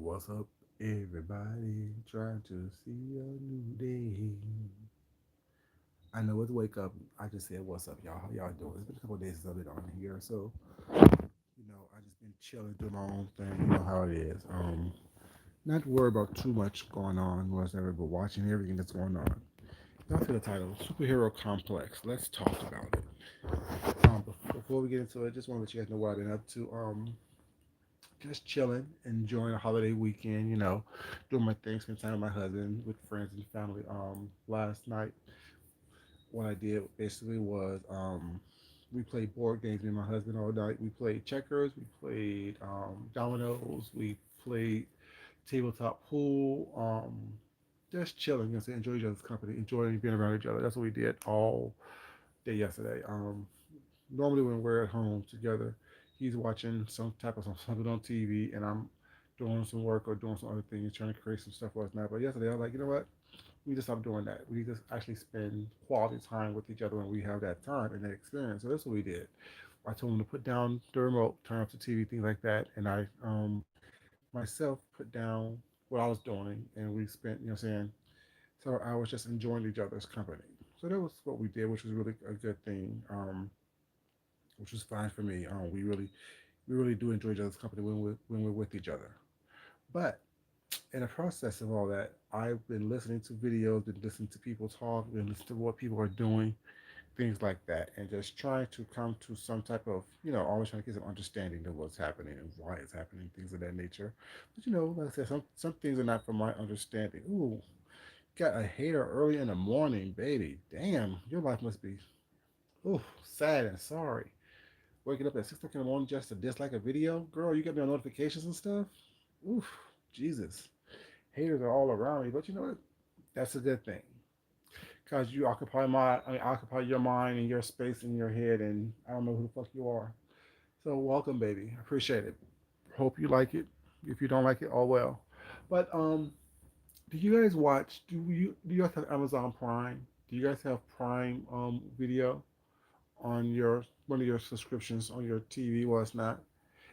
What's up, everybody? Trying to see a new day. I know it's wake up. I just said, "What's up, y'all? How y'all doing?" It's been a couple of days since I've been on here, so I just been chilling, doing my own thing. You know how it is. Not worry about too much going on whatsoever, but watching everything that's going on. Y'all see the title, Superhero Complex. Let's talk about it. Before we get into it, just want to let you guys know what I've been up to. Just chilling, enjoying a holiday weekend, doing my thing, spend time with my husband, with friends and family. Last night, what I did basically was we played board games, me and my husband all night. We played checkers, we played dominoes, we played tabletop pool, just chilling, enjoy each other's company, enjoying being around each other. That's what we did all day yesterday. Normally when we're at home together, he's watching some type of something on TV, and I'm doing some work or doing some other things, trying to create some stuff for us now. But yesterday, I was like, you know what? We just stop doing that. We just actually spend quality time with each other when we have that time and that experience. So that's what we did. I told him to put down the remote, turn off the TV, things like that, and I myself put down what I was doing, and we spent, saying, several hours just enjoying each other's company. So that was what we did, which was really a good thing. Which was fine for me. We really do enjoy each other's company when we're with each other. But in the process of all that, I've been listening to videos, been listening to people talk, been listening to what people are doing, things like that, and just trying to come to some type of, always trying to get some understanding of what's happening and why it's happening, things of that nature. But like I said, some things are not from my understanding. Ooh, got a hater early in the morning, baby. Damn, your life must be ooh sad and sorry. Waking up at 6 o'clock in the morning just to dislike a video, girl, you get me on notifications and stuff. Oof, Jesus, haters are all around me. But you know what? That's a good thing because you occupy your mind and your space in your head, and I don't know who the fuck you are. So welcome, baby. I appreciate it. Hope you like it. If you don't like it, oh well. But do you guys watch? Do you guys have Amazon Prime? Do you guys have Prime Video on your one of your subscriptions on your TV? Well, it's not.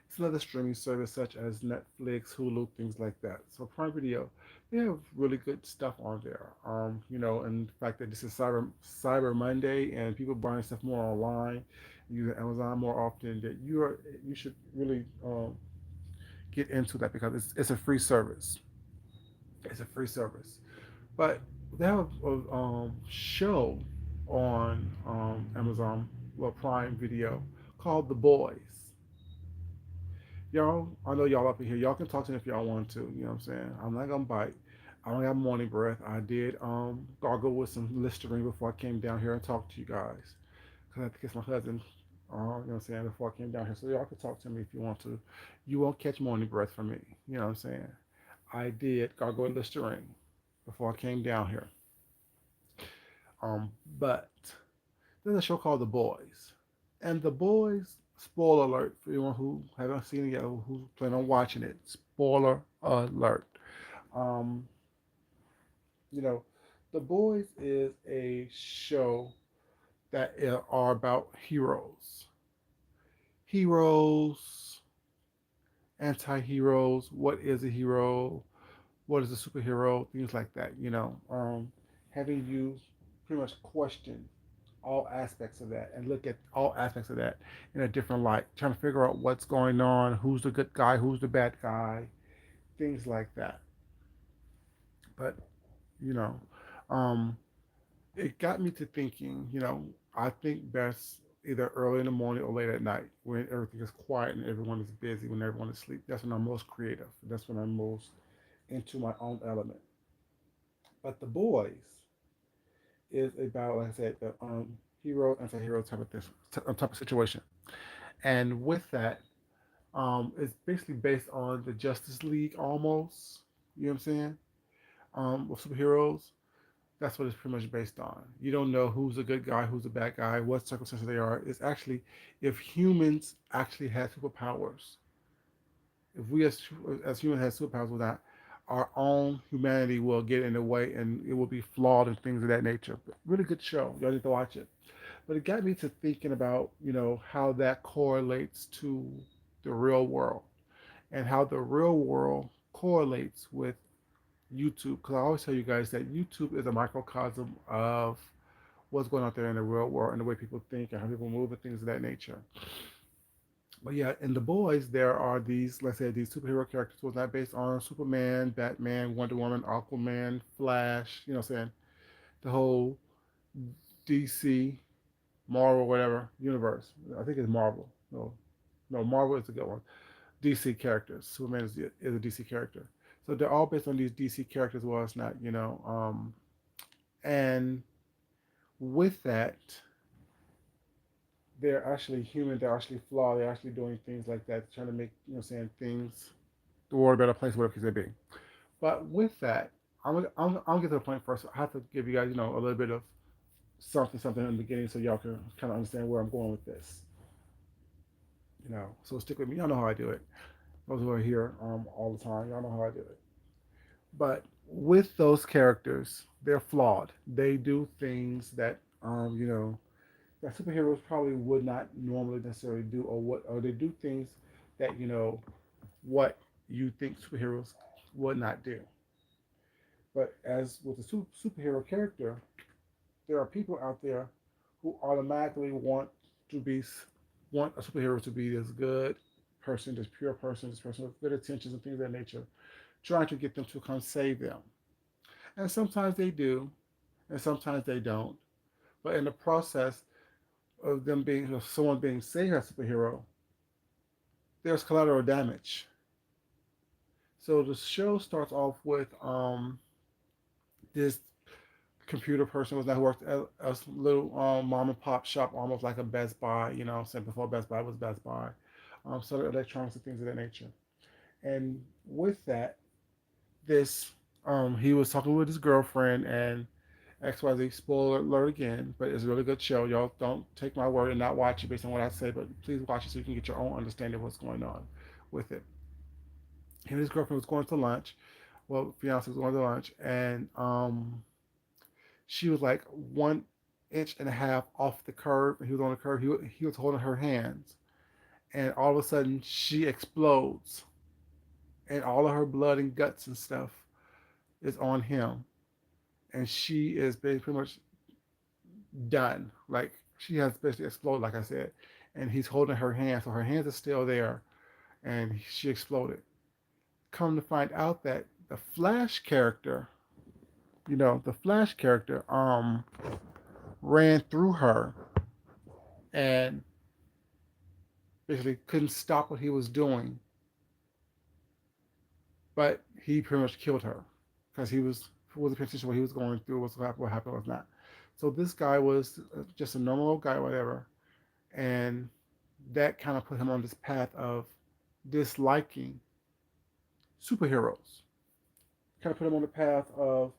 It's another streaming service such as Netflix, Hulu, things like that. So Prime Video, they have really good stuff on there. And the fact that this is Cyber Monday and people buying stuff more online, using Amazon more often, that you should really get into that because it's a free service. It's a free service. But they have a show on Amazon, well, Prime Video called The Boys. Y'all, I know y'all up in here. Y'all can talk to me if y'all want to. You know what I'm saying? I'm not gonna bite. I don't have morning breath. I did gargle with some Listerine before I came down here and talked to you guys. Cause I had to kiss my husband. You know what I'm saying? Before I came down here, so y'all can talk to me if you want to. You won't catch morning breath from me. You know what I'm saying? I did gargle with Listerine before I came down here. But there's a show called The Boys, and The Boys. Spoiler alert for anyone who haven't seen it yet, or who's planning on watching it. Spoiler alert. Um, you know, The Boys is a show that are about heroes, heroes, anti-heroes. What is a hero? What is a superhero? Things like that. Having you pretty much question all aspects of that and look at all aspects of that in a different light, trying to figure out what's going on, who's the good guy, who's the bad guy, things like that. But you know, um, it got me to thinking. I think best either early in the morning or late at night when everything is quiet and everyone is busy, when everyone is asleep. That's when I'm most creative. That's when I'm most into my own element. But the boys is about, like I said, the hero anti-hero type of this type of situation. And with that, it's basically based on the Justice League almost. You know what I'm saying? With superheroes, that's what it's pretty much based on. You don't know who's a good guy, who's a bad guy, what circumstances they are. It's actually if humans actually had superpowers, if we as humans had superpowers with that, our own humanity will get in the way and it will be flawed and things of that nature. But really good show. Y'all need to watch it. But it got me to thinking about, how that correlates to the real world and how the real world correlates with YouTube, because I always tell you guys that YouTube is a microcosm of what's going on there in the real world and the way people think and how people move and things of that nature. But yeah, in the boys, there are these, let's say, these superhero characters was not based on Superman, Batman, Wonder Woman, Aquaman, Flash, you know what I'm saying? The whole DC, Marvel, whatever universe. I think it's Marvel. No, Marvel is a good one. DC characters. Superman is a DC character. So they're all based on these DC characters. Well, it's not, and with that, they're actually human. They're actually flawed. They're actually doing things like that, trying to make, saying things, the world a better place, whatever it may be. But with that, I'm gonna get to the point first. I have to give you guys, a little bit of something in the beginning so y'all can kind of understand where I'm going with this. So stick with me. Y'all know how I do it. Those who are here all the time, y'all know how I do it. But with those characters, they're flawed. They do things that that superheroes probably would not normally necessarily do, or they do things that what you think superheroes would not do. But as with a superhero character, there are people out there who automatically to be want a superhero to be this good person, this pure person, this person with good intentions and things of that nature, trying to get them to come save them. And sometimes they do, and sometimes they don't. But in the process of someone being saved as a superhero, there's collateral damage. So the show starts off with this computer person was that who worked at a little mom and pop shop, almost like a Best Buy, saying before Best Buy was Best Buy, selling electronics and things of that nature. And with that, this he was talking with his girlfriend and XYZ, spoiler alert again, but it's a really good show. Y'all don't take my word and not watch it based on what I say, but please watch it so you can get your own understanding of what's going on with it. Him and his girlfriend was going to lunch. Well, fiance was going to lunch, and she was like 1.5 inches off the curb, and he was on the curb. He was holding her hands, and all of a sudden she explodes, and all of her blood and guts and stuff is on him, and she is pretty much done. Like she has basically exploded, like I said, and he's holding her hand, so her hands are still there, and she exploded. Come to find out that the Flash character, the Flash character, ran through her and basically couldn't stop what he was doing, but he pretty much killed her because he wasn't paying attention to what he was going through, what happened, was not. So this guy was just a normal old guy, whatever, and that kind of put him on this path of disliking superheroes. Kind of put him on the path of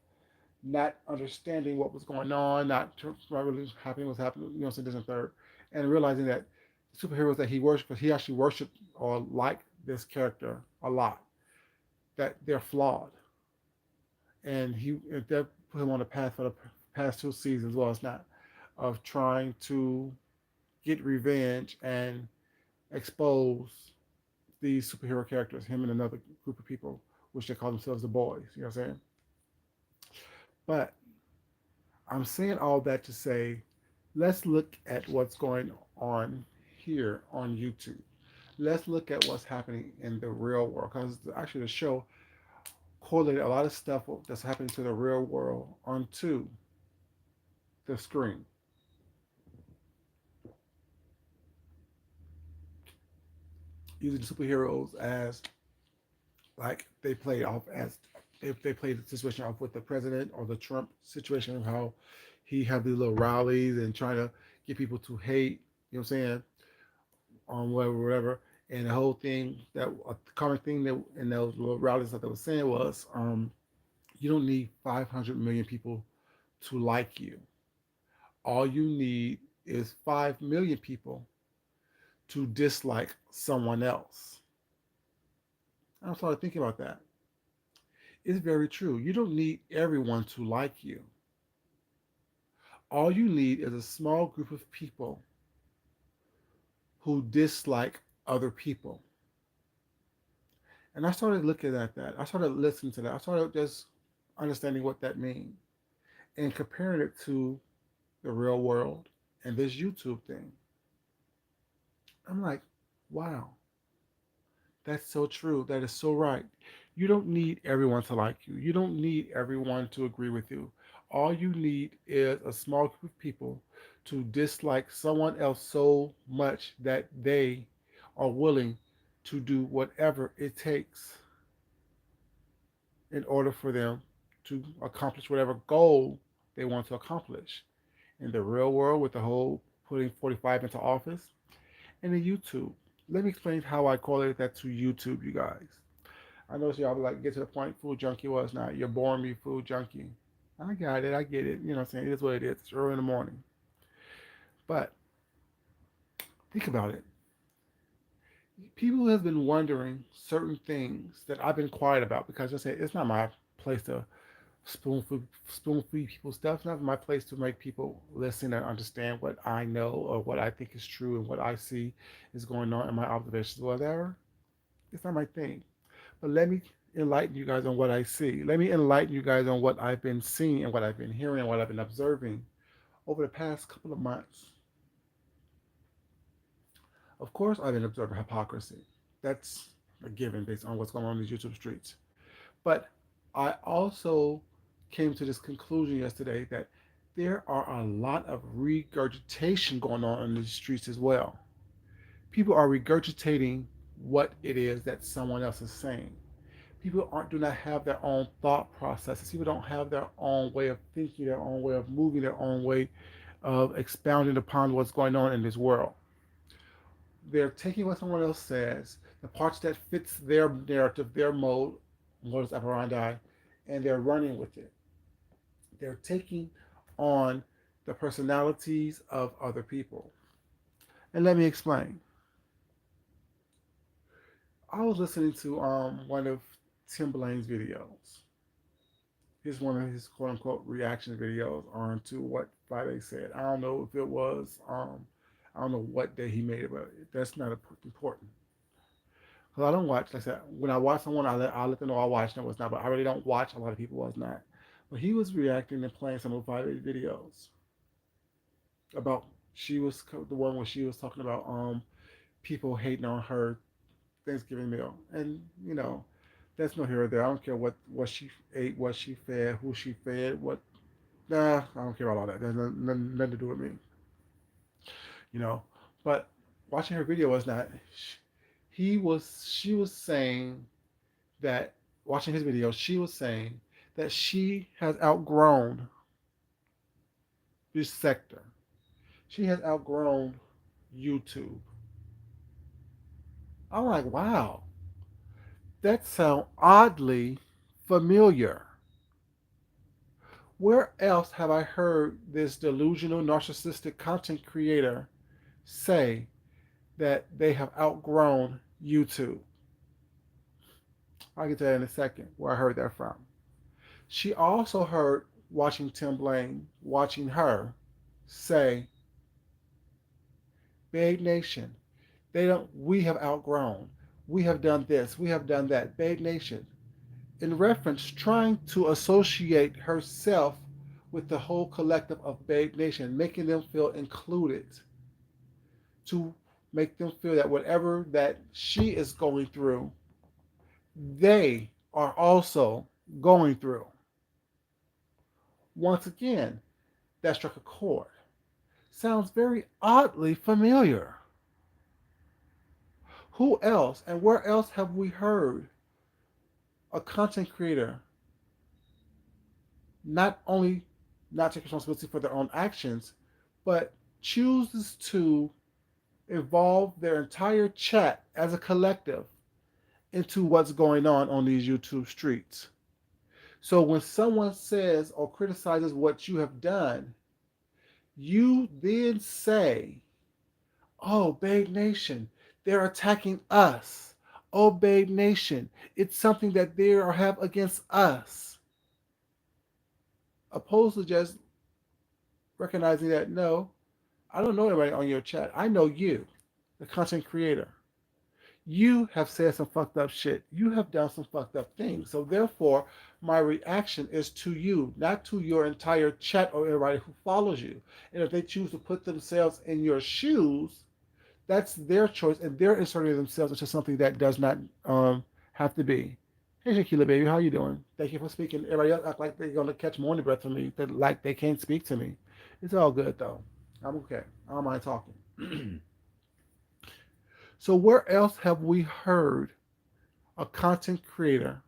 not understanding what was going on, not really happening, what's happening, so this and third, and realizing that the superheroes that he worshipped, because he actually worshipped or liked this character a lot, that they're flawed, and that put him on the path for the past 2 seasons. Well, it's not, of trying to get revenge and expose these superhero characters, him and another group of people, which they call themselves the boys. You know what I'm saying? But I'm saying all that to say, let's look at what's going on here on YouTube. Let's look at what's happening in the real world, because actually the show correlated a lot of stuff that's happening to the real world onto the screen. Using superheroes as, like, they play off as, if they play the situation off with the president or the Trump situation of how he have these little rallies and trying to get people to hate, you know what I'm saying, on whatever. And the whole thing, that a common thing that in those little rallies that they were saying was, you don't need 500 million people to like you. All you need is 5 million people to dislike someone else. I started thinking about that. It's very true. You don't need everyone to like you. All you need is a small group of people who dislike other people. And I started looking at that. I started listening to that. I started just understanding what that means and comparing it to the real world and this YouTube thing. I'm like, wow, that's so true. That is so right. You don't need everyone to like you. You don't need everyone to agree with you. All you need is a small group of people to dislike someone else so much that they are willing to do whatever it takes in order for them to accomplish whatever goal they want to accomplish. In the real world, with the whole putting 45 into office, and in YouTube. Let me explain how I correlated that to YouTube, you guys. I know y'all like get to the point, food junkie was not. You're boring me, food junkie. I got it, I get it. You know what I'm saying? It is what it is. It's early in the morning. But think about it. People have been wondering certain things that I've been quiet about because I say it's not my place to spoon feed people stuff. It's not my place to make people listen and understand what I know or what I think is true and what I see is going on in my observations, whatever. It's not my thing. But let me enlighten you guys on what I see. Let me enlighten you guys on what I've been seeing and what I've been hearing and what I've been observing over the past couple of months. Of course, I've been observing hypocrisy. That's a given based on what's going on in these YouTube streets. But I also came to this conclusion yesterday that there are a lot of regurgitation going on in these streets as well. People are regurgitating what it is that someone else is saying. People aren't do not have their own thought processes. People don't have their own way of thinking, their own way of moving, their own way of expounding upon what's going on in this world. They're taking what someone else says, the parts that fits their narrative, their mode, modus operandi, and they're running with it. They're taking on the personalities of other people. And let me explain. I was listening to one of Tim Blaine's videos. Here's one of his quote unquote reaction videos on to what Friday said. I don't know if it was I don't know what day he made it, but that's not important. Because I don't watch, like I said, when I watch someone, I let them know I watched and what's not, but I really don't watch a lot of people was not. But he was reacting and playing some of Friday's videos about she was the one where she was talking about people hating on her Thanksgiving meal, and that's no here or there. I don't care what she ate, what she fed, who she fed, what. Nah, I don't care about all that. There's nothing to do with me, you know. But watching her video was not. She was saying that watching his video, she was saying that she has outgrown this sector. She has outgrown YouTube. I'm like, wow, that sounds oddly familiar. Where else have I heard this delusional, narcissistic content creator say that they have outgrown YouTube? I'll get to that in a second, where I heard that from. She also heard, watching Tim Blaine, watching her say, Babe Nation, we have outgrown. We have done this, we have done that. Babe Nation, in reference, trying to associate herself with the whole collective of Babe Nation, making them feel included, to make them feel that whatever that she is going through, they are also going through. Once again, that struck a chord. Sounds very oddly familiar. Who else and where else have we heard a content creator not only not take responsibility for their own actions, but chooses to evolve their entire chat as a collective into what's going on these YouTube streets? So when someone says or criticizes what you have done, you then say, oh, Babe Nation, they're attacking us. Oh, Babe Nation, it's something that they have against us. Opposed to just recognizing that, no, I don't know anybody on your chat. I know you, the content creator. You have said some fucked up shit. You have done some fucked up things. So therefore, my reaction is to you, not to your entire chat or everybody who follows you. And if they choose to put themselves in your shoes, that's their choice, and they're inserting themselves into something that does not have to be. Hey, Shaquila, baby, how you doing? Thank you for speaking. Everybody else act like they're gonna catch morning breath from me, like they can't speak to me. It's all good though. I'm okay. I don't mind talking. So where else have we heard a content creator,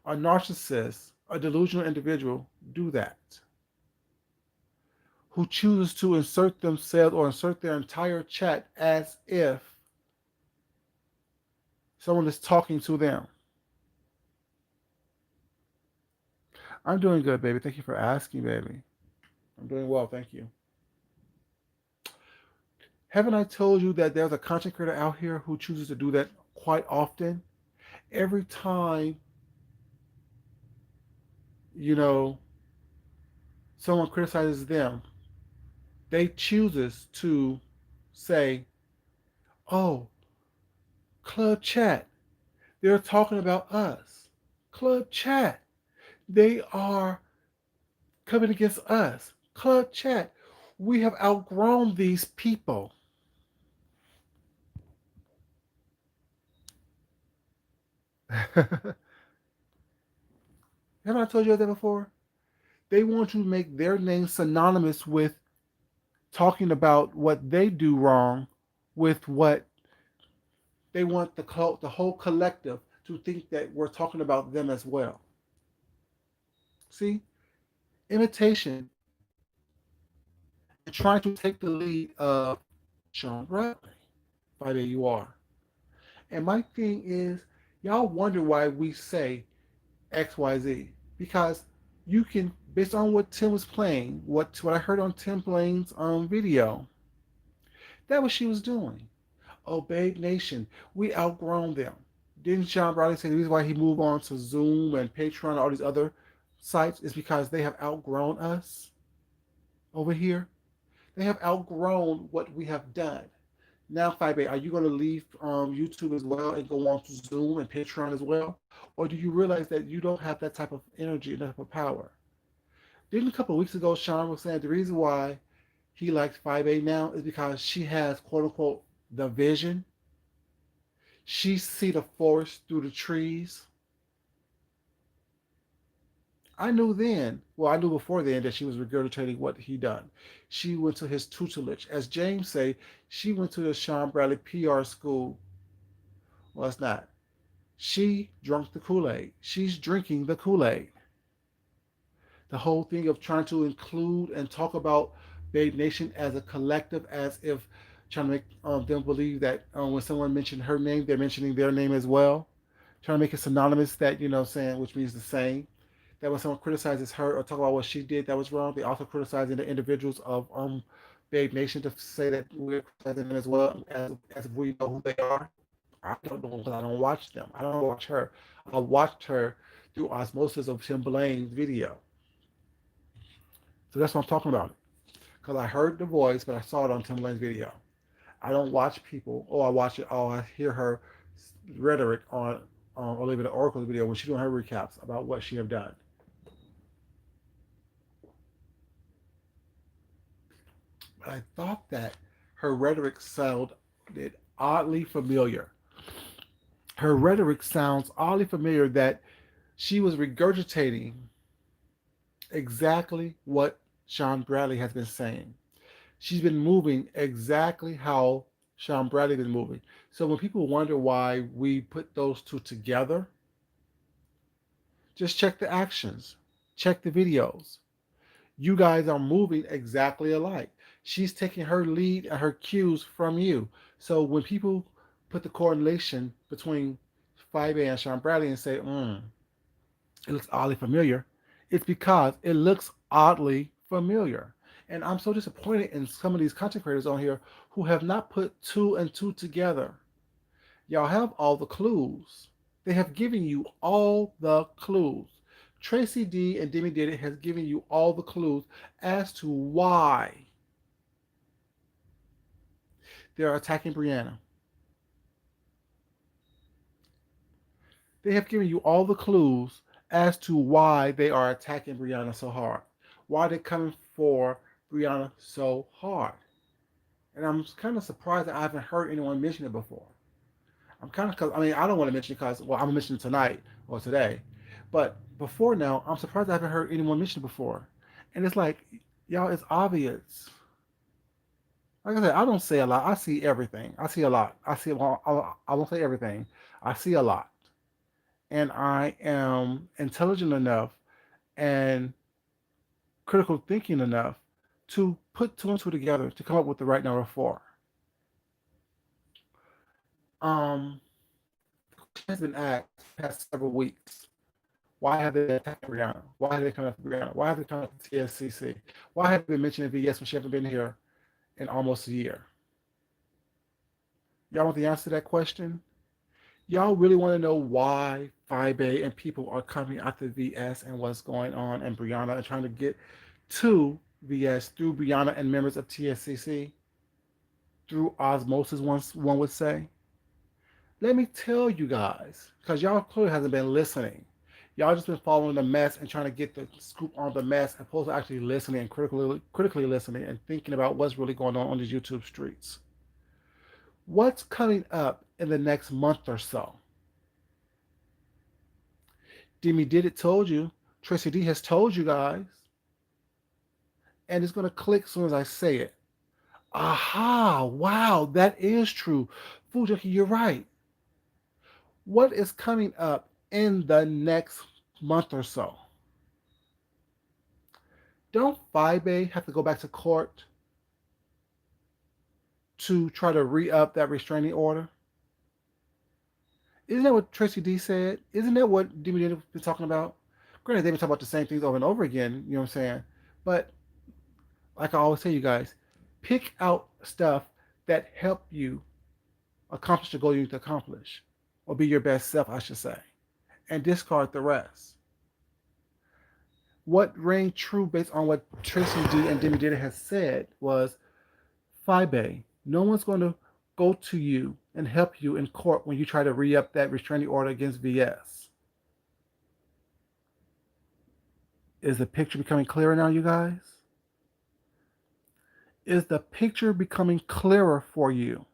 a narcissist, a delusional individual do that? Who chooses to insert themselves or insert their entire chat as if someone is talking to them. I'm doing good, baby. Thank you for asking, baby. I'm doing well, thank you. Haven't I told you that there's a content creator out here who chooses to do that quite often? Every time, you know, someone criticizes them, they chooses to say, "Oh, Club Chat, they're talking about us. Club Chat, they are coming against us. Club Chat, we have outgrown these people." Haven't I told you that before? They want to make their name synonymous with talking about what they do wrong, with what they want the whole collective to think that we're talking about them as well. See, imitation and trying to take the lead of Sean Bradley. By there you are. And my thing is, y'all wonder why we say XYZ. Because you can, based on what Tim was playing, what I heard on Tim Blaine's video, that was she was doing. Oh, Babe Nation, we outgrown them. Didn't Sean Bradley say the reason why he moved on to Zoom and Patreon and all these other sites is because they have outgrown us over here? They have outgrown what we have done. Now, Fibe, are you going to leave YouTube as well and go on to Zoom and Patreon as well? Or do you realize that you don't have that type of energy and that type of power? Didn't a couple of weeks ago, Sean was saying the reason why he likes 5A now is because she has, quote unquote, the vision. She see the forest through the trees. I knew then, well, I knew before then that she was regurgitating what he done. She went to his tutelage. As James say, she went to the Sean Bradley PR school. Well, it's not. She drunk the Kool-Aid. She's drinking the Kool-Aid. The whole thing of trying to include and talk about Babe Nation as a collective, as if trying to make them believe that when someone mentioned her name, they're mentioning their name as well. Trying to make it synonymous that, saying, which means the same. That when someone criticizes her or talk about what she did that was wrong, they also criticizing the individuals of Babe Nation to say that we're criticizing them as well, as if we know who they are. I don't know because I don't watch them. I don't watch her. I watched her through osmosis of Tim Blaine's video. So that's what I'm talking about. Because I heard the voice, but I saw it on Tim Blaine's video. I don't watch people. Oh, I watch it. Oh, I hear her rhetoric on Olivia Oracle's video when she's doing her recaps about what she have done. But I thought that her rhetoric sounded oddly familiar. Her rhetoric sounds oddly familiar that she was regurgitating exactly what Sean Bradley has been saying. She's been moving exactly how Sean Bradley been moving. So when people wonder why we put those two together, just check the actions, check the videos. You guys are moving exactly alike. She's taking her lead and her cues from you. So when people put the correlation between 5A and Sean Bradley and say, it looks oddly familiar, it's because it looks oddly familiar. And I'm so disappointed in some of these content creators on here who have not put two and two together. Y'all have all the clues. They have given you all the clues. Tracy D and Demi Did It has given you all the clues as to why they're attacking Brianna. They have given you all the clues as to why they are attacking Brianna so hard, why they're coming for Brianna so hard. And I'm kind of surprised that I haven't heard anyone mention it before. I'm kind of, cause I mean, I don't want to mention it because, well, I'm mentioning it tonight or today, but before now, I'm surprised I haven't heard anyone mention it before. And it's like, y'all, it's obvious. Like I said, I don't say a lot. I see everything. I see a lot. Well, I won't say everything. I see a lot. And I am intelligent enough and critical thinking enough to put two and two together to come up with the right number four. The question has been asked the past several weeks. Why have they attacked Rihanna? Why have they come after Rihanna? Why have they come after TSCC? Why have they been mentioning VS when she hasn't been here in almost a year? Y'all want the answer to that question? Y'all really want to know why Fibe and people are coming after VS and what's going on and Brianna and trying to get to VS through Brianna and members of TSCC through osmosis, one would say? Let me tell you guys, because y'all clearly hasn't been listening. Y'all just been following the mess and trying to get the scoop on the mess, as opposed to actually listening and critically listening and thinking about what's really going on these YouTube streets. What's coming up in the next month or so? Demi Did It told you. Tracy D has told you guys. And it's going to click as soon as I say it. Aha! Wow, that is true. Food Junkie, you're right. What is coming up in the next month or so? Don't Fibe have to go back to court to try to re-up that restraining order? Isn't that what Tracy D said? Isn't that what Demi Did It been talking about? Granted, they've been talking about the same things over and over again, you know what I'm saying? But like I always say, you guys, pick out stuff that help you accomplish the goal you need to accomplish, or be your best self, I should say, and discard the rest. What rang true based on what Tracy D and Demi Data has said was, Fibe, no one's going to go to you and help you in court when you try to re-up that restraining order against VS. Is the picture becoming clearer now, you guys? Is the picture becoming clearer for you?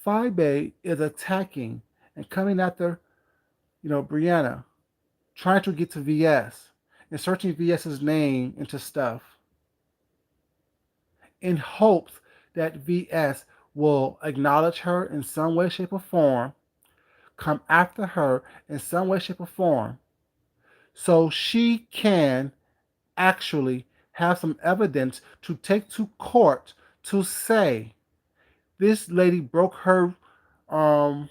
Fibe is attacking and coming after, Brianna, trying to get to VS and searching VS's name into stuff in hopes that VS will acknowledge her in some way, shape, or form, come after her in some way, shape, or form, so she can actually have some evidence to take to court to say this lady broke her, what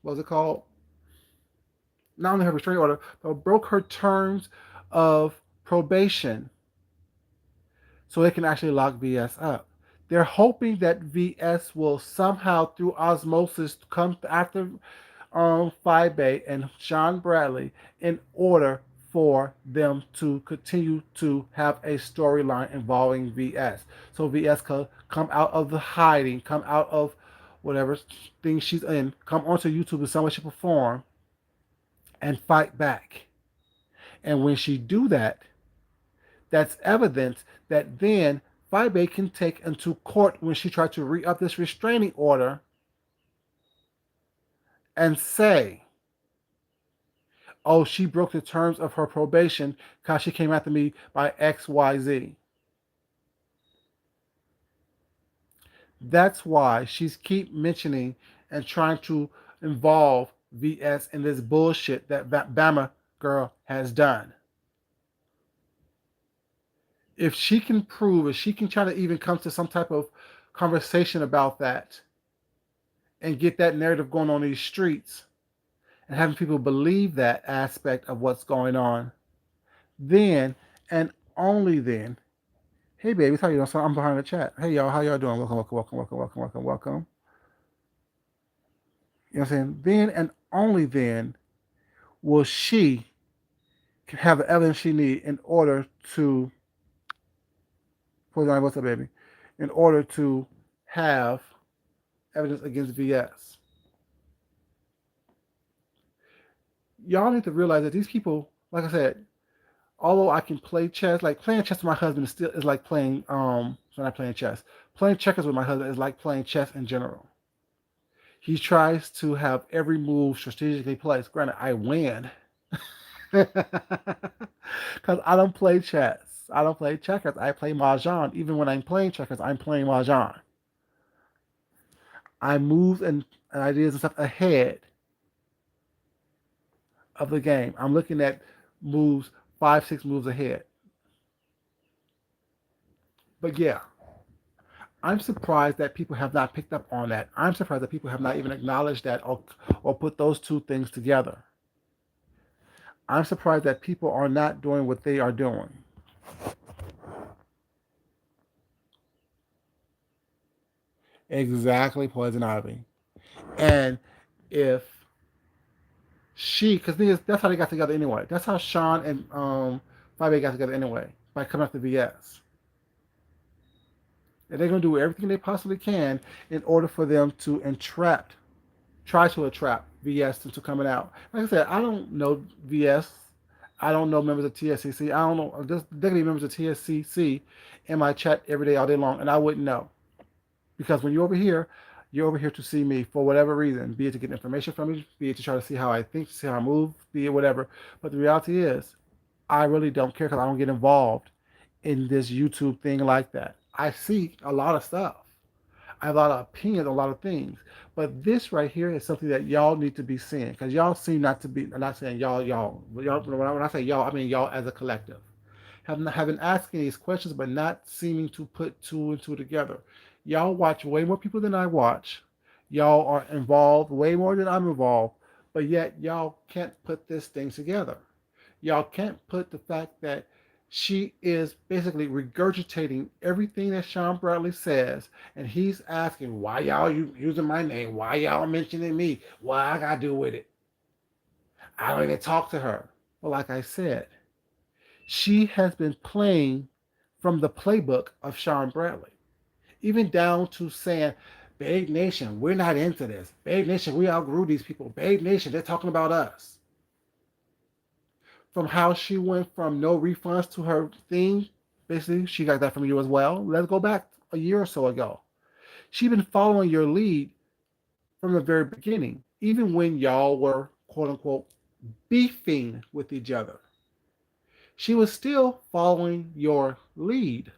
was it called? Not only her restraining order, but broke her terms of probation so they can actually lock VS up. They're hoping that VS will somehow, through osmosis, come after Fibe and Sean Bradley in order for them to continue to have a storyline involving VS. So VS could come out of the hiding, come out of whatever thing she's in, come onto YouTube in some way, shape, or form, and fight back. And when she do that, that's evidence that then Fibe can take into court when she tried to re-up this restraining order and say, oh, she broke the terms of her probation because she came after me by XYZ. That's why she's keep mentioning and trying to involve VS in this bullshit that Bama girl has done. If she can prove, if she can try to even come to some type of conversation about that and get that narrative going on these streets and having people believe that aspect of what's going on, then and only then, hey babies, how you doing? So I'm behind the chat. Hey y'all, how y'all doing? Welcome. You know what I'm saying? Then and only then will she have the evidence she need in order to, what's up, baby? In order to have evidence against VS. y'all need to realize that these people, like I said, although I can play chess, like playing chess with my husband is like playing so not playing chess. Playing checkers with my husband is like playing chess in general. He tries to have every move strategically placed. Granted, I win. Because I don't play chess. I don't play checkers. I play mahjong. Even when I'm playing checkers, I'm playing mahjong. I move and ideas and stuff ahead of the game. I'm looking at moves 5, 6 moves ahead. But yeah, I'm surprised that people have not picked up on that. I'm surprised that people have not even acknowledged that or put those two things together. I'm surprised that people are not doing what they are doing. Exactly, Poison Ivy. And if because that's how they got together anyway. That's how Sean and 5A got together anyway, by coming up to VS. And they're going to do everything they possibly can in order for them to try to entrap VS into coming out. Like I said, I don't know VS. I don't know members of TSCC. I don't know. There's definitely members of TSCC in my chat every day, all day long, and I wouldn't know. Because when you're over here to see me for whatever reason, be it to get information from me, be it to try to see how I think, see how I move, be it whatever. But the reality is, I really don't care because I don't get involved in this YouTube thing like that. I see a lot of stuff. I have a lot of opinions on a lot of things. But this right here is something that y'all need to be seeing because y'all seem not to be. I'm not saying y'all. When I say y'all, I mean y'all as a collective. Have been asking these questions, but not seeming to put two and two together. Y'all watch way more people than I watch. Y'all are involved way more than I'm involved, but yet y'all can't put this thing together. Y'all can't put the fact that she is basically regurgitating everything that Sean Bradley says, and he's asking, why y'all using my name? Why y'all mentioning me? What I gotta do with it? I don't even talk to her. Well, like I said, she has been playing from the playbook of Sean Bradley, even down to saying, Babe Nation, we're not into this. Babe Nation, we outgrew these people. Babe Nation, they're talking about us. From how she went from no refunds to her thing, basically, she got that from you as well. Let's go back a year or so ago. She's been following your lead from the very beginning, even when y'all were, quote unquote, beefing with each other. She was still following your lead.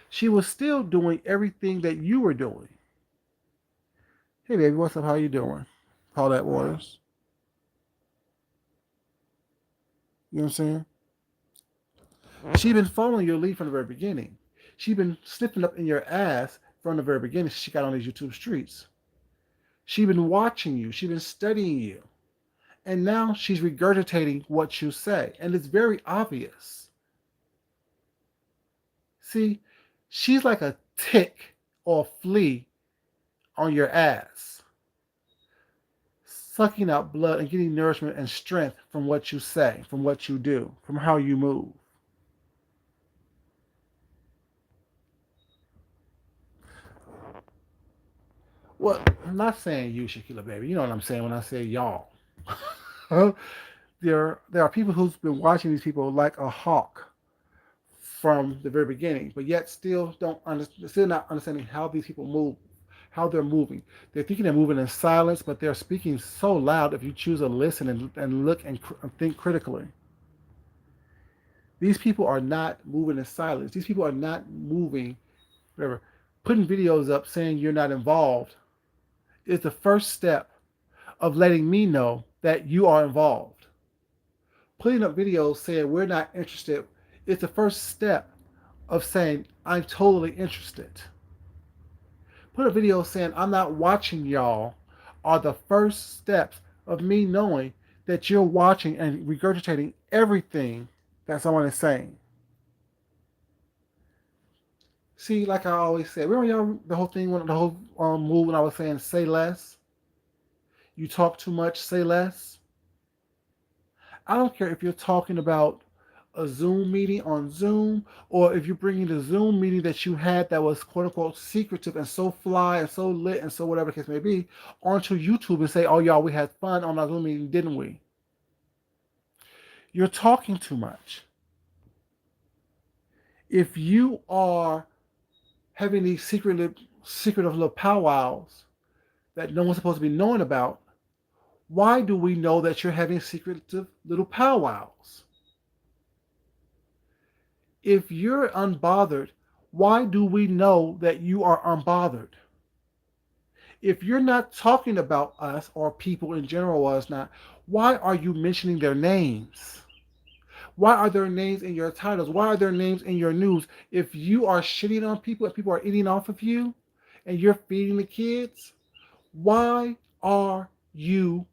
She was still doing everything that you were doing. Hey baby, what's up? How you doing? Paulette Waters. You know what I'm saying? She's been following your lead from the very beginning. She's been sniffing up in your ass from the very beginning. She got on these YouTube streets. She's been watching you. She's been studying you. And now she's regurgitating what you say. And it's very obvious. See, she's like a tick or a flea on your ass, sucking out blood and getting nourishment and strength from what you say, from what you do, from how you move. Well, I'm not saying you, Shaquilla, baby. You know what I'm saying when I say y'all. there are people who've been watching these people like a hawk from the very beginning, but yet still not understanding how these people move, how they're moving. They're thinking they're moving in silence, but they're speaking so loud if you choose to listen and look and think critically. These people are not moving in silence. These people are not moving, whatever. Putting videos up saying you're not involved is the first step of letting me know that you are involved. Putting up videos saying we're not interested is the first step of saying I'm totally interested. Put a video saying I'm not watching y'all are the first steps of me knowing that you're watching and regurgitating everything that someone is saying. See, like I always say, remember y'all the whole thing, the whole move when I was saying say less. You talk too much, say less. I don't care if you're talking about a Zoom meeting on Zoom or if you're bringing the Zoom meeting that you had that was quote unquote secretive and so fly and so lit and so whatever the case may be onto YouTube and say, oh, y'all, we had fun on our Zoom meeting, didn't we? You're talking too much. If you are having these secretive little powwows that no one's supposed to be knowing about, why do we know that you're having secretive little powwows? If you're unbothered, why do we know that you are unbothered? If you're not talking about us or people in general or us not, why are you mentioning their names? Why are their names in your titles? Why are their names in your news? If you are shitting on people and people are eating off of you and you're feeding the kids, why are you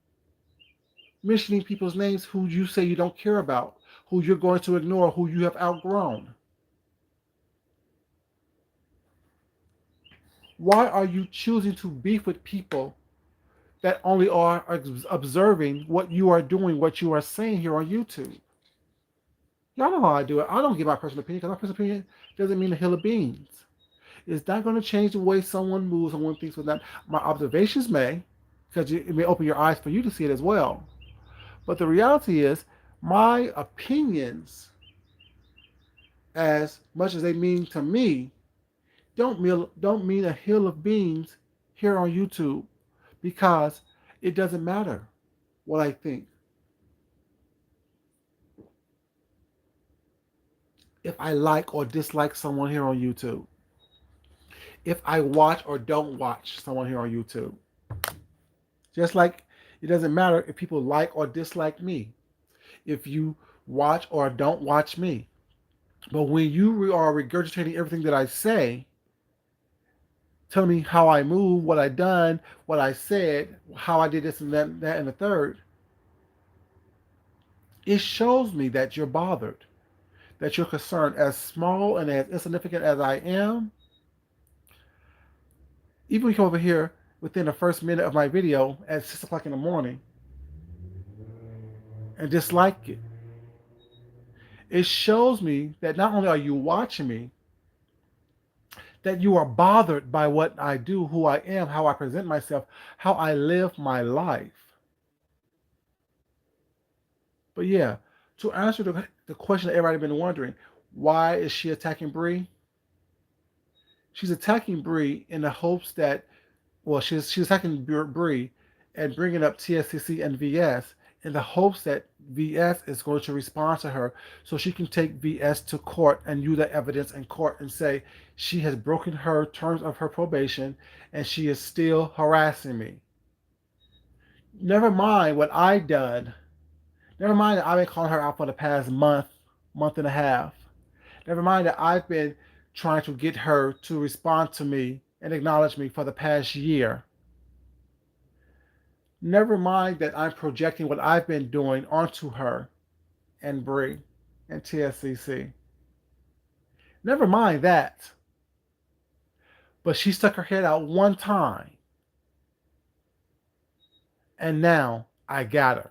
mentioning people's names who you say you don't care about, who you're going to ignore, who you have outgrown? Why are you choosing to beef with people that only are observing what you are doing, what you are saying here on YouTube? Y'all know how I do it. I don't give my personal opinion because my personal opinion doesn't mean a hill of beans. It's not going to change the way someone moves, someone thinks with that. My observations may, because it may open your eyes for you to see it as well. But the reality is, my opinions, as much as they mean to me, don't mean a hill of beans here on YouTube, because it doesn't matter what I think. If I like or dislike someone here on YouTube, if I watch or don't watch someone here on YouTube, just like it doesn't matter if people like or dislike me, if you watch or don't watch me. But when you are regurgitating everything that I say, telling me how I move, what I done, what I said, how I did this and that and the third, it shows me that you're bothered, that you're concerned. As small and as insignificant as I am, even when you come over here within the first minute of my video at 6 o'clock in the morning and dislike it, it shows me that not only are you watching me, that you are bothered by what I do, who I am, how I present myself, how I live my life. But yeah, to answer the question that everybody been wondering, why is she attacking Bree? She's attacking Bree in the hopes that, well, she's attacking Bree and bringing up TSCC and VS in the hopes that VS is going to respond to her so she can take VS to court and use that evidence in court and say she has broken her terms of her probation and she is still harassing me. Never mind what I done. Never mind that I've been calling her out for the past month and a half. Never mind that I've been trying to get her to respond to me and acknowledge me for the past year. Never mind that I'm projecting what I've been doing onto her and Bree and TSCC. Never mind that. But she stuck her head out one time. And now I got her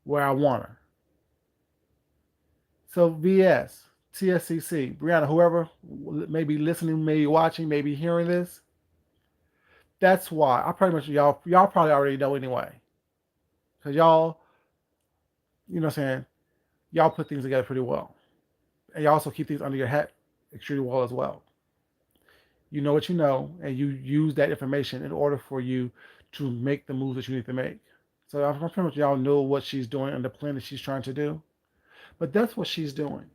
where I want her. So VS, TSCC, Brianna, whoever may be listening, may be watching, may be hearing this, that's why. I pretty much y'all probably already know anyway. Cause y'all, you know what I'm saying, y'all put things together pretty well. And you also keep things under your hat extremely well as well. You know what you know, and you use that information in order for you to make the moves that you need to make. So I'm pretty much y'all know what she's doing and the plan that she's trying to do. But that's what she's doing.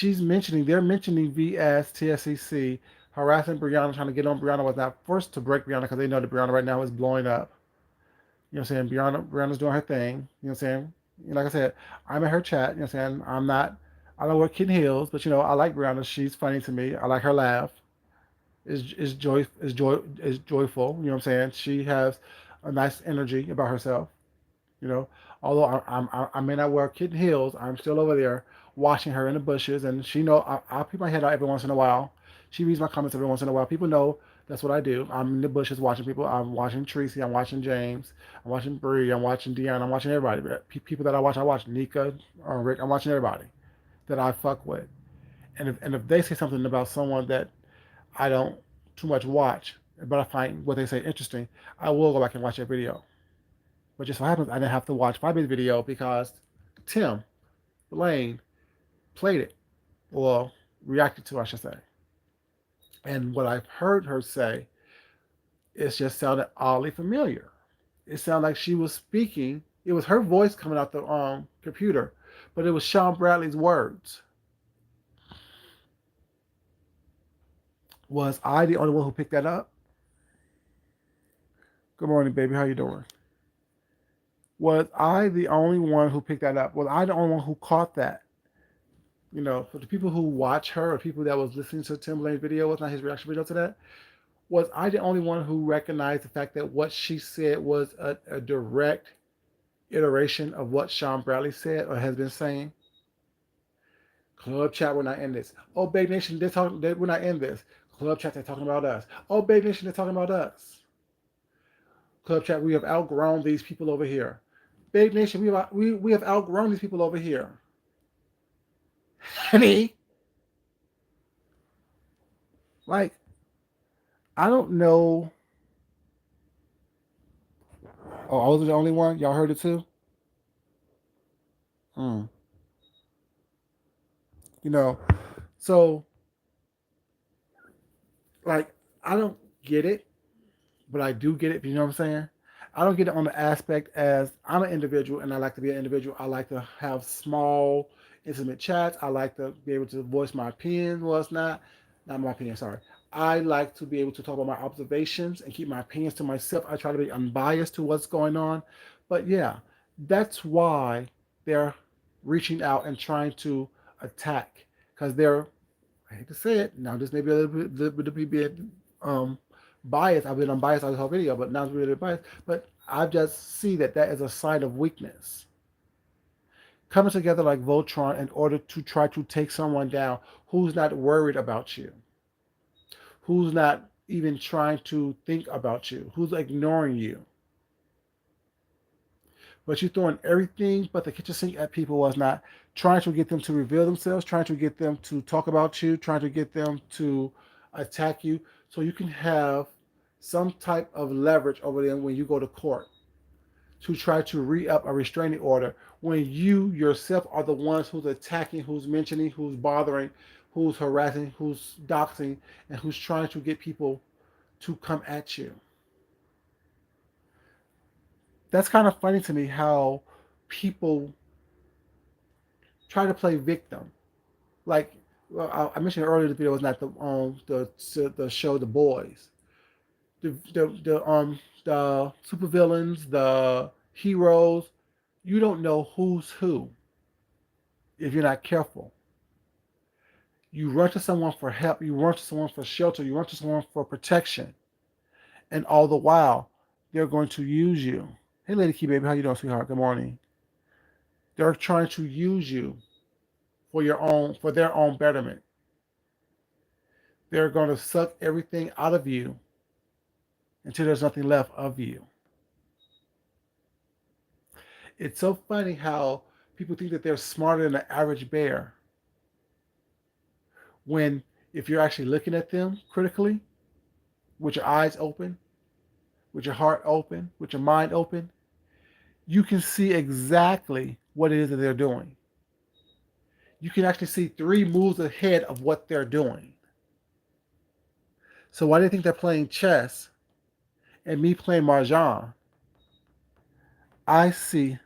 They're mentioning VS, TSCC, harassing Brianna, trying to get on Brianna was not forced to break Brianna because they know that Brianna right now is blowing up. You know what I'm saying? Brianna's doing her thing. You know what I'm saying? Like I said, I'm in her chat. You know what I'm saying? I don't wear kitten heels, but I like Brianna. She's funny to me. I like her laugh. Is joyful. You know what I'm saying? She has a nice energy about herself. You know, although I may not wear kitten heels, I'm still over there watching her in the bushes, and she know I'll peek my head out every once in a while. She reads my comments every once in a while. People know that's what I do. I'm in the bushes watching people. I'm watching Tracy. I'm watching James. I'm watching Bree. I'm watching Deanna. I'm watching everybody. People that I watch Nika or Rick. I'm watching everybody that I fuck with. And if they say something about someone that I don't too much watch, but I find what they say interesting, I will go back and watch that video. But just so happens I didn't have to watch my video because Tim. explained, played it, or reacted to, I should say. And what I've heard her say, it just sounded oddly familiar. It sounded like she was speaking. It was her voice coming out the computer, but it was Sean Bradley's words. Was I the only one who picked that up? Good morning, baby. How you doing? Was I the only one who picked that up? Was I the only one who caught that? For the people who watch her or people that was listening to Tim Blaine's video, was not his reaction video to that, was I the only one who recognized the fact that what she said was a direct iteration of what Sean Bradley said or has been saying? Club chat, we're not in this. Oh, Babe Nation, we're not in this. Club chat, they're talking about us. Oh, Babe Nation, they're talking about us. Club chat, we have outgrown these people over here. Babe Nation, we have outgrown these people over here. Honey, like, I don't know. Oh, I was the only one? Y'all heard it too? Hmm. You know, so, like, I don't get it, but I do get it. You know what I'm saying? I don't get it on the aspect as I'm an individual and I like to be an individual. I like to have small, intimate chats. I like to be able to voice my opinion. Well, it's not my opinion, sorry. I like to be able to talk about my observations and keep my opinions to myself. I try to be unbiased to what's going on. But yeah, that's why they're reaching out and trying to attack because they're, I hate to say it, now this may be a little bit biased. I've been unbiased on this whole video, but now it's really biased. But I just see that is a sign of weakness. Coming together like Voltron in order to try to take someone down who's not worried about you, who's not even trying to think about you, who's ignoring you. But you're throwing everything but the kitchen sink at people was not trying to get them to reveal themselves, trying to get them to talk about you, trying to get them to attack you so you can have some type of leverage over them when you go to court to try to re-up a restraining order when you yourself are the ones who's attacking, who's mentioning, who's bothering, who's harassing, who's doxing, and who's trying to get people to come at you. That's kind of funny to me how people try to play victim. Like, well, I mentioned earlier, the video was not the show The Boys. The supervillains, the heroes, you don't know who's who if you're not careful. You run to someone for help, you run to someone for shelter, you run to someone for protection, and all the while they're going to use you. Hey, Lady Key, baby, how you doing, sweetheart? Good morning. They're trying to use you for their own betterment. They're going to suck everything out of you until there's nothing left of you. It's so funny how people think that they're smarter than the average bear when if you're actually looking at them critically with your eyes open, with your heart open, with your mind open, you can see exactly what it is that they're doing. You can actually see 3 moves ahead of what they're doing. So why do you think they're playing chess and me playing Mahjong? I see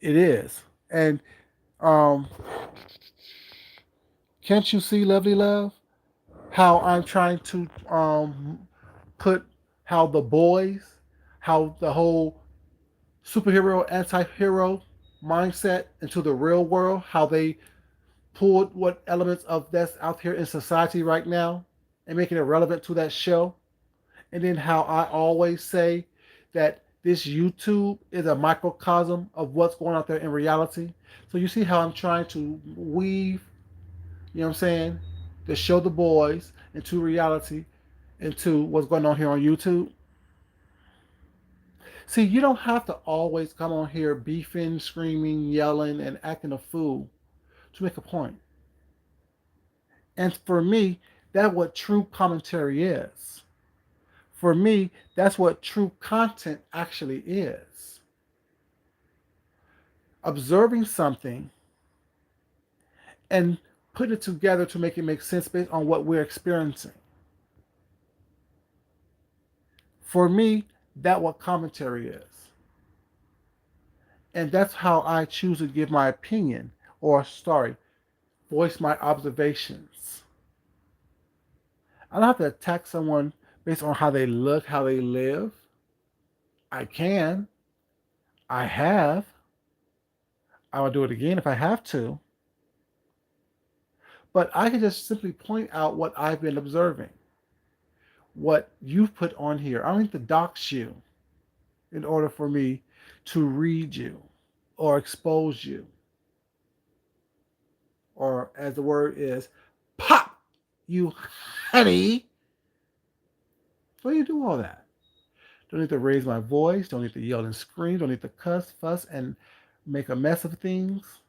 it is. And um, can't you see, lovely love, how I'm trying to put how the boys, how the whole superhero, anti-hero mindset into the real world, how they pulled what elements of that's out here in society right now and making it relevant to that show. And then how I always say that this YouTube is a microcosm of what's going on there in reality. So you see how I'm trying to weave, you know what I'm saying, to show the boys into reality, into what's going on here on YouTube. See, you don't have to always come on here beefing, screaming, yelling, and acting a fool to make a point. And for me, that's what true commentary is. For me, that's what true content actually is. observing something and putting it together to make it make sense based on what we're experiencing. For me, that's what commentary is. And that's how I choose to give my opinion, or sorry, voice my observations. I don't have to attack someone based on how they look, how they live. I can. I have. I will do it again if I have to. But I can just simply point out what I've been observing, what you've put on here. I don't need to dox you in order for me to read you or expose you, or as the word is, pop you, honey. Why do you do all that? Don't need to raise my voice. Don't need to yell and scream. Don't need to cuss, fuss, and make a mess of things.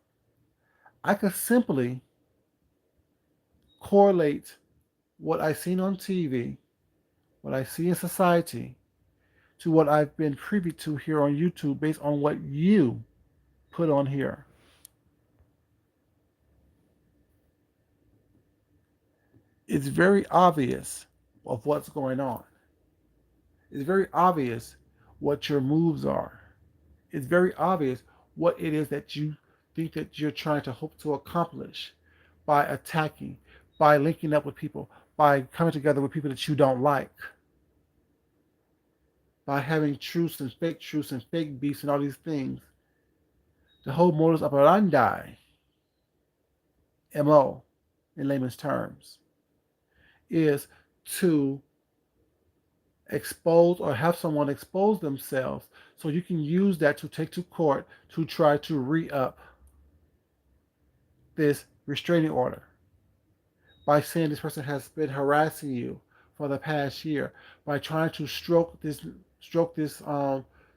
I could simply correlate what I've seen on TV, what I see in society, to what I've been privy to here on YouTube based on what you put on here. It's very obvious of what's going on. It's very obvious what your moves are. It's very obvious what it is that you think that you're trying to hope to accomplish by attacking, by linking up with people, by coming together with people that you don't like, by having truths and fake beefs and all these things. The whole modus operandi, MO, in layman's terms, is to expose or have someone expose themselves so you can use that to take to court to try to re-up this restraining order by saying this person has been harassing you for the past year, by trying to stroke this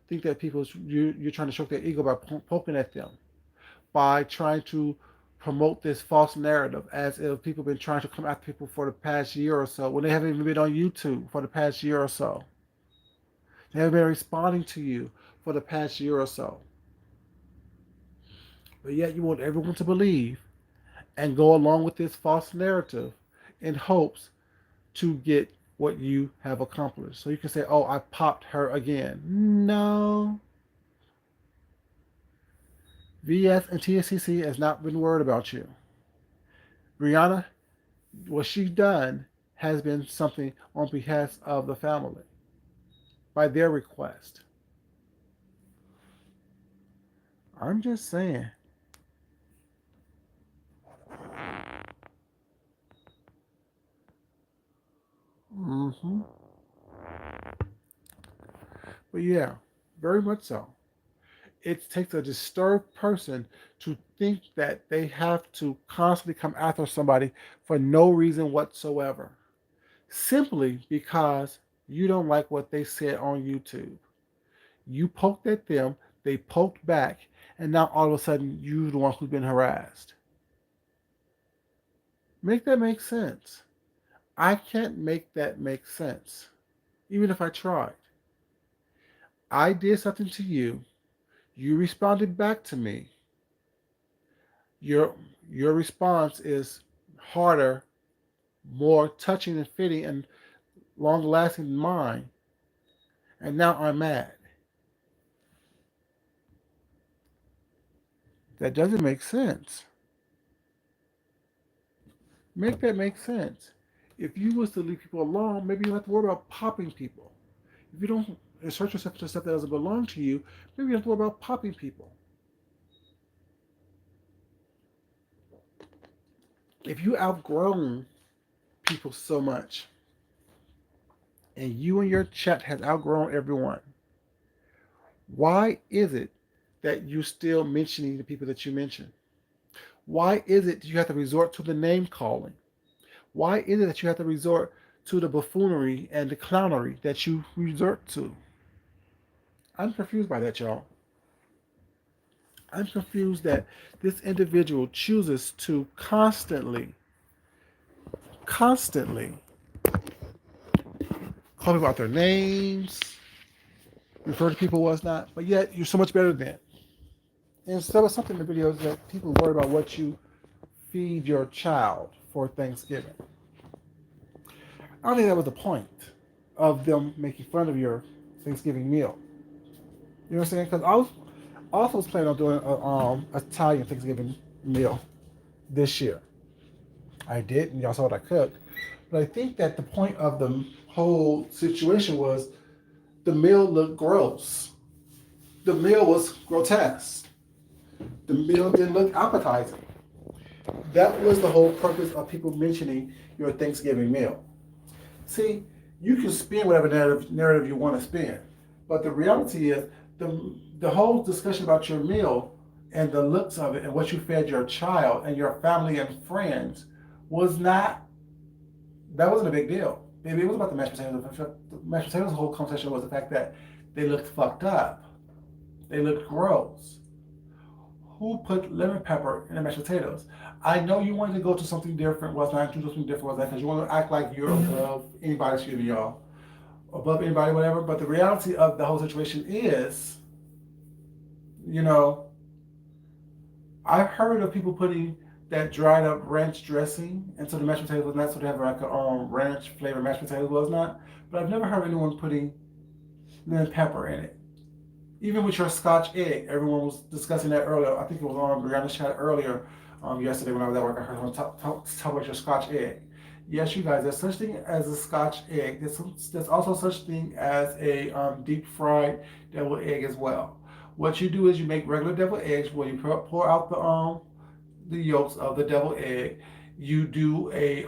think that you're trying to stroke their ego by poking at them, by trying to promote this false narrative as if people have been trying to come after people for the past year or so when they haven't even been on YouTube for the past year or so. They haven't been responding to you for the past year or so. But yet you want everyone to believe and go along with this false narrative in hopes to get what you have accomplished. So you can say, oh, I popped her again. No. VS and TSCC has not been worried about you. Brianna, what she's done has been something on behalf of the family by their request. I'm just saying. Mm-hmm. But yeah, very much so. It takes a disturbed person to think that they have to constantly come after somebody for no reason whatsoever, simply because you don't like what they said on YouTube. You poked at them, they poked back, and now all of a sudden you're the one who's been harassed. Make that make sense. I can't make that make sense, even if I tried. I did something to you. You responded back to me. Your your response is harder, more touching and fitting and long lasting than mine. And now I'm mad. That doesn't make sense. Make that make sense. If you was to leave people alone, maybe you don't have to worry about popping people. If you don't insert yourself into stuff that doesn't belong to you, maybe you don't have to worry about popping people. If you outgrown people so much, and you and your chat has outgrown everyone, why is it that you're still mentioning the people that you mention? Why is it that you have to resort to the name calling? Why is it that you have to resort to the buffoonery and the clownery that you resort to? I'm confused by that, y'all. I'm confused that this individual chooses to constantly call people out their names, refer to people as not, but yet you're so much better than. And so there was something in the videos that people worry about what you feed your child for Thanksgiving. I don't think that was the point of them making fun of your Thanksgiving meal. You know what I'm saying? Because I also was planning on doing a Italian Thanksgiving meal this year. I did, and y'all saw what I cooked. But I think that the point of the whole situation was the meal looked gross. The meal was grotesque. The meal didn't look appetizing. That was the whole purpose of people mentioning your Thanksgiving meal. See, you can spin whatever narrative you want to spin, but the reality is the whole discussion about your meal and the looks of it and what you fed your child and your family and friends was not that wasn't a big deal. Maybe it was about the mashed potatoes. The mashed potatoes, the whole conversation was the fact that they looked fucked up. They looked gross. Who put lemon pepper in the mashed potatoes? I know you wanted to go to something different. Was not to something different. Was that because you want to act like you're above anybody? Excuse me, y'all. Above anybody, whatever. But the reality of the whole situation is, you know, I've heard of people putting that dried up ranch dressing into the mashed potatoes was not so they have like a ranch flavored mashed potatoes was not. But I've never heard anyone putting lemon pepper in it. Even with your Scotch egg, everyone was discussing that earlier. I think it was on Brianna's chat earlier yesterday when I was at work. I heard someone talk about your Scotch egg. Yes, you guys, there's such thing as a Scotch egg. There's also such thing as a deep fried deviled egg as well. What you do is you make regular deviled eggs where you pour out the yolks of the deviled egg. You do a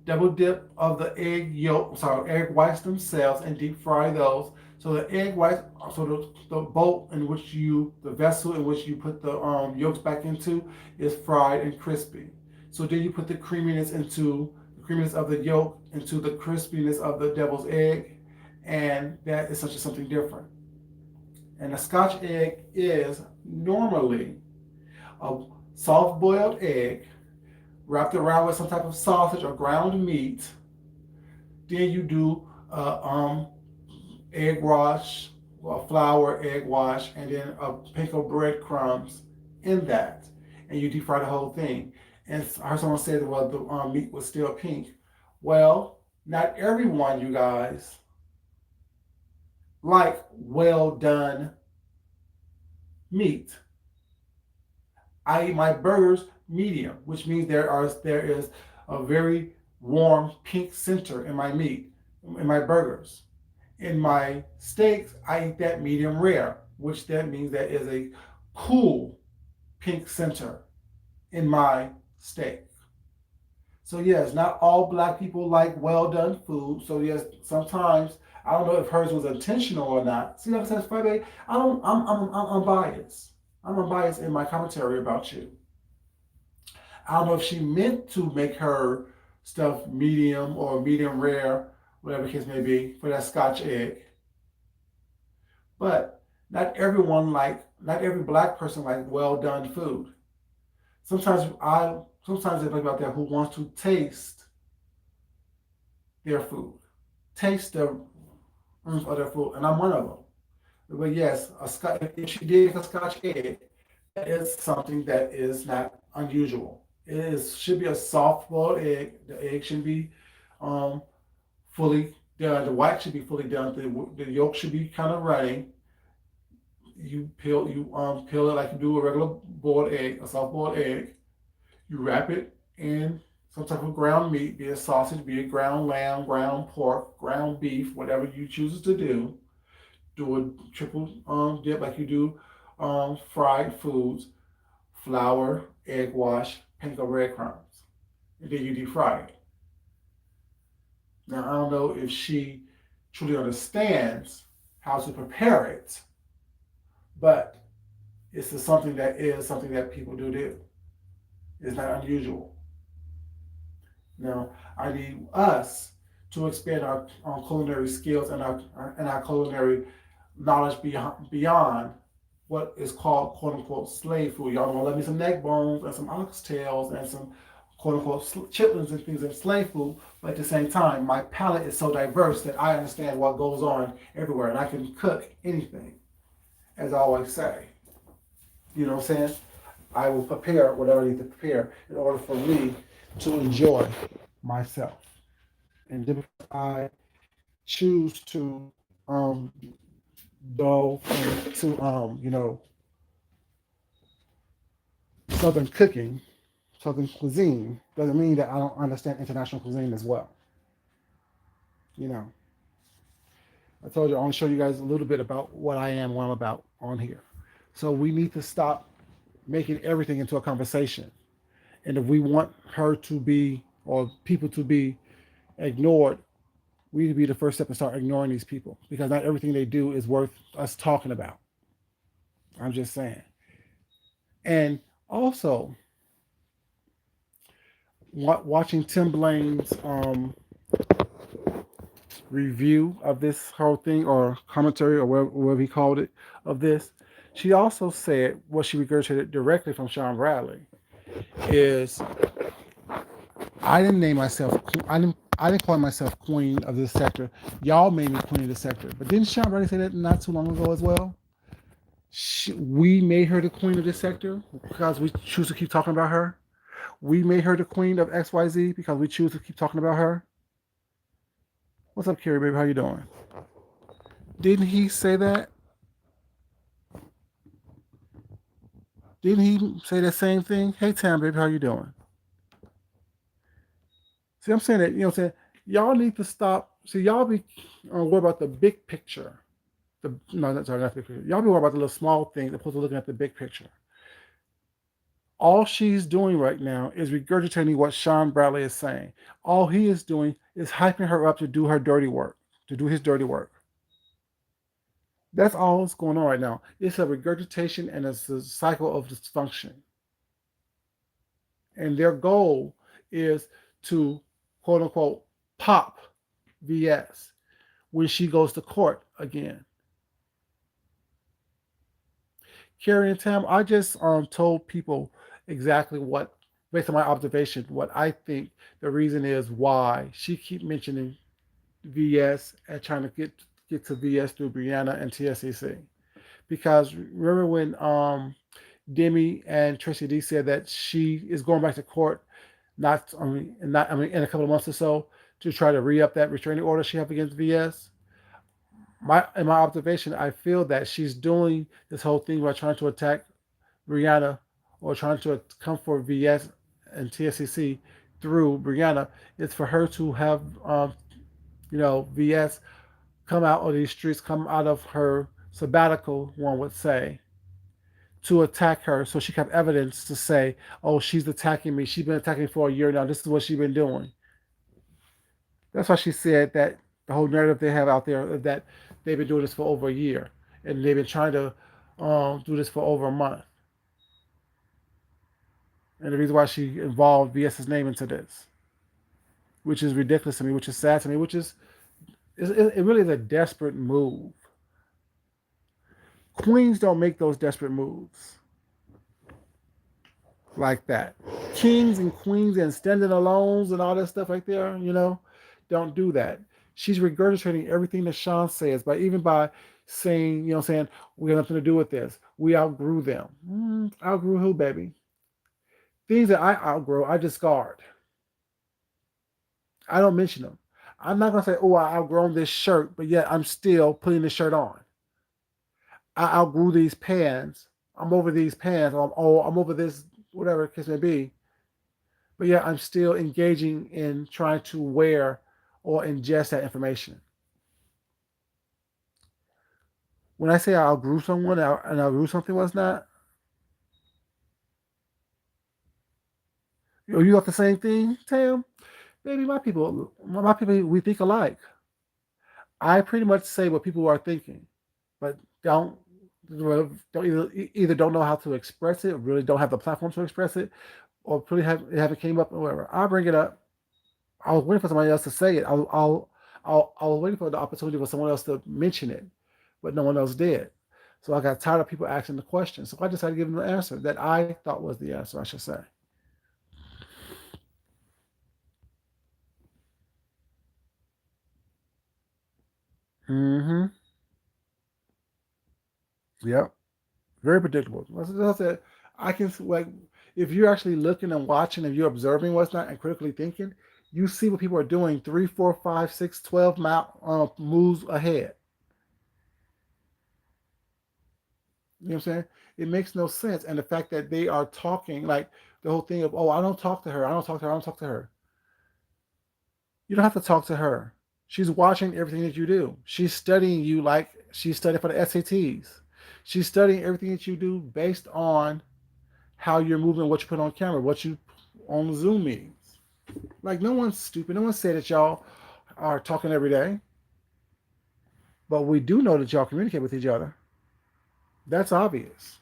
double dip of the egg yolk, sorry, egg whites themselves and deep fry those. So the egg whites, so the bowl in which the vessel in which you put the yolks back into is fried and crispy. So then you put the creaminess of the yolk into the crispiness of the devil's egg, and that is such a something different. And a Scotch egg is normally a soft boiled egg wrapped around with some type of sausage or ground meat. Then you do egg wash, flour, egg wash, and then a panko breadcrumbs in that, and you deep fry the whole thing. And I heard someone say that well, the meat was still pink. Well, not everyone, you guys, like well done meat. I eat my burgers medium, which means there is a very warm pink center in my meat, in my burgers. In my steaks, I eat that medium rare, which that means that is a cool pink center in my steak. So yes, not all black people like well done food. So yes, sometimes I don't know if hers was intentional or not. See, like I said, Friday, I don't. I'm biased. I'm unbiased in my commentary about you. I don't know if she meant to make her stuff medium or medium rare, whatever the case may be, for that Scotch egg. But not every black person like well done food. Sometimes there's people out there who wants to taste their food, taste the of their food, and I'm one of them. But yes, if she did a Scotch egg, that is something that is not unusual. Should be a soft boiled egg. The egg should be um, fully done. The white should be fully done. The yolk should be kind of runny. You peel it like you do a regular boiled egg, a soft boiled egg. You wrap it in some type of ground meat, be it sausage, be it ground lamb, ground pork, ground beef, whatever you choose to do. Do a triple dip like you do fried foods, flour, egg wash, panko breadcrumbs, and then you deep fry it. Now I don't know if she truly understands how to prepare it, but something that people do. It's not unusual. Now I need us to expand our culinary skills and our culinary knowledge beyond what is called quote unquote slave food. Y'all gonna let me some neck bones and some oxtails and some quote unquote chitlins and things in slave food, but at the same time, my palate is so diverse that I understand what goes on everywhere and I can cook anything, as I always say. You know what I'm saying? I will prepare whatever I need to prepare in order for me to enjoy myself. And then because I choose to um, go into southern cooking, southern cuisine, doesn't mean that I don't understand international cuisine as well. You know, I told you I want to show you guys a little bit about what I am, what I'm about on here. So we need to stop making everything into a conversation. And if we want her to be or people to be ignored, we need to be the first step and start ignoring these people because not everything they do is worth us talking about. I'm just saying. And also, watching Tim Blaine's review of this whole thing or commentary or whatever he called it of this, she also said what she regurgitated directly from Sean Bradley is I didn't name myself. I didn't call myself queen of this sector. Y'all made me queen of the sector. But didn't Sean Bradley say that not too long ago as well? We made her the queen of this sector because we choose to keep talking about her. We made her the queen of XYZ because we choose to keep talking about her. What's up, Carrie, baby? How you doing? Didn't he say that? Didn't he say the same thing? Hey, Tam, baby, how you doing? See, I'm saying that, you know what I'm saying? Y'all need to stop. See, y'all be worried about the big picture. No, not sorry, not the big picture. Y'all be worried about the little small things opposed to looking at the big picture. All she's doing right now is regurgitating what Sean Bradley is saying. All he is doing is hyping her up to do her dirty work, to do his dirty work. That's all that's going on right now. It's a regurgitation and it's a cycle of dysfunction. And their goal is to quote unquote pop VS when she goes to court again. Carrie and Tam, I just told people exactly what, based on my observation, what I think the reason is why she keep mentioning VS and trying to get to VS through Brianna and TSCC. Because remember when Demi and Tracy D said that she is going back to court, not in a couple of months or so to try to re up that restraining order she have against VS. In my observation, I feel that she's doing this whole thing by trying to attack Brianna or trying to come for VS and TSCC through Brianna is for her to have, VS come out of these streets, come out of her sabbatical, one would say, to attack her so she can have evidence to say, oh, she's attacking me. She's been attacking me for a year now. This is what she's been doing. That's why she said that the whole narrative they have out there is that they've been doing this for over a year and they've been trying to do this for over a month. And the reason why she involved VS's name into this, which is ridiculous to me, which is sad to me, which is it really is a desperate move. Queens don't make those desperate moves like that. Kings and queens and standing alones and all that stuff right there, don't do that. She's regurgitating everything that Sean says, by saying, saying, we have nothing to do with this. We outgrew them. Outgrew who, baby? Things that I outgrow, I discard. I don't mention them. I'm not gonna say, oh, I outgrown this shirt, but yet I'm still putting this shirt on. I outgrew these pants. I'm over these pants. I'm over this, whatever the case may be. But yeah, I'm still engaging in trying to wear or ingest that information. When I say I outgrew someone and I outgrew something was not, you got the same thing, Tam? Baby, my people, we think alike. I pretty much say what people are thinking, but don't don't either don't know how to express it, or really don't have the platform to express it, or pretty haven't came up or whatever. I'll bring it up. I was waiting for somebody else to say it. I was waiting for the opportunity for someone else to mention it, but no one else did. So I got tired of people asking the question. So I decided to give them the answer that I thought was the answer, I should say. Mm-hmm. Yep. Very predictable. As I said, I can like if you're actually looking and watching and you're observing what's not and critically thinking, you see what people are doing 3, 4, 5, 6, 12 moves ahead. You know what I'm saying? It makes no sense. And the fact that they are talking, like the whole thing of, oh, I don't talk to her, I don't talk to her, I don't talk to her. You don't have to talk to her. She's watching everything that you do. She's studying you like she's studying for the SATs. She's studying everything that you do based on how you're moving, what you put on camera, what you on Zoom meetings. Like no one's stupid. No one said that y'all are talking every day, but we do know that y'all communicate with each other. That's obvious,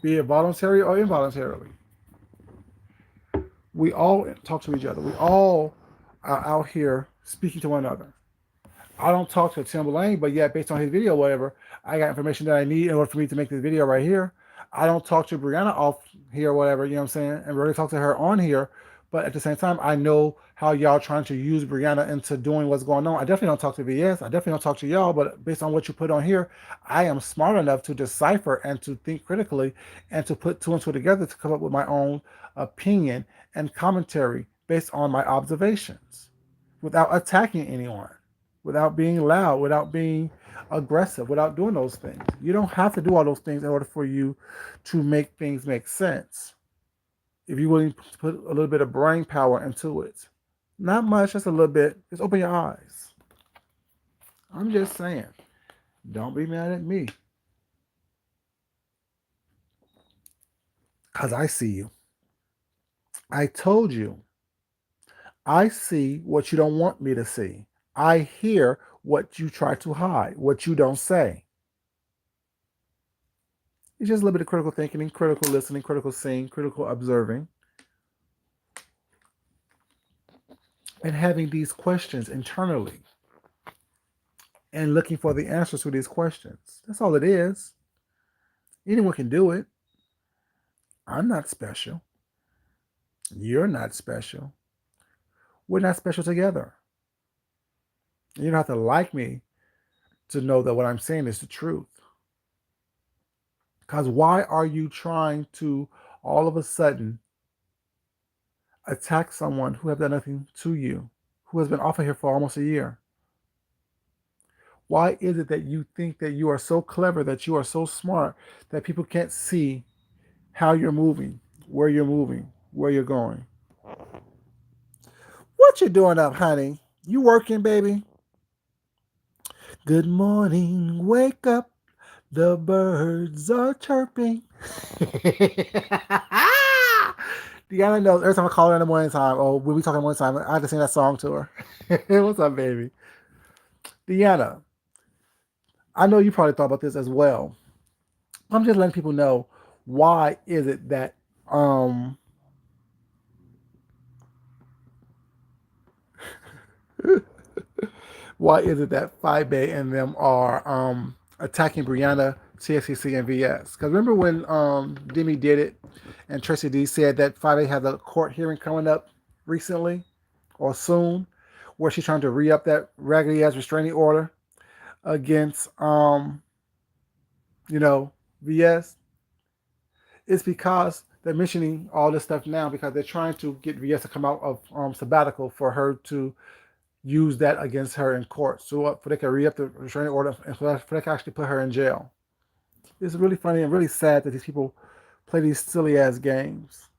be it voluntary or involuntarily. We all talk to each other. We all are out here speaking to one another. I don't talk to Timberlane, but yet based on his video, whatever, I got information that I need in order for me to make this video right here. I don't talk to Brianna off here, whatever, you know what I'm saying, and really talk to her on here. But at the same time, I know how y'all trying to use Brianna into doing what's going on. I definitely don't talk to VS. I definitely don't talk to y'all, but based on what you put on here, I am smart enough to decipher and to think critically and to put two and two together to come up with my own opinion and commentary based on my observations without attacking anyone, without being loud, without being aggressive, without doing those things. You don't have to do all those things in order for you to make things make sense. If you're willing to put a little bit of brain power into it, not much, just a little bit, just open your eyes. I'm just saying, don't be mad at me because I see you. I told you, I see what you don't want me to see. I hear what you try to hide, what you don't say. It's just a little bit of critical thinking, critical listening, critical seeing, critical observing, and having these questions internally and looking for the answers to these questions. That's all it is. Anyone can do it. I'm not special. You're not special. We're not special together. You don't have to like me to know that what I'm saying is the truth. Because why are you trying to all of a sudden attack someone who have done nothing to you, who has been off of here for almost a year? Why is it that you think that you are so clever, that you are so smart, that people can't see how you're moving, where you're going? What you doing up, honey? You working, baby? Good morning, wake up. The birds are chirping. Deanna knows every time I call her in the morning time, oh, when we talk in the morning time, I have to sing that song to her. What's up, baby? Deanna, I know you probably thought about this as well. I'm just letting people know why is it that why is it that Phi Bay and them are attacking Brianna, TXCC, and VS? Because remember when Demi did it and Tracy D said that Phi Bay had a court hearing coming up recently or soon where she's trying to re up that raggedy ass restraining order against, you know, VS? It's because they're mentioning all this stuff now because they're trying to get VS to come out of sabbatical for her to use that against her in court, so for they can re-up the restraining order and for they can actually put her in jail. It's really funny and really sad that these people play these silly ass games.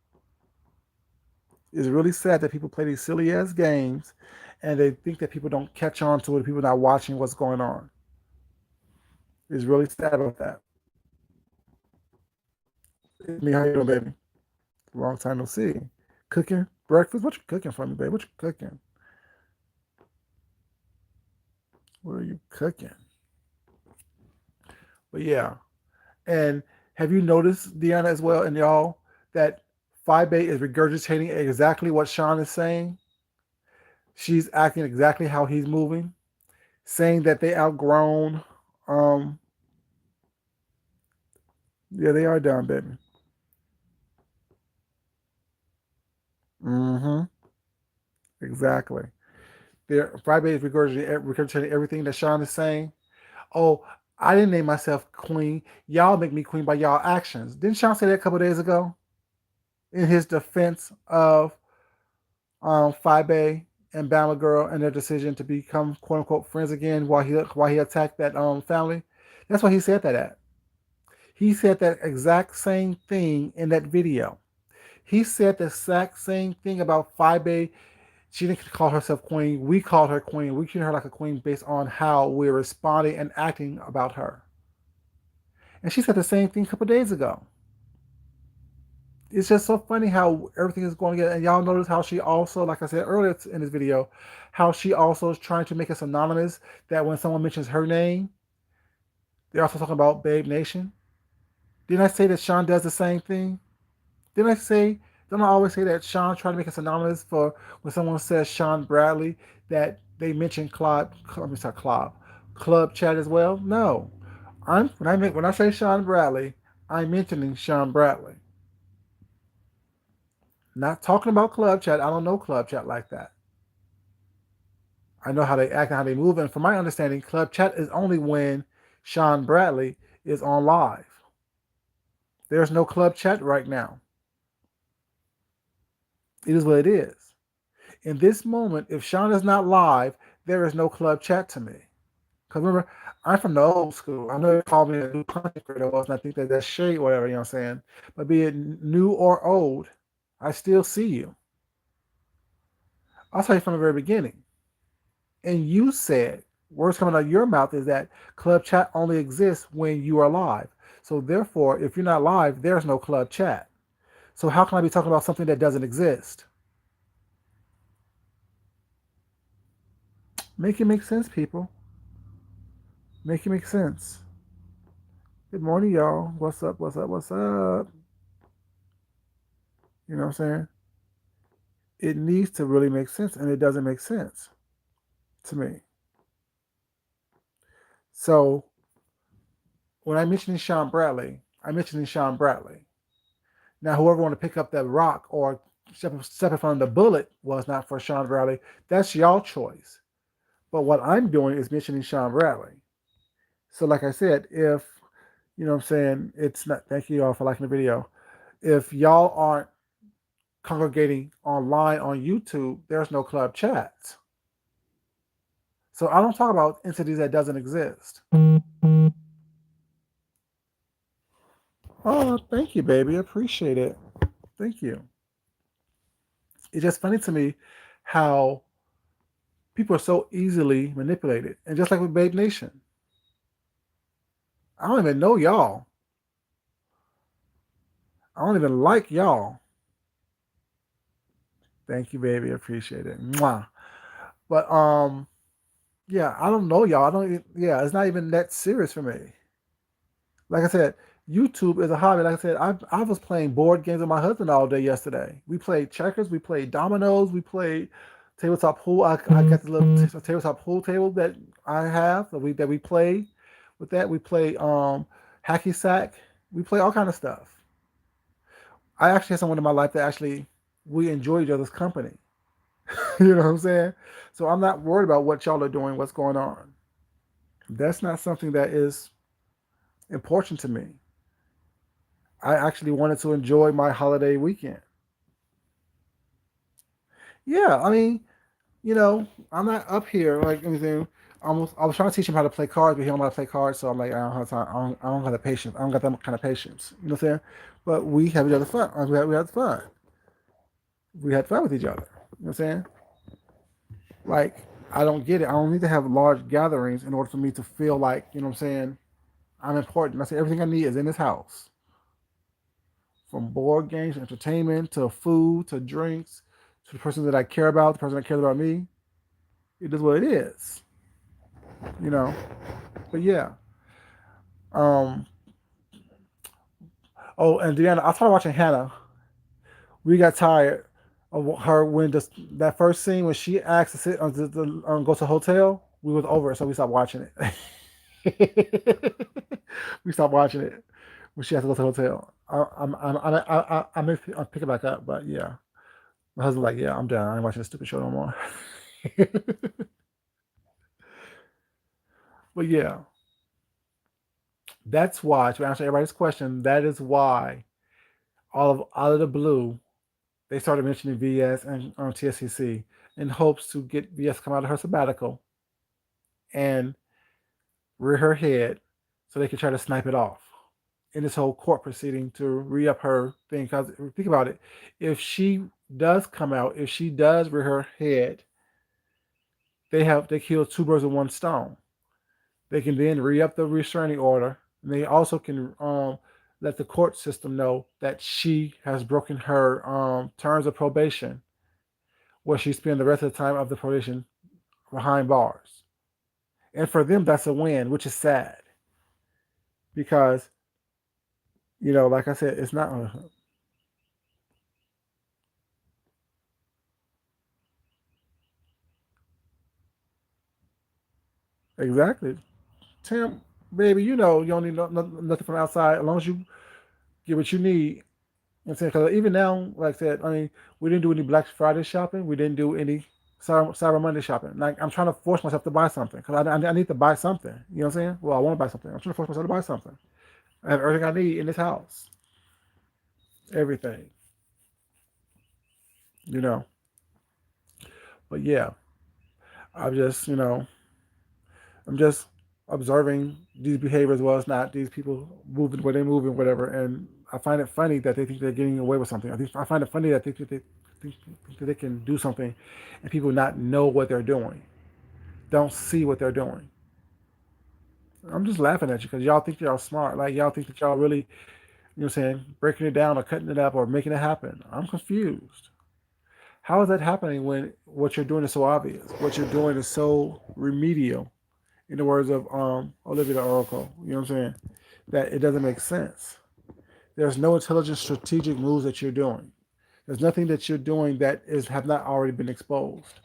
It's really sad that people play these silly ass games and they think that people don't catch on to it, people not watching what's going on. It's really sad about that. It's me, how you doing, baby? Long time no see. Cooking breakfast? What you cooking for me, baby? What you cooking? What are you cooking? But yeah, and have you noticed, Deanna, as well, and y'all, that Phi Bay is regurgitating exactly what Sean is saying? She's acting exactly how he's moving, saying that they outgrown. Um, yeah, they are done, baby. Mm-hmm. Exactly. They're Phi Bay is regurgitating everything that Sean is saying. Oh, I didn't name myself queen. Y'all make me queen by y'all actions. Didn't Sean say that a couple days ago in his defense of Fibe and Bama Girl and their decision to become quote unquote friends again while he attacked that family? That's why he said that at. He said that exact same thing in that video. He said the exact same thing about Fibe. She didn't call herself queen. We called her queen. We treated her like a queen based on how we're responding and acting about her. And she said the same thing a couple days ago. It's just so funny how everything is going together. And y'all notice how she also, like I said earlier in this video, how she also is trying to make us anonymous. That when someone mentions her name, they're also talking about Babe Nation. Didn't I say that Sean does the same thing? Didn't I say? Don't I always say that Sean tried to make us anonymous for when someone says Sean Bradley that they mention Club Chat as well? No, when I say Sean Bradley, I'm mentioning Sean Bradley. Not talking about Club Chat. I don't know Club Chat like that. I know how they act and how they move. And from my understanding, Club Chat is only when Sean Bradley is on live. There's no Club Chat right now. It is what it is. In this moment, if Sean is not live, there is no Club Chat to me. Because remember, I'm from the old school. I know they call me a new content creator, and I think that that's shade, whatever, you know what I'm saying? But be it new or old, I still see you. I'll tell you from the very beginning. And you said, words coming out of your mouth is that Club Chat only exists when you are live. So therefore, if you're not live, there's no Club Chat. So how can I be talking about something that doesn't exist? Make it make sense, people. Make it make sense. Good morning, y'all. What's up? What's up? What's up? You know what I'm saying? It needs to really make sense, and it doesn't make sense to me. So when I mentioned Sean Bradley, I mentioned Sean Bradley. Now, whoever want to pick up that rock or step in front of the bullet was not for Sean Bradley. That's y'all choice. But what I'm doing is mentioning Sean Bradley. So, like I said, if you know what I'm saying, it's not. Thank you all for liking the video. If y'all aren't congregating online on YouTube, there's no club chats. So I don't talk about entities that doesn't exist. Oh, thank you, baby. Appreciate it. Thank you. It's just funny to me how people are so easily manipulated. And just like with Babe Nation, I don't even know y'all. I don't even like y'all. Thank you, baby. Appreciate it. Mwah. But yeah, I don't know y'all. I don't. Yeah, it's not even that serious for me. Like I said, YouTube is a hobby. Like I said, I was playing board games with my husband all day yesterday. We played checkers, we played dominoes, we played tabletop pool. I got the little tabletop pool table that I have that we play. With that, we play hacky sack. We play all kind of stuff. I actually had someone in my life that actually we enjoy each other's company. You know what I'm saying? So I'm not worried about what y'all are doing, what's going on. That's not something that is important to me. I actually wanted to enjoy my holiday weekend. Yeah, I mean, I'm not up here like anything. Almost, I was trying to teach him how to play cards, but he don't know how to play cards. So I'm like, I don't have time. I don't have the patience. I don't got that kind of patience. You know what I'm saying? But we have each other fun. We had fun. We had fun with each other. You know what I'm saying? Like, I don't get it. I don't need to have large gatherings in order for me to feel like, you know what I'm saying, I'm important. I say everything I need is in this house. From board games, entertainment, to food, to drinks, to the person that I care about, the person that cares about me. It is what it is. You know? But yeah. Um oh, and Deanna, I started watching Hannah. We got tired of her when that first scene when she asked to sit go to the hotel, we was over it, so we stopped watching it. We stopped watching it when she has to go to the hotel. I'll pick it back up, but yeah, my husband's like, yeah, I'm done. I ain't watching this stupid show no more. But yeah, That's why, to answer everybody's question, that is why out of the blue, they started mentioning VS and TSCC in hopes to get VS to come out of her sabbatical and rear her head so they could try to snipe it off in this whole court proceeding to re up her thing. Because think about it, if she does come out, if she does rear her head, they kill two birds with one stone. They can then re up the restraining order, and they also can let the court system know that she has broken her terms of probation, where she spends the rest of the time of the probation behind bars. And for them, that's a win, which is sad because like I said, it's not exactly. Tim, baby, you don't need nothing from outside as long as you get what you need. I'm saying because even now, like I said, I mean, we didn't do any Black Friday shopping. We didn't do any Cyber Monday shopping. Like I'm trying to force myself to buy something because I need to buy something. You know what I'm saying? Well, I want to buy something. I'm trying to force myself to buy something. I have everything I need in this house. Everything. You know. But yeah, I'm just I'm just observing these behaviors. Well, it's not these people moving where they move and whatever. And I find it funny that they think they're getting away with something. I find it funny that think that they can do something, and people not know what they're doing, don't see what they're doing. I'm just laughing at you because y'all think y'all smart. Like y'all think that y'all really, what I'm saying, breaking it down or cutting it up or making it happen. I'm confused. How is that happening when what you're doing is so obvious? What you're doing is so remedial, in the words of Olivia the Oracle. You know what I'm saying? That it doesn't make sense. There's no intelligent strategic moves that you're doing. There's nothing that you're doing that is have not already been exposed.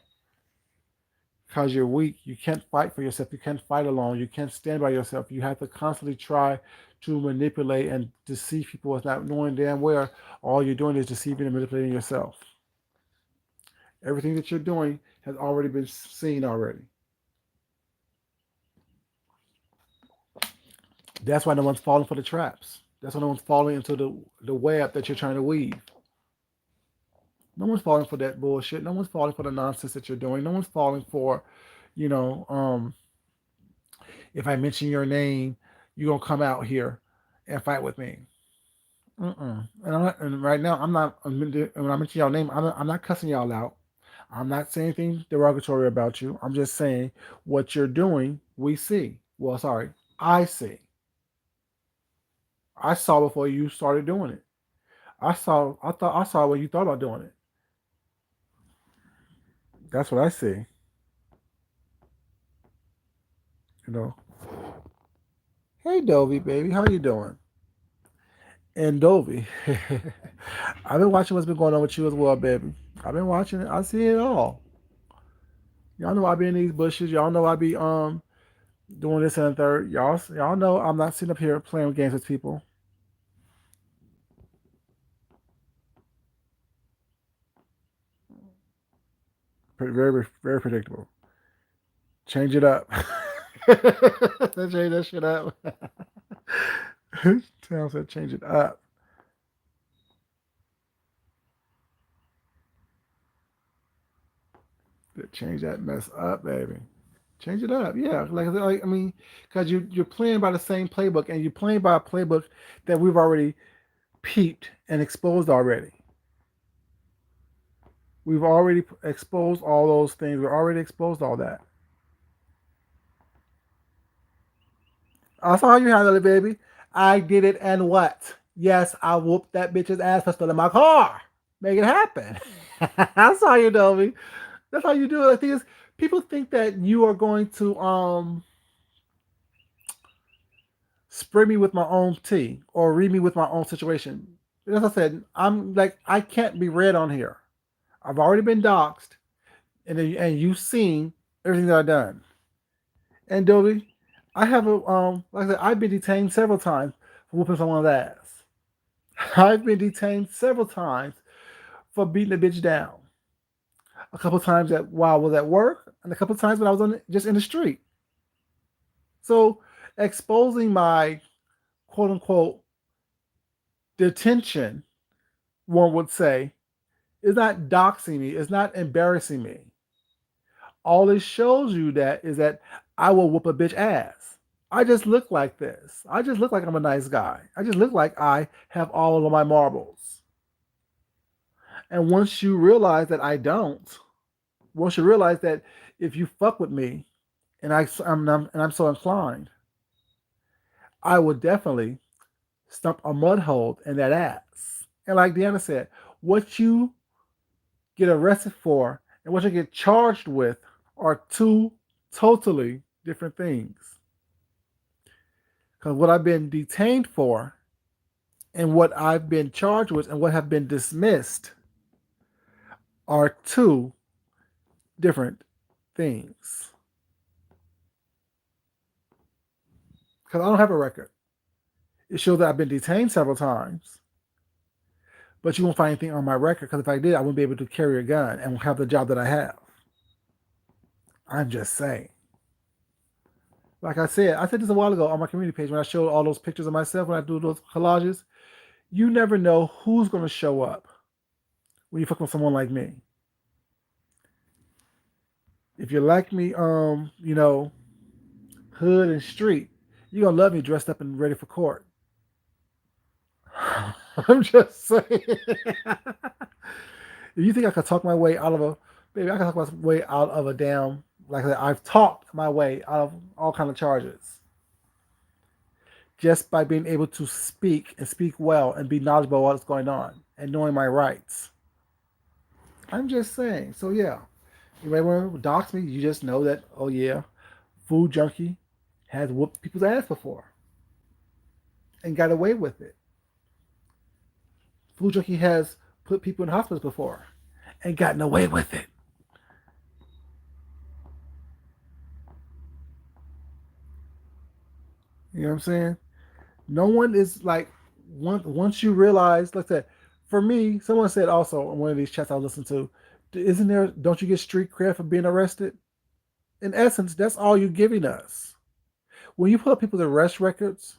Because you're weak, you can't fight for yourself. You can't fight alone. You can't stand by yourself. You have to constantly try to manipulate and deceive people without knowing damn well all you're doing is deceiving and manipulating yourself. Everything that you're doing has already been seen already. That's why no one's falling for the traps. That's why no one's falling into the web that you're trying to weave. No one's falling for that bullshit. No one's falling for the nonsense that you're doing. No one's falling for, you know, if I mention your name, you're gonna come out here and fight with me. And right now, I'm not. When I mention your name, I'm not cussing y'all out. I'm not saying anything derogatory about you. I'm just saying what you're doing. We see. Well, sorry, I see. I saw before you started doing it. I saw. I thought I saw when you thought about doing it. That's what I see. You know. Hey, Dovey, baby, how you doing? And Dovey, I've been watching what's been going on with you as well, baby. I've been watching it. I see it all. Y'all know I be in these bushes. Y'all know I be doing this and the third. Y'all know I'm not sitting up here playing games with people. Very very predictable. Change it up. Change that shit up. Tell said change it up. Change that mess up, baby. Change it up. Yeah, like I mean, because you're playing by the same playbook, and you're playing by a playbook that we've already peeped and exposed already. We've already exposed all those things. We've already exposed all that. I saw how you handle it, baby. I did it, and what? Yes, I whooped that bitch's ass for stealing my car. Make it happen. I saw you, Dobie. That's how you do it. The thing is, people think that you are going to spray me with my own tea or read me with my own situation. As I said, I'm like I can't be read on here. I've already been doxxed, and you've seen everything that I've done. And Dobie, I have like I said, I've been detained several times for whooping someone's ass. I've been detained several times for beating a bitch down. A couple times while I was at work, and a couple times when I was just in the street. So exposing my quote unquote detention, one would say, is not doxing me, it's not embarrassing me. All it shows you that is that I will whoop a bitch ass. I just look like this. I just look like I'm a nice guy. I just look like I have all of my marbles. And once you realize that I don't, once you realize that if you fuck with me and I'm so inclined, I will definitely stump a mud hole in that ass. And like Deanna said, what you get arrested for and what you get charged with are two totally different things. Because what I've been detained for and what I've been charged with and what have been dismissed are two different things. Because I don't have a record. It shows that I've been detained several times, but you won't find anything on my record because if I did, I wouldn't be able to carry a gun and have the job that I have. I'm just saying. Like I said this a while ago on my community page when I showed all those pictures of myself when I do those collages. You never know who's going to show up when you fuck with someone like me. If you like me, hood and street, you're going to love me dressed up and ready for court. I'm just saying. If you think I could talk my way out of a, baby, I can talk my way out of a damn, like I said, I've talked my way out of all kind of charges. Just by being able to speak and speak well and be knowledgeable about what's going on and knowing my rights. I'm just saying. So yeah, you may want to dox me. You just know that. Oh yeah, Food Junkie has whooped people's ass before and got away with it. Food Junkie has put people in hospitals before and gotten away with it. You know what I'm saying? No one is like once you realize, like that. For me, someone said also in one of these chats I listened to, isn't there? Don't you get street cred for being arrested? In essence, that's all you're giving us. When you put up people's arrest records,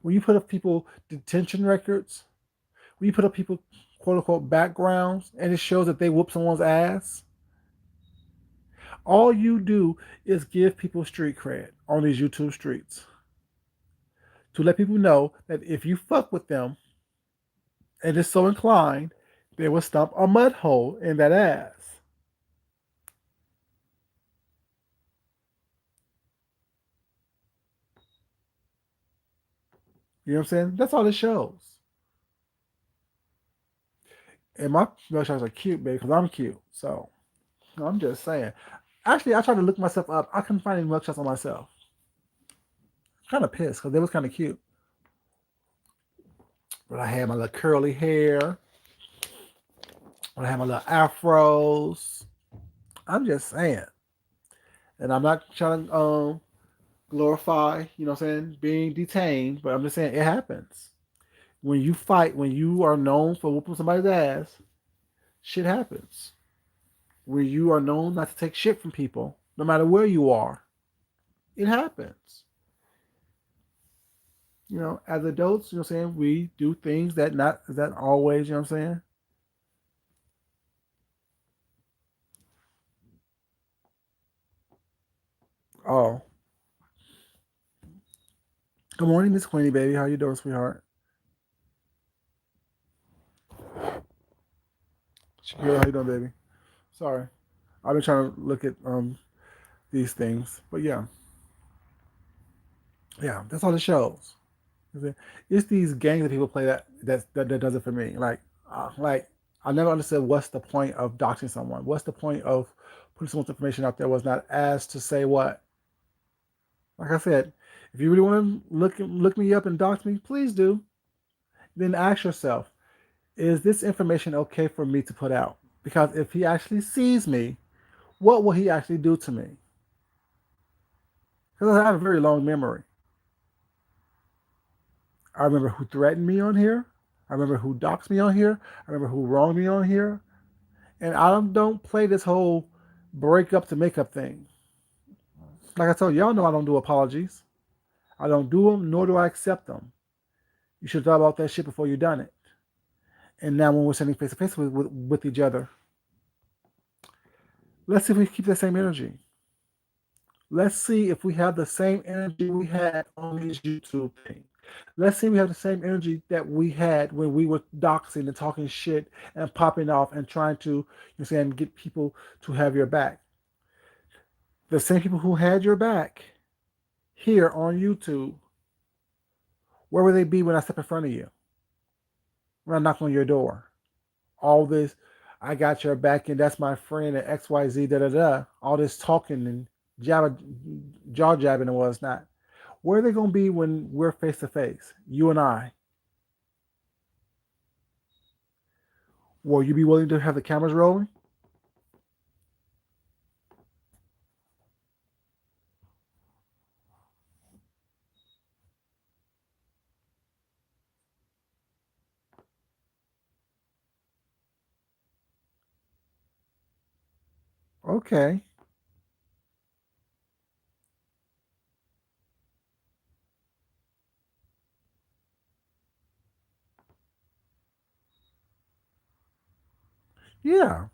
when you put up people detention records, when you put up people quote unquote backgrounds, and it shows that they whoop someone's ass, all you do is give people street cred on these YouTube streets to let people know that if you fuck with them and is so inclined, they will stomp a mud hole in that ass. You know what I'm saying? That's all it shows. And my mugshots are cute, baby, because I'm cute. So I'm just saying. Actually, I tried to look myself up. I couldn't find any mugshots on myself. Kind of pissed because they was kind of cute. But I had my little curly hair. I had my little afros. I'm just saying. And I'm not trying to glorify, you know what I'm saying, being detained, but I'm just saying it happens. When you fight, when you are known for whooping somebody's ass, shit happens. When you are known not to take shit from people, no matter where you are, it happens. You know, as adults, you know what I'm saying, we do things that always, you know what I'm saying? Oh. Good morning, Miss Queenie, baby. How you doing, sweetheart? Shakira, how you doing, baby? Sorry. I've been trying to look at these things. But yeah, that's all it shows. It's these games that people play that does it for me. Like I never understood what's the point of doxing someone. What's the point of putting someone's information out there was not as to say what. Like I said, if you really want to look me up and dox me, please do. Then ask yourself, is this information okay for me to put out? Because if he actually sees me, what will he actually do to me? Because I have a very long memory. I remember who threatened me on here. I remember who doxed me on here. I remember who wronged me on here. And I don't play this whole break up to make up thing. Like I told you, y'all know I don't do apologies. I don't do them, nor do I accept them. You should have thought about that shit before you done it. And now when we're sitting face to face with each other, let's see if we keep that same energy. Let's see if we have the same energy we had on these YouTube things. Let's see if we have the same energy that we had when we were doxing and talking shit and popping off and trying to, saying, get people to have your back. The same people who had your back here on YouTube, where will they be when I step in front of you? When I knock on your door? All this, I got your back and that's my friend at XYZ, da da da. All this talking and jaw jabbing and what's not. Where are they going to be when we're face to face, you and I? Will you be willing to have the cameras rolling? Okay. Yeah.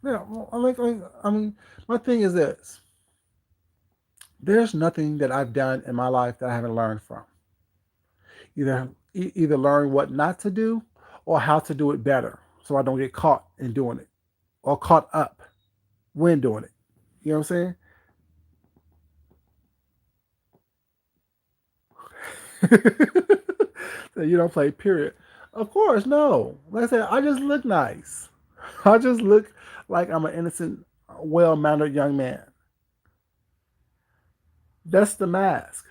Yeah. Well, I mean, my thing is this: there's nothing that I've done in my life that I haven't learned from. Either learn what not to do, or how to do it better, so I don't get caught in doing it, or caught up when doing it. You know what I'm saying? So you don't play. Period. Of course, no. Like I said, I just look nice. I just look like I'm an innocent, well mannered young man. That's the mask.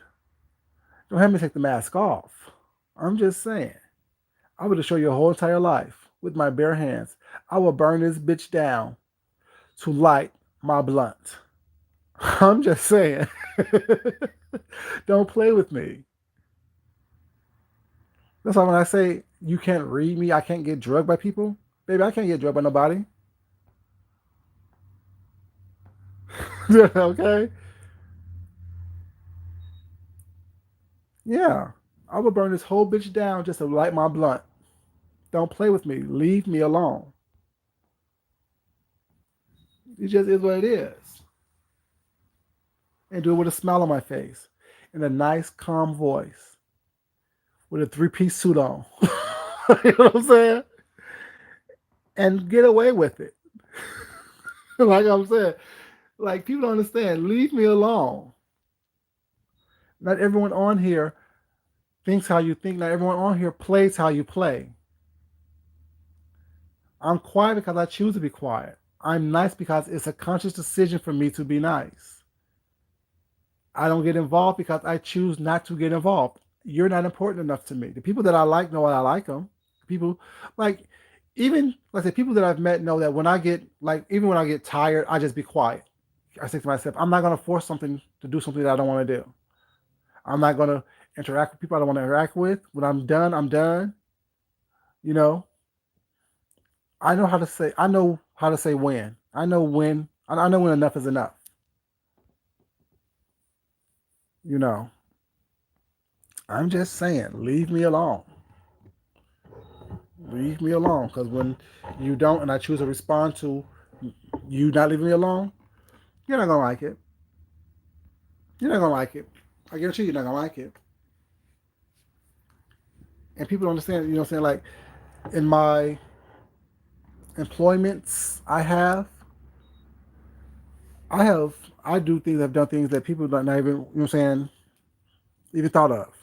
Don't have me take the mask off. I'm just saying. I would show your whole entire life with my bare hands. I will burn this bitch down to light my blunt. I'm just saying. Don't play with me. That's why when I say you can't read me, I can't get drugged by people. Baby, I can't get drugged by nobody. Okay? Yeah. I will burn this whole bitch down just to light my blunt. Don't play with me. Leave me alone. It just is what it is. And do it with a smile on my face and a nice, calm voice with a three-piece suit on. You know what I'm saying? And get away with it. Like I'm saying, like people don't understand. Leave me alone. Not everyone on here thinks how you think. Not everyone on here plays how you play. I'm quiet because I choose to be quiet. I'm nice because it's a conscious decision for me to be nice. I don't get involved because I choose not to get involved. You're not important enough to me. The people that I like know I like them. People like even like the people that I've met know that when I get like even when I get tired, I just be quiet. I say to myself, I'm not gonna force something to do something that I don't want to do. I'm not gonna interact with people I don't want to interact with. When I'm done, I'm done. You know, I know how to say. I know how to say when. I know when. I know when enough is enough. You know, I'm just saying, leave me alone. Leave me alone. Because when you don't, and I choose to respond to you not leaving me alone, you're not gonna like it. You're not gonna like it. I guarantee you're not gonna like it. And people don't understand. You know what I'm saying? Like in my employments, I have, I do things. I've done things that people don't not even. You know what I'm saying? Even thought of.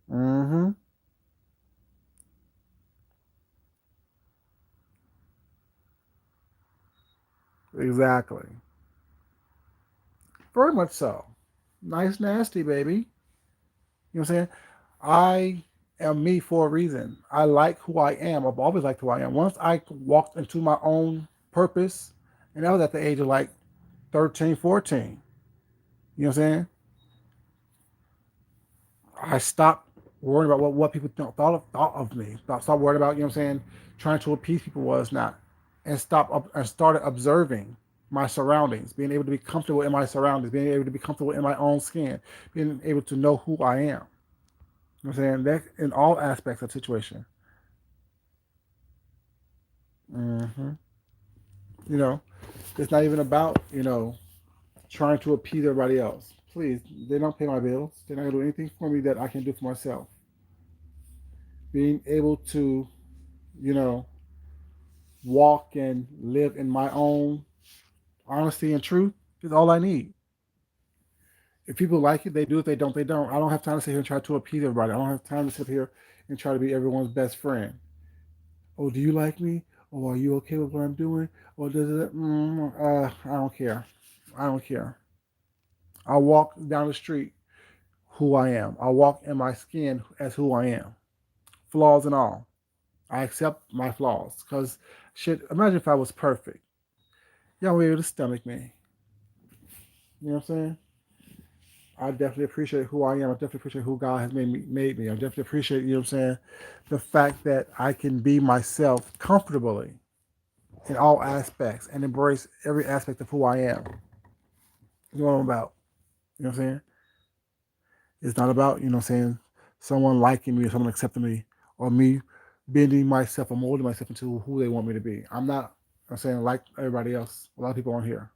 Mm-hmm. Exactly. Very much so. Nice, nasty, baby. You know what I'm saying? I am me for a reason. I like who I am. I've always liked who I am. Once I walked into my own purpose, and that was at the age of like 13, 14. You know what I'm saying? I stopped worrying about what people thought of me. Stopped worrying about, you know what I'm saying, trying to appease people was not. and started observing my surroundings, being able to be comfortable in my surroundings, being able to be comfortable in my own skin, being able to know who I am. You know what I'm saying? That in all aspects of the situation. hmm You know, it's not even about, trying to appease everybody else. Please, they don't pay my bills. They're not going to do anything for me that I can do for myself. Being able to, you know, walk and live in my own honesty and truth is all I need. If people like it, they do. If they don't, they don't. I don't have time to sit here and try to appease everybody. I don't have time to sit here and try to be everyone's best friend. Oh, do you like me? Oh, are you okay with what I'm doing? Or does it? I don't care. I don't care. I walk down the street who I am. I walk in my skin as who I am, flaws and all. I accept my flaws because shit. Imagine if I was perfect. Y'all would be able to stomach me. You know what I'm saying? I definitely appreciate who I am. I definitely appreciate who God has made me. I definitely appreciate, you know what I'm saying, the fact that I can be myself comfortably in all aspects and embrace every aspect of who I am. You know what I'm about. You know what I'm saying? It's not about, you know what I'm saying, someone liking me or someone accepting me or me bending myself or molding myself into who they want me to be. I'm not, I'm saying, like everybody else, a lot of people on here.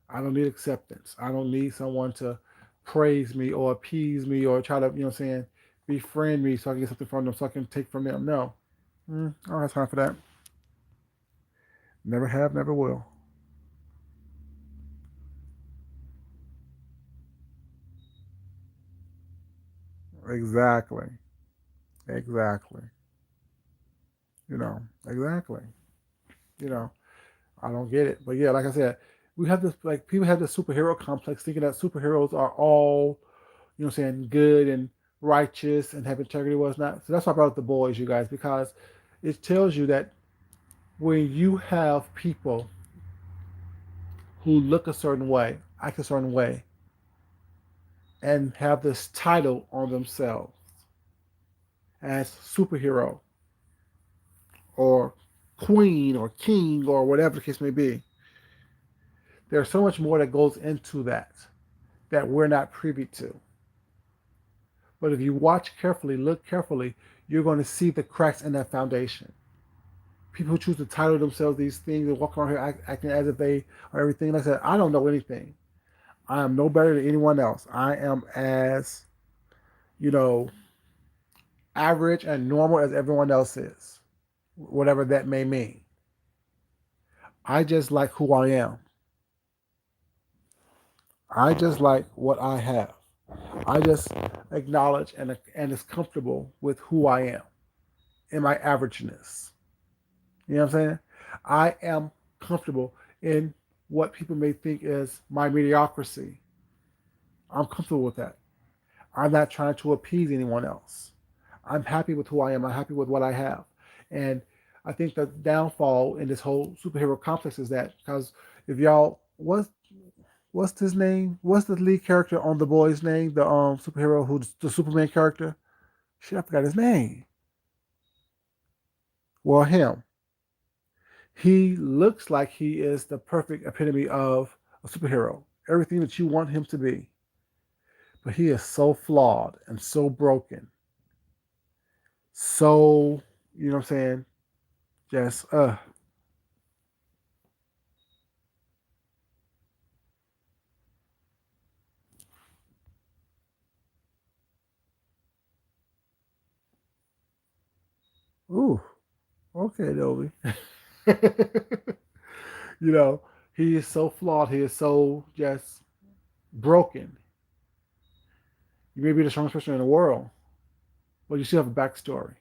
I don't need acceptance. I don't need someone to praise me or appease me or try to, you know what I'm saying, befriend me so I can get something from them so I can take from them. No. I don't have time for that. Never have, never will. Exactly. Exactly. Exactly. You know, I don't get it. But yeah, like I said, we have this, like, people have this superhero complex thinking that superheroes are all, you know what I'm saying, good and righteous and have integrity, whatnot. So that's why I brought up the boys, you guys, because it tells you that when you have people who look a certain way, act a certain way, and have this title on themselves as superhero or queen or king or whatever the case may be, there's so much more that goes into that we're not privy to. But if you watch carefully, look carefully, you're going to see the cracks in that foundation. People who choose to title themselves these things and walk around here acting as if they are everything. Like I said, I don't know anything. I am no better than anyone else. I am as, you know, average and normal as everyone else is, whatever that may mean. I just like who I am. I just like what I have. I just acknowledge and is comfortable with who I am in my averageness. You know what I'm saying? I am comfortable in what people may think is my mediocrity. I'm comfortable with that. I'm not trying to appease anyone else. I'm happy with who I am. I'm happy with what I have. And I think the downfall in this whole superhero complex is that because if y'all what's his name? What's the lead character on The Boys' name? The superhero who's the Superman character? Shit, I forgot his name. Well, him. He looks like he is the perfect epitome of a superhero. Everything that you want him to be. But he is so flawed and so broken. So, you know what I'm saying? Just ooh, okay, Dobie. you know, he is so flawed. He is so just broken. You may be the strongest person in the world, but you still have a backstory.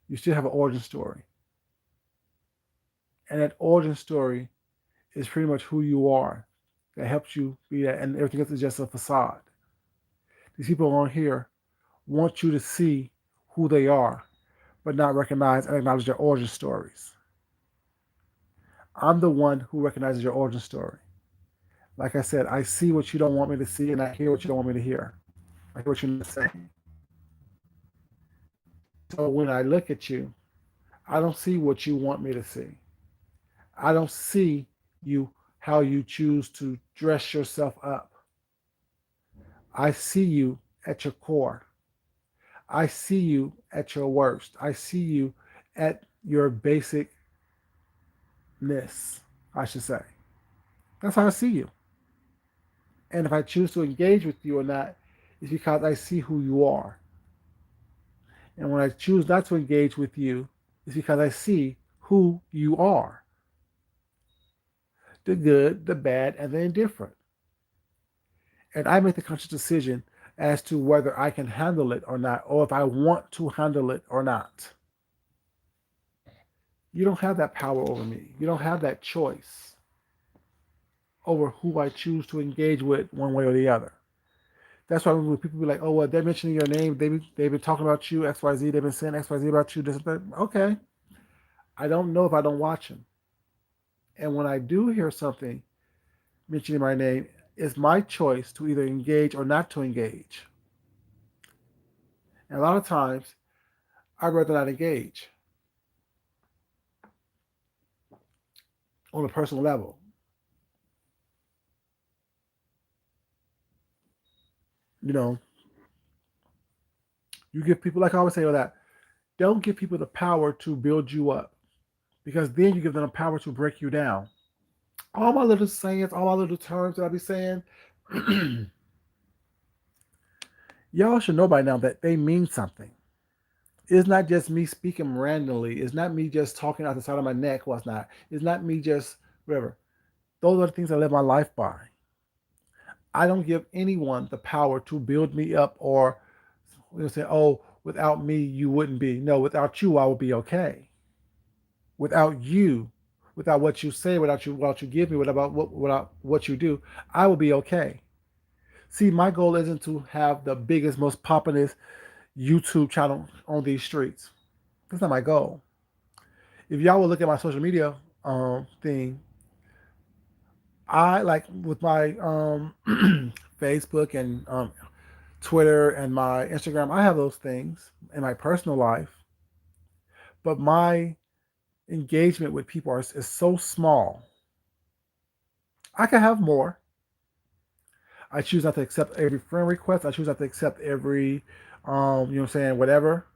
You still have an origin story. And that origin story is pretty much who you are. That helps you be that, and everything else is just a facade. These people on here want you to see who they are, but not recognize and acknowledge their origin stories. I'm the one who recognizes your origin story. Like I said, I see what you don't want me to see, and I hear what you don't want me to hear. I hear what you're not saying. So when I look at you, I don't see what you want me to see. I don't see you how you choose to dress yourself up. I see you at your core. I see you at your worst. I see you at your basicness, I should say. That's how I see you. And if I choose to engage with you or not, it's because I see who you are. And when I choose not to engage with you, it's because I see who you are, the good, the bad, and the indifferent. And I make the conscious decision as to whether I can handle it or not, or if I want to handle it or not. You don't have that power over me. You don't have that choice over who I choose to engage with one way or the other. That's why when people be like, oh, well, they're mentioning your name. They've been talking about you, XYZ. They've been saying XYZ about you, this and that. Okay. I don't know if I don't watch them. And when I do hear something mentioning my name, it's my choice to either engage or not to engage. And a lot of times, I'd rather not engage on a personal level. You know, you give people, like I always say, all that, don't give people the power to build you up because then you give them the power to break you down. All my little sayings, all my little terms that I be saying, y'all should know by now that they mean something. It's not just me speaking randomly. It's not me just talking out the side of my neck. What's not? It's not me just whatever. Those are the things I live my life by. I don't give anyone the power to build me up or say, oh, without me, you wouldn't be. No, without you, I would be okay. Without you, without what you say, without you give me, without what you do, I will be okay. See, my goal isn't to have the biggest, most populous YouTube channel on these streets. That's not my goal. If y'all will look at my social media thing, I like with my Facebook and Twitter and my Instagram, I have those things in my personal life, but my engagement with people is so small. I can have more. I choose not to accept every friend request. I choose not to accept every, you know what I'm saying, whatever.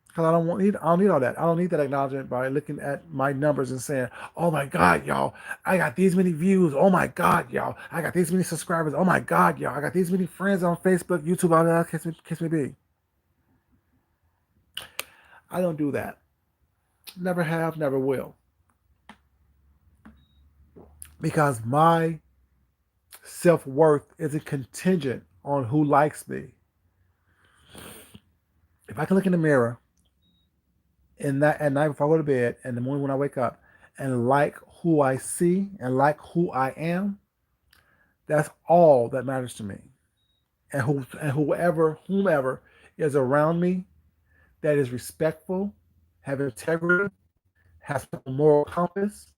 Because I don't need all that. I don't need that acknowledgement by looking at my numbers and saying, "Oh my God, y'all, I got these many views. Oh my God, y'all, I got these many subscribers. Oh my God, y'all, I got these many friends on Facebook, YouTube, all that. Kiss me be." I don't do that. Never have, never will. Because my self worth isn't contingent on who likes me. If I can look in the mirror in that at night before I go to bed and the morning when I wake up and like who I see and like who I am, that's all that matters to me. And whomever is around me that is respectful, have integrity, has a moral compass,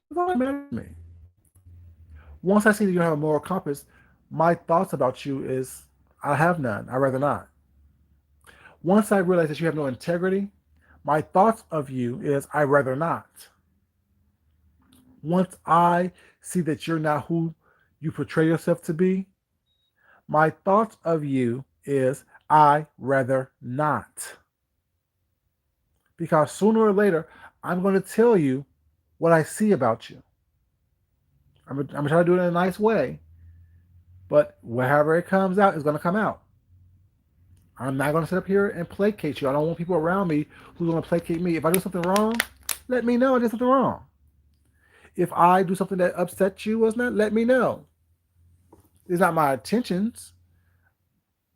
that's all that matters to me. Once I see that you have a moral compass, my thoughts about you is I have none. I'd rather not. Once I realize that you have no integrity, my thoughts of you is I rather not. Once I see that you're not who you portray yourself to be, my thoughts of you is I rather not. Because sooner or later, I'm going to tell you what I see about you. I'm going to try to do it in a nice way, but wherever it comes out, it's going to come out. I'm not going to sit up here and placate you. I don't want people around me who's going to placate me. If I do something wrong, let me know I did something wrong. If I do something that upsets you, was not, let me know. It's not my intentions.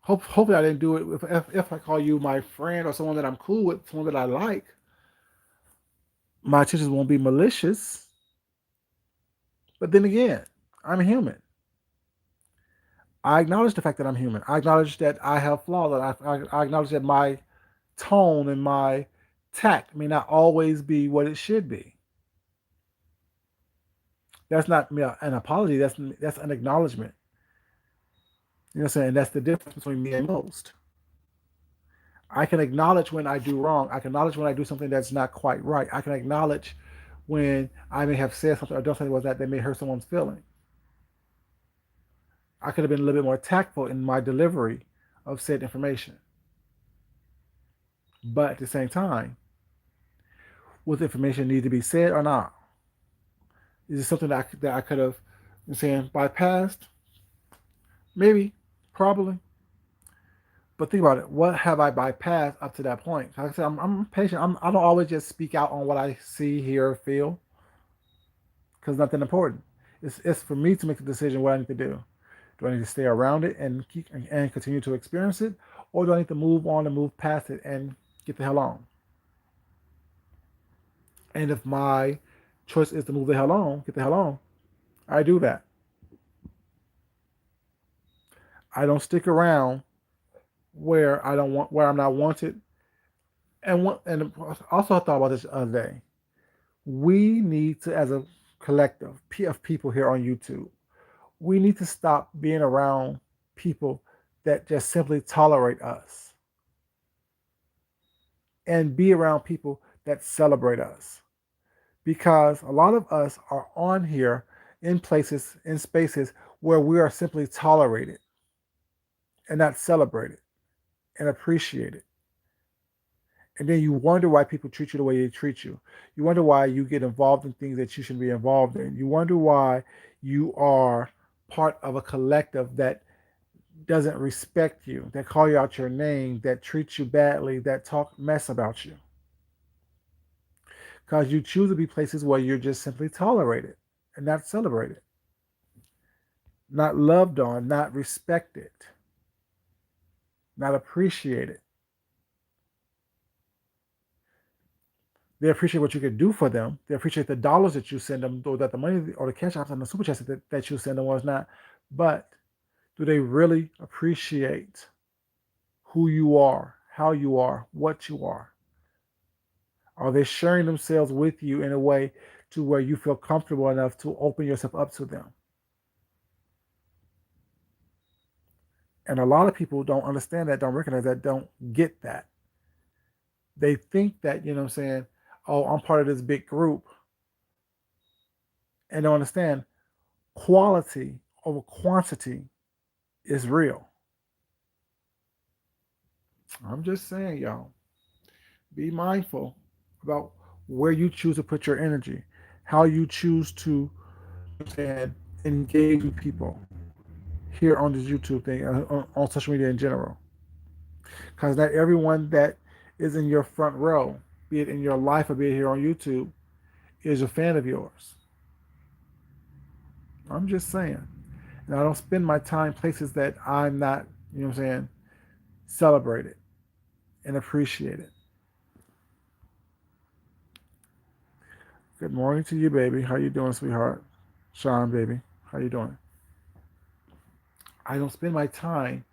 Hopefully, I didn't do it. If I call you my friend or someone that I'm cool with, someone that I like, my intentions won't be malicious. But then again, I'm human. I acknowledge the fact that I'm human. I acknowledge that I have flaws. I acknowledge that my tone and my tact may not always be what it should be. That's not an apology. That's an acknowledgement. You know what I'm saying? That's the difference between me and most. I can acknowledge when I do wrong. I can acknowledge when I do something that's not quite right. I can acknowledge when I may have said something or done something was that may hurt someone's feeling. I could have been a little bit more tactful in my delivery of said information. But at the same time, was the information need to be said or not? Is it something that I could have, I'm saying, bypassed? Maybe, probably. But think about it. What have I bypassed up to that point? Like I said, I'm patient. I don't always just speak out on what I see, hear, feel, because nothing important. It's for me to make the decision what I need to do. Do I need to stay around it and keep and continue to experience it, or do I need to move on and move past it and get the hell on? And if my choice is to move the hell on, get the hell on, I do that. I don't stick around where I'm not wanted. And also I thought about this the other day. We need to, as a collective of people here on YouTube, we need to stop being around people that just simply tolerate us and be around people that celebrate us. Because a lot of us are on here in places, in spaces where we are simply tolerated and not celebrated and appreciated. And then you wonder why people treat you the way they treat you. You wonder why you get involved in things that you shouldn't be involved in. You wonder why you are part of a collective that doesn't respect you, that call you out your name, that treats you badly, that talk mess about you. Because you choose to be places where you're just simply tolerated and not celebrated, not loved on, not respected, not appreciated. They appreciate what you can do for them. They appreciate the dollars that you send them, or that the money or the cash apps and the super chats that you send them was not. But do they really appreciate who you are, how you are, what you are? Are they sharing themselves with you in a way to where you feel comfortable enough to open yourself up to them? And a lot of people don't understand that, don't recognize that, don't get that. They think that, you know what I'm saying, oh, I'm part of this big group, and don't understand quality over quantity is real. I'm just saying, y'all, be mindful about where you choose to put your energy, how you choose to, you know what I'm saying, engage with people here on this YouTube thing, on social media in general. Because not everyone that is in your front row, be it in your life or be it here on YouTube, is a fan of yours. I'm just saying. And I don't spend my time places that I'm not, you know what I'm saying, celebrated and appreciated. Good morning to you, baby. How you doing, sweetheart? Sean, baby. How you doing? I don't spend my time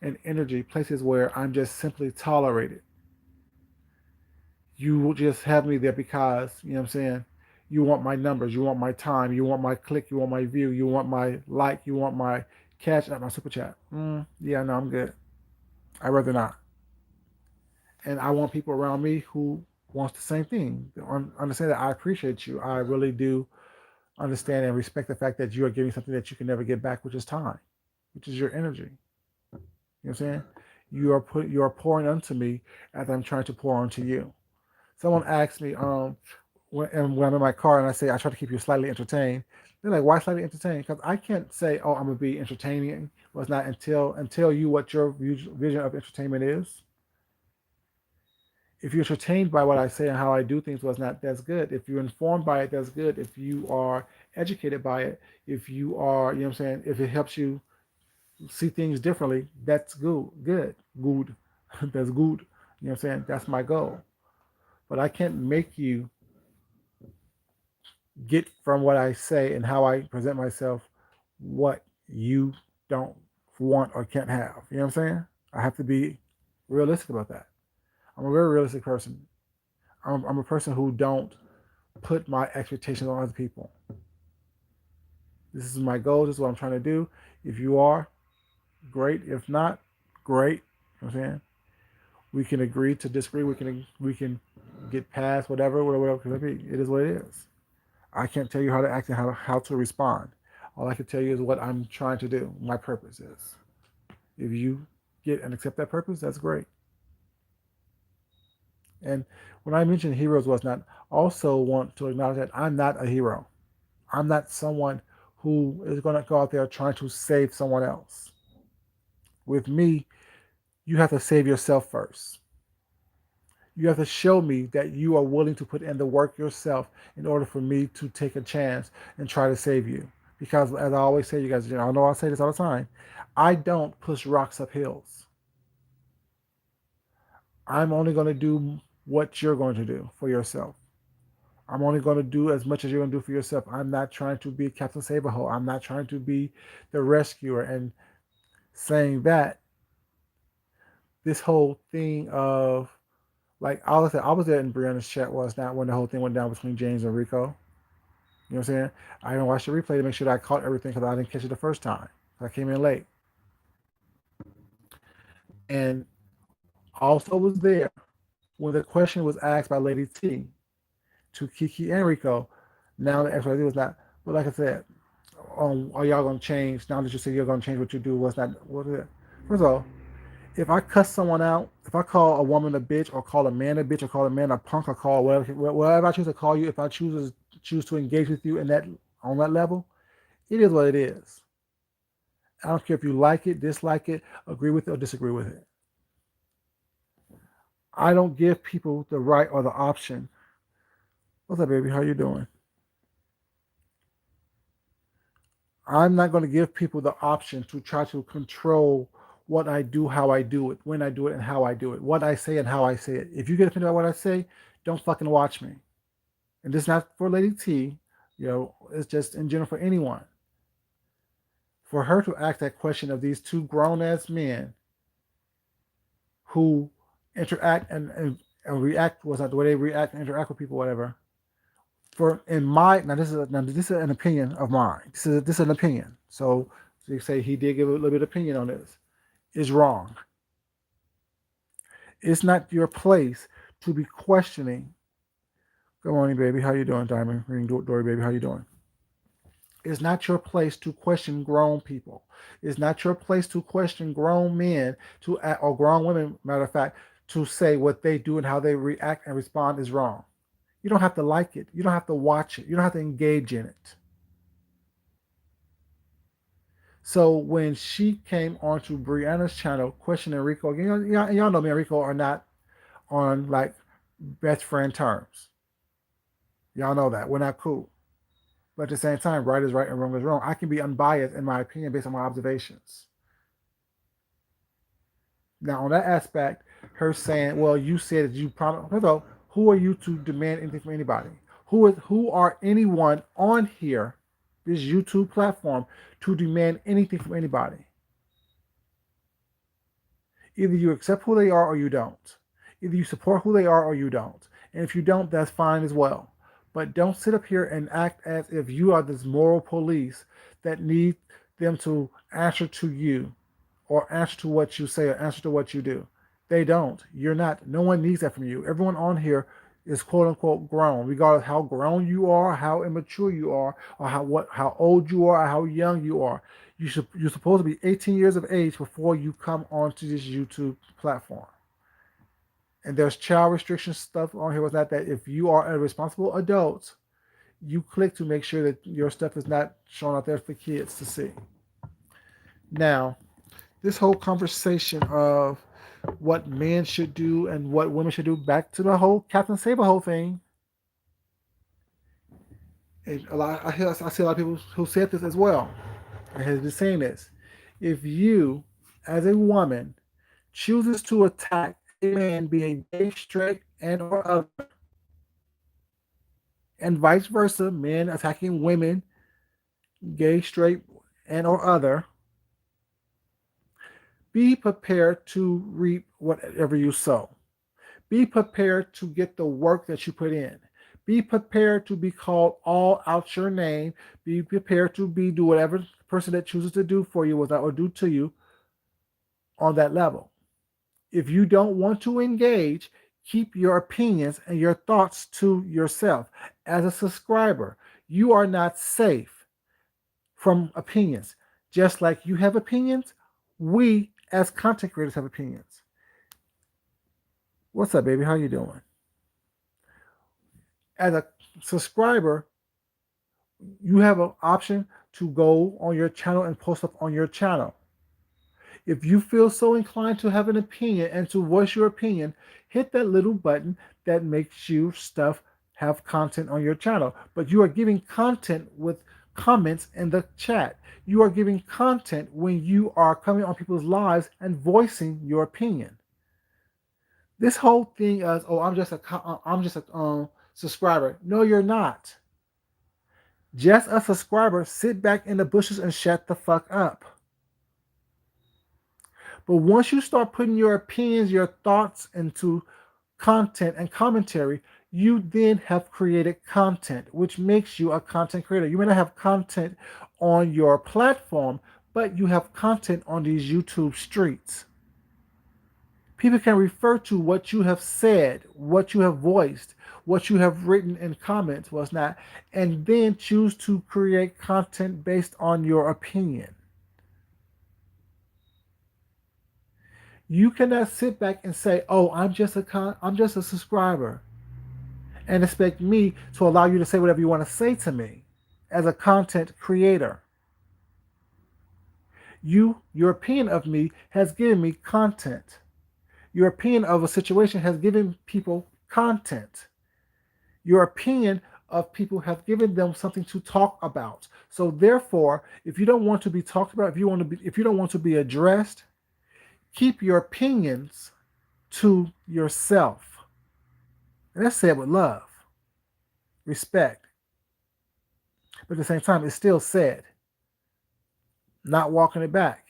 and energy places where I'm just simply tolerated. You will just have me there because, you know what I'm saying, you want my numbers, you want my time, you want my click, you want my view, you want my like, you want my cash at my super chat. Yeah, no, I'm good. I'd rather not. And I want people around me who wants the same thing. Understand that I appreciate you. I really do understand and respect the fact that you are giving something that you can never get back, which is time, which is your energy. You know what I'm saying? You are pouring unto me as I'm trying to pour onto you. Someone asked me, when I'm in my car and I say I try to keep you slightly entertained, they're like, "Why slightly entertained?" Because I can't say, "Oh, I'm gonna be entertaining." Well, it's not until you what your vision of entertainment is. If you're entertained by what I say and how I do things, was not that's good. If you're informed by it, that's good. If you are educated by it, if you are, you know what I'm saying, if it helps you see things differently, that's good. Good. That's good. You know what I'm saying? That's my goal. But I can't make you get from what I say and how I present myself what you don't want or can't have. You know what I'm saying? I have to be realistic about that. I'm a very realistic person. I'm a person who don't put my expectations on other people. This is my goal. This is what I'm trying to do. If you are, great. If not, great. You know what I'm saying? We can agree to disagree. We can get past whatever. It is what it is. I can't tell you how to act and how to respond. All I can tell you is what I'm trying to do. My purpose is. If you get and accept that purpose, that's great. And when I mentioned heroes was not, also want to acknowledge that I'm not a hero. I'm not someone who is going to go out there trying to save someone else. With me, you have to save yourself first. You have to show me that you are willing to put in the work yourself in order for me to take a chance and try to save you. Because as I always say, you guys, I know I say this all the time, I don't push rocks up hills. I'm only going to do what you're going to do for yourself. I'm only going to do as much as you're going to do for yourself. I'm not trying to be Captain Saberho. I'm not trying to be the rescuer. And saying that, this whole thing of, like I was there in Brianna's chat was not when the whole thing went down between James and Rico. You know what I'm saying? I didn't watch the replay to make sure that I caught everything because I didn't catch it the first time. I came in late. And also was there when the question was asked by Lady T to Kiki and Rico. Now the XYZ was not, but like I said, are y'all gonna change? Now that you say you're gonna change what you do, what's not what is it? First of all, if I cuss someone out, if I call a woman a bitch or call a man a bitch or call a man a punk or call whatever I choose to call you, if I choose to engage with you in that on that level, it is what it is. I don't care if you like it, dislike it, agree with it, or disagree with it. I don't give people the right or the option. What's up, baby? How you doing? I'm not going to give people the option to try to control what I do, how I do it, when I do it, and how I do it, what I say and how I say it. If you get offended by what I say, don't fucking watch me. And this is not for Lady T, it's just in general for anyone. For her to ask that question of these two grown ass men who interact and react was not the way they react and interact with people, whatever. For in my now this is an opinion of mine. This is an opinion. So you say he did give a little bit of opinion on this. Is wrong. It's not your place to be questioning. Good morning, baby. How you doing, Diamond? Ring Dory, baby. How you doing? It's not your place to question grown people. It's not your place to question grown men or grown women, matter of fact, to say what they do and how they react and respond is wrong. You don't have to like it. You don't have to watch it. You don't have to engage in it. So when she came onto Brianna's channel questioning Rico, y'all know me and Rico are not on like best friend terms. Y'all know that. We're not cool. But at the same time, right is right and wrong is wrong. I can be unbiased in my opinion based on my observations. Now, on that aspect, her saying, well, you said that you promised, who are you to demand anything from anybody? Who are anyone on here, this YouTube platform, to demand anything from anybody? Either you accept who they are or you don't. Either you support who they are or you don't. And if you don't, that's fine as well. But don't sit up here and act as if you are this moral police that need them to answer to you or answer to what you say or answer to what you do. They don't. You're not. No one needs that from you. Everyone on here is quote unquote grown, regardless of how grown you are, how immature you are, or how old you are, or how young you are. You're supposed to be 18 years of age before you come onto this YouTube platform. And there's child restriction stuff on here with that if you are a responsible adult, you click to make sure that your stuff is not shown out there for kids to see. Now, this whole conversation of what men should do and what women should do, back to the whole Captain Saberho thing. And I see a lot of people who said this as well, and has been saying this. If you, as a woman, chooses to attack a man, being gay, straight, and or other, and vice versa, men attacking women, gay, straight, and or other, be prepared to reap whatever you sow. Be prepared to get the work that you put in. Be prepared to be called all out your name. Be prepared to do whatever the person that chooses to do for you or do to you on that level. If you don't want to engage, keep your opinions and your thoughts to yourself. As a subscriber, You are not safe from opinions. Just like you have opinions, we as content creators have opinions. What's up, baby? How you doing? As a subscriber, you have an option to go on your channel and post up on your channel. If you feel so inclined to have an opinion and to voice your opinion, hit that little button that makes you stuff have content on your channel. But you are giving content with comments in the chat. You are giving content when you are coming on people's lives and voicing your opinion. This whole thing is, oh, I'm just a subscriber. No, you're not. Just a subscriber. Sit back in the bushes and shut the fuck up. But once you start putting your opinions, your thoughts into content and commentary, you then have created content, which makes you a content creator. You may not have content on your platform, but you have content on these YouTube streets. People can refer to what you have said, what you have voiced, what you have written in comments, what's not, and then choose to create content based on your opinion. You cannot sit back and say, "Oh, I'm just a subscriber," and expect me to allow you to say whatever you want to say to me as a content creator. Your opinion of me has given me content. Your opinion of a situation has given people content. Your opinion of people have given them something to talk about. So therefore, if you don't want to be talked about, if you don't want to be addressed, keep your opinions to yourself. And that's said with love, respect. But at the same time, it's still said, not walking it back.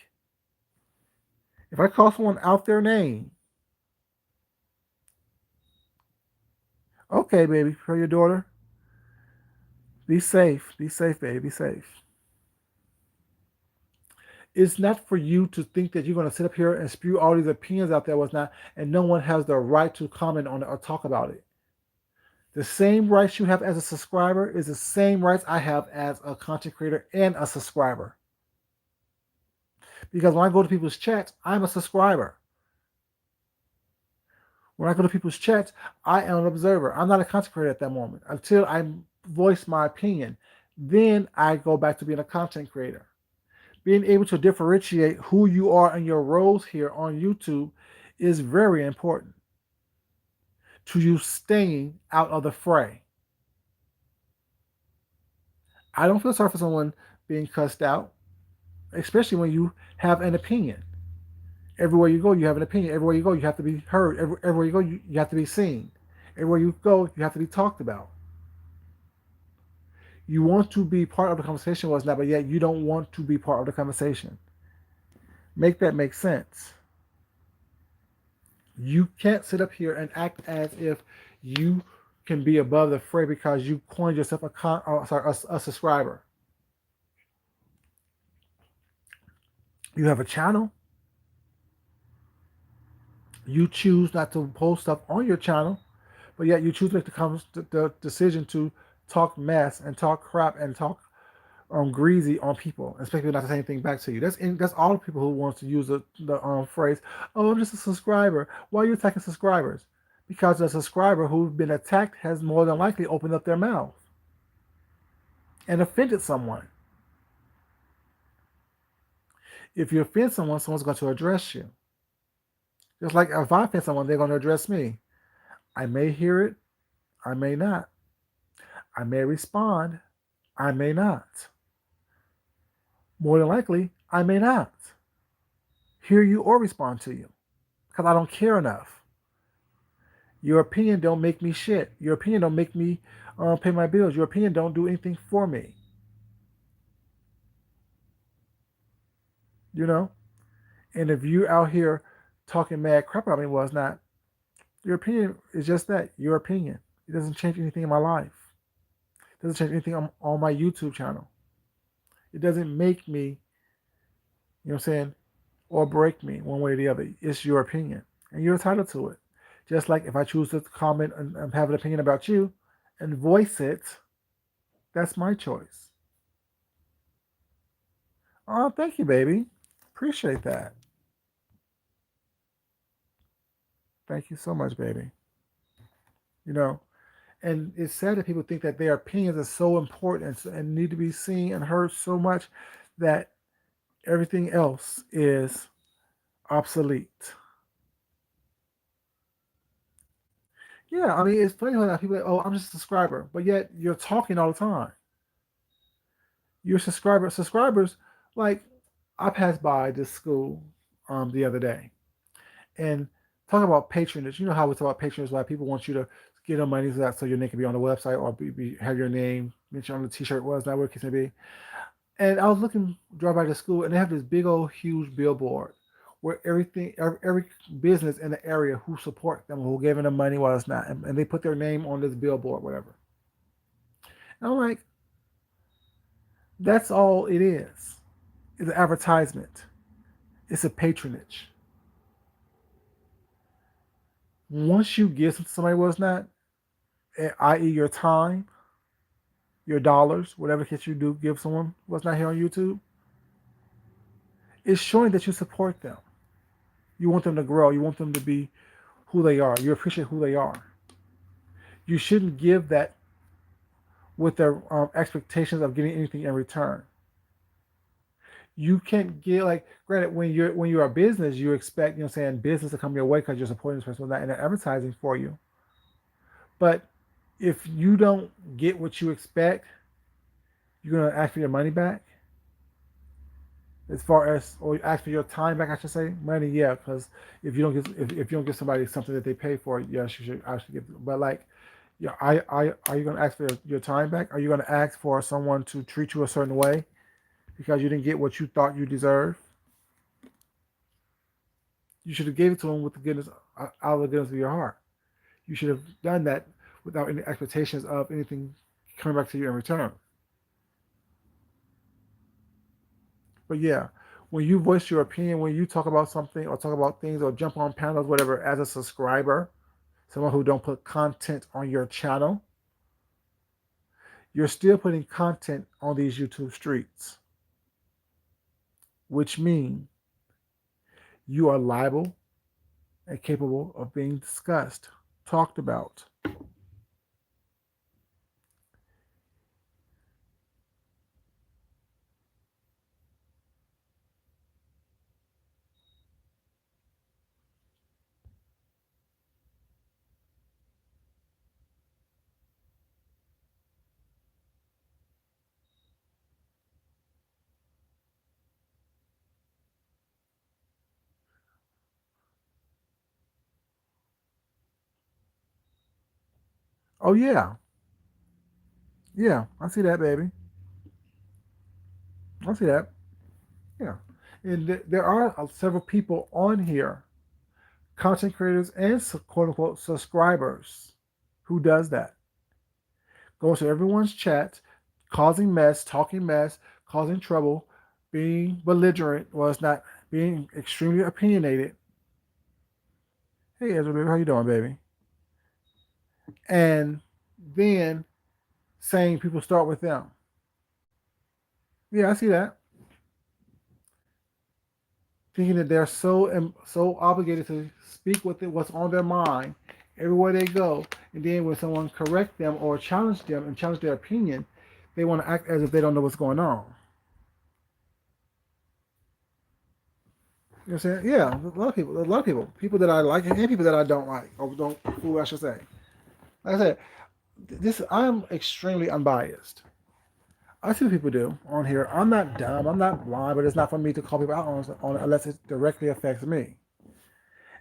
If I call someone out their name, okay, baby, for your daughter, be safe. Be safe, baby. Be safe. It's not for you to think that you're going to sit up here and spew all these opinions out there, what's not, and no one has the right to comment on it or talk about it. The same rights you have as a subscriber is the same rights I have as a content creator and a subscriber. Because when I go to people's chats, I'm a subscriber. When I go to people's chats, I am an observer. I'm not a content creator at that moment until I voice my opinion. Then I go back to being a content creator. Being able to differentiate who you are and your roles here on YouTube is very important to you staying out of the fray. I don't feel sorry for someone being cussed out, especially when you have an opinion. Everywhere you go, you have an opinion. Everywhere you go, you have to be heard. Everywhere you go, you have to be seen. Everywhere you go, you have to be talked about. You want to be part of the conversation, was not, but yet you don't want to be part of the conversation. Make that make sense. You can't sit up here and act as if you can be above the fray because you coined yourself a subscriber. You have a channel. You choose not to post stuff on your channel, but yet you choose to make the decision to talk mess and talk crap and talk greasy on people, especially not to say anything back to you. That's all the people who want to use the phrase, "Oh, I'm just a subscriber." Why are you attacking subscribers? Because a subscriber who's been attacked has more than likely opened up their mouth and offended someone. If you offend someone, someone's going to address you. Just like if I offend someone, they're going to address me. I may hear it, I may not. I may respond, I may not. More than likely, I may not hear you or respond to you because I don't care enough. Your opinion don't make me shit. Your opinion don't make me pay my bills. Your opinion don't do anything for me. You know? And if you're out here talking mad crap about me, well, it's not. Your opinion is just that, your opinion. It doesn't change anything in my life. It doesn't change anything on my YouTube channel. It doesn't make me, you know what I'm saying, or break me one way or the other. It's your opinion. And you're entitled to it. Just like if I choose to comment and have an opinion about you and voice it, That's my choice. Oh, thank you, baby. Appreciate that. Thank you so much, baby. You know, and it's sad that people think that their opinions are so important and need to be seen and heard so much that everything else is obsolete. Yeah, I mean, it's funny how people, oh, I'm just a subscriber, but yet you're talking all the time. You're a subscribers, like, I passed by this school the other day, and talk about patronage. You know how we talk about patronage, like people want you to get them money so your name can be on the website or have your name mentioned on the T-shirt. Was not where it can be. And I was looking, drive by the school, and they have this big old huge billboard where every business in the area who support them, who giving them money while it's not, and they put their name on this billboard, whatever. And I'm like, that's all it is. It's an advertisement. It's a patronage. Once you give somebody what's not, i.e., your time, your dollars, whatever case you do give someone what's not here on YouTube, it's showing that you support them. You want them to grow. You want them to be who they are. You appreciate who they are. You shouldn't give that with their expectations of getting anything in return. You can't get, like, granted, when you're a business, you expect, saying, business to come your way because you're supporting this person with that and they're advertising for you. But if you don't get what you expect, you're gonna ask for your money back. As far as, or ask for your time back, I should say. Money, yeah, because if you don't give somebody something that they pay for, yes, you should actually give them. But, like, yeah, are you gonna ask for your time back? Are you gonna ask for someone to treat you a certain way because you didn't get what you thought you deserved? You should have gave it to them with the goodness, out of the goodness of your heart. You should have done that without any expectations of anything coming back to you in return. But yeah, when you voice your opinion, when you talk about something or talk about things or jump on panels, whatever, as a subscriber, someone who don't put content on your channel, you're still putting content on these YouTube streets, which means you are liable and capable of being discussed, talked about. Oh yeah, yeah, I see that, baby. I see that. Yeah, and there are several people on here, content creators and quote unquote subscribers, who does that. Goes to everyone's chat, causing mess, talking mess, causing trouble, being belligerent. Well, it's not, being extremely opinionated. Hey, Ezra, baby, how you doing, baby? And then saying people start with them. Yeah, I see that. Thinking that they're so obligated to speak with what's on their mind everywhere they go, and then when someone correct them or challenge them and challenge their opinion, they want to act as if they don't know what's going on. You know what I'm saying? Yeah, people that I like and people that I don't like, or don't, who I should say. Like I said, this I'm extremely unbiased. I see what people do on here. I'm not dumb. I'm not blind, but it's not for me to call people out on unless it directly affects me.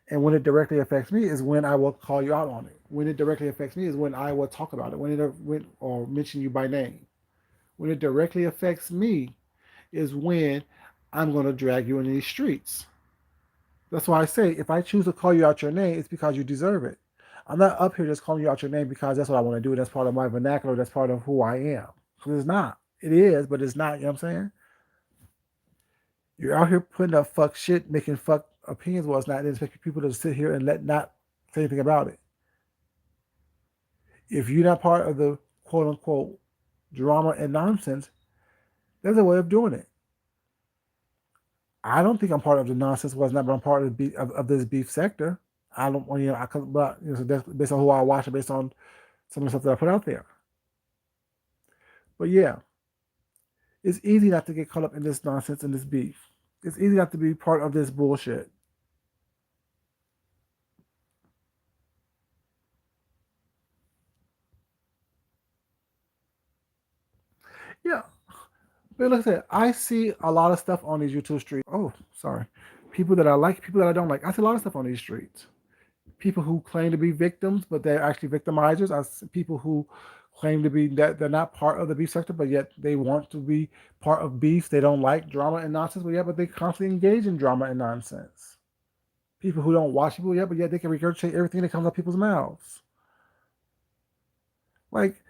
And when it directly affects me is when I will call you out on it. When it directly affects me is when I will talk about it. Or mention you by name. When it directly affects me is when I'm going to drag you in these streets. That's why I say if I choose to call you out your name, it's because you deserve it. I'm not up here just calling you out your name because that's what I want to do. That's part of my vernacular. That's part of who I am. Because it's not. It is, but it's not. You know what I'm saying? You're out here putting up fuck shit, making fuck opinions. Well, it's not. It's expecting people to sit here and let not say anything about it. If you're not part of the quote unquote drama and nonsense, there's a way of doing it. I don't think I'm part of the nonsense was not, but I'm part of, of this beef sector. I don't, but so that's based on who I watch and based on some of the stuff that I put out there. But yeah, it's easy not to get caught up in this nonsense and this beef. It's easy not to be part of this bullshit. Yeah, but like I said, I see a lot of stuff on these YouTube streets. Oh, sorry. People that I like, people that I don't like. I see a lot of stuff on these streets. People who claim to be victims, but they're actually victimizers. I see people who claim to be that they're not part of the beef sector, but yet they want to be part of beef. They don't like drama and nonsense, but yeah, but they constantly engage in drama and nonsense. People who don't watch people yet, but yet they can regurgitate everything that comes out of people's mouths. Like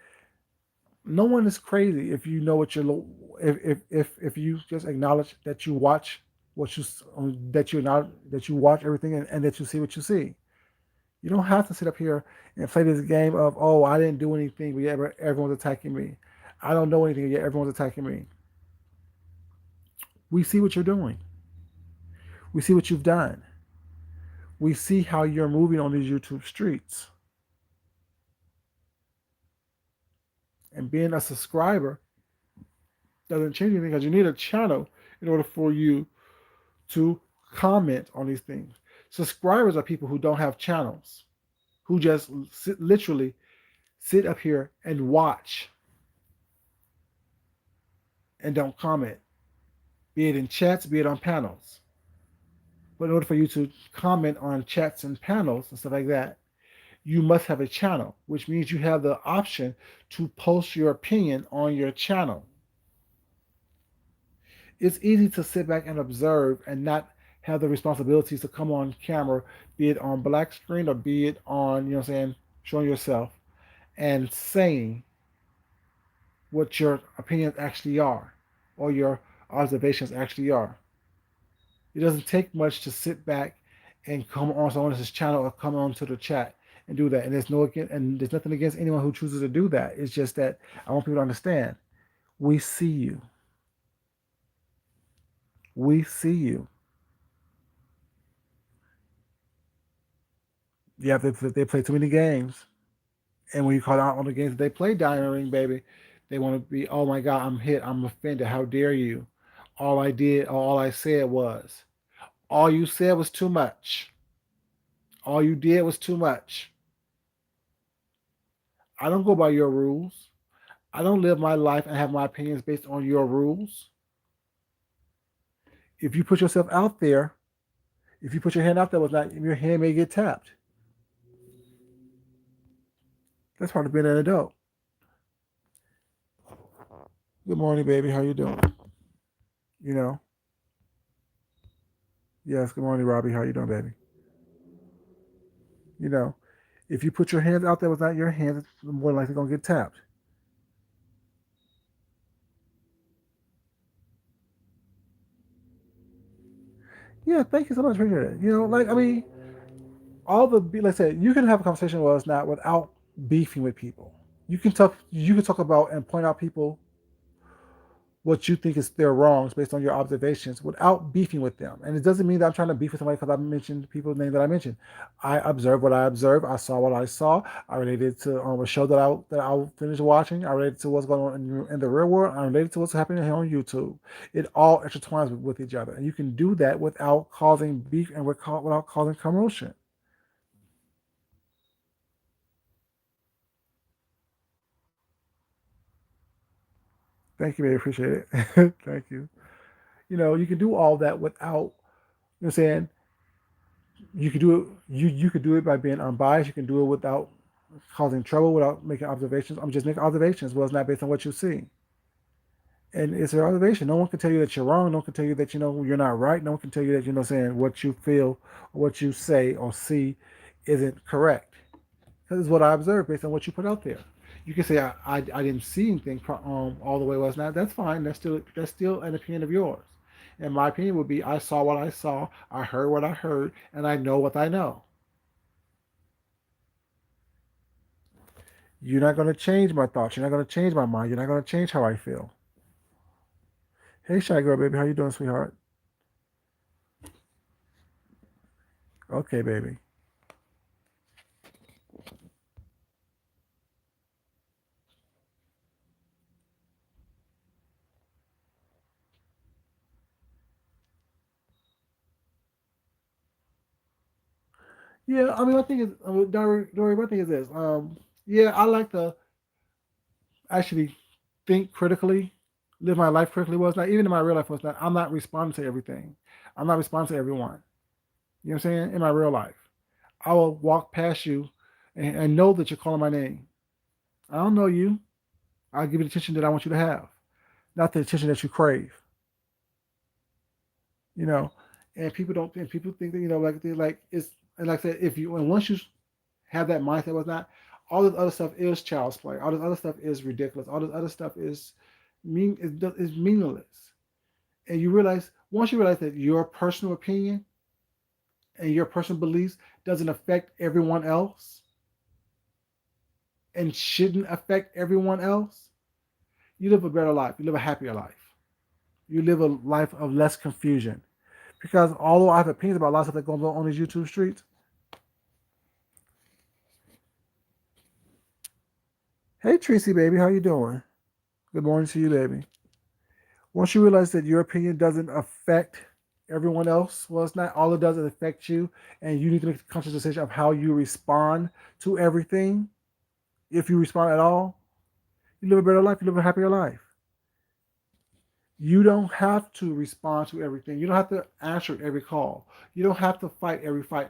no one is crazy if you know what you're if you just acknowledge that you watch what you that you not that you watch everything and that you see what you see. You don't have to sit up here and play this game of oh I didn't do anything but yet everyone's attacking me. I don't know anything yet everyone's attacking me. We see what you're doing. We see what you've done. We see how you're moving on these YouTube streets. And being a subscriber doesn't change anything because you need a channel in order for you to comment on these things. Subscribers are people who don't have channels, who just literally sit up here and watch and don't comment, be it in chats, be it on panels. But in order for you to comment on chats and panels and stuff like that, you must have a channel, which means you have the option to post your opinion on your channel. It's easy to sit back and observe and not have the responsibilities to come on camera, be it on black screen or be it on, you know what I'm saying, showing yourself and saying what your opinions actually are or your observations actually are. It doesn't take much to sit back and come on someone else's channel or come on to the chat and do that. And there's nothing against anyone who chooses to do that. It's just that I want people to understand. We see you. We see you. Yeah, they play too many games. And when you call out on the games that they play Diamond Ring, baby, they want to be, oh my God, I'm hit, I'm offended. How dare you? All I did, or all I said was, all you said was too much. All you did was too much. I don't go by your rules. I don't live my life and have my opinions based on your rules. If you put yourself out there, if you put your hand out there, was not your hand may get tapped. That's part of being an adult. Good morning, baby. How you doing? You know. Yes. Good morning, Robbie. How you doing, baby? You know. If you put your hands out there, was not your hands, more likely gonna get tapped. Yeah. Thank you so much for hearing it. You know, like I mean, all the like I said, you can have a conversation with us now without beefing with people. You can talk. You can talk about and point out people what you think is their wrongs based on your observations without beefing with them. And it doesn't mean that I'm trying to beef with somebody because I mentioned people's name that I mentioned. I observed what I observed. I saw what I saw. I related to a show that I finished watching. I related to what's going on in the real world. I related to what's happening here on YouTube. It all intertwines with each other, and you can do that without causing beef and without causing commotion. Thank you, baby. Appreciate it. Thank you. You know, you can do all that without, you know, what I'm saying you could do it. You could do it by being unbiased. You can do it without causing trouble, without making observations. I'm just making observations. Well, it's not based on what you see, and it's an observation. No one can tell you that you're wrong. No one can tell you that you're not right. No one can tell you that saying what you feel, or what you say or see, isn't correct. Because it's what I observed based on what you put out there. You can say I didn't see anything all the way was not. That's fine. That's still an opinion of yours. And my opinion would be I saw what I saw, I heard what I heard, and I know what I know. You're not going to change my thoughts. You're not going to change my mind. You're not going to change how I feel. Hey, shy girl, baby, how you doing, sweetheart? Okay, baby. Yeah, I mean, I think it's Dory. My thing is this. Yeah, I like to actually think critically, live my life critically. Was not even in my real life was not. I'm not responding to everything. I'm not responding to everyone. You know what I'm saying? In my real life, I will walk past you and know that you're calling my name. I don't know you. I'll give you the attention that I want you to have, not the attention that you crave. You know, and people don't. And people think that like they like it's and like I said, if you and once you have that mindset, was not all this other stuff is child's play. All this other stuff is ridiculous. All this other stuff is meaningless. And you realize once you realize that your personal opinion and your personal beliefs doesn't affect everyone else and shouldn't affect everyone else, you live a better life. You live a happier life. You live a life of less confusion. Because although I have opinions about lots of stuff that goes on these YouTube streets, hey Tracy, baby, how you doing? Good morning to you, baby. Once you realize that your opinion doesn't affect everyone else, well, it's not all it does is affect you, and you need to make a conscious decision of how you respond to everything. If you respond at all, you live a better life, you live a happier life. You don't have to respond to everything. You don't have to answer every call. You don't have to fight every fight.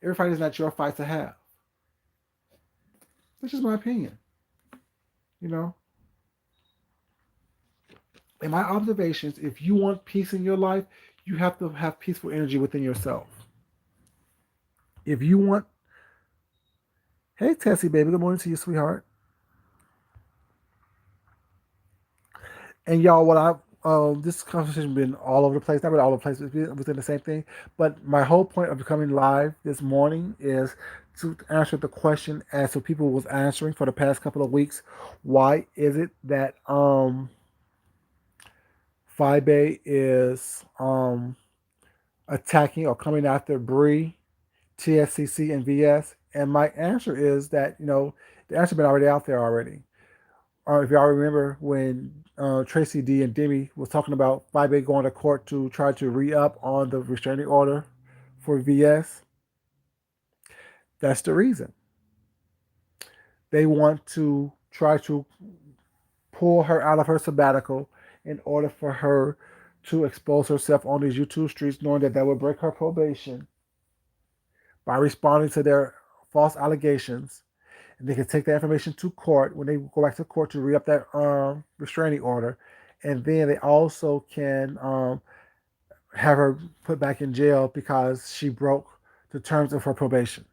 Every fight is not your fight to have. That's just my opinion. You know, in my observations, if you want peace in your life, you have to have peaceful energy within yourself. If you want, hey Tessie, baby, good morning to you, sweetheart. And y'all, what I this conversation been all over the place. Not really all over the place, it's within the same thing. But my whole point of becoming live this morning is to answer the question as to people was answering for the past couple of weeks. Why is it that Fibe is attacking or coming after Bree, TSCC, and VS? And my answer is that the answer been already out there already. If y'all remember when Tracy D and Demi was talking about 5A going to court to try to re-up on the restraining order for VS, that's the reason. They want to try to pull her out of her sabbatical in order for her to expose herself on these YouTube streets, knowing that would break her probation by responding to their false allegations. And they can take that information to court when they go back to court to re-up that restraining order, and then they also can have her put back in jail because she broke the terms of her probation.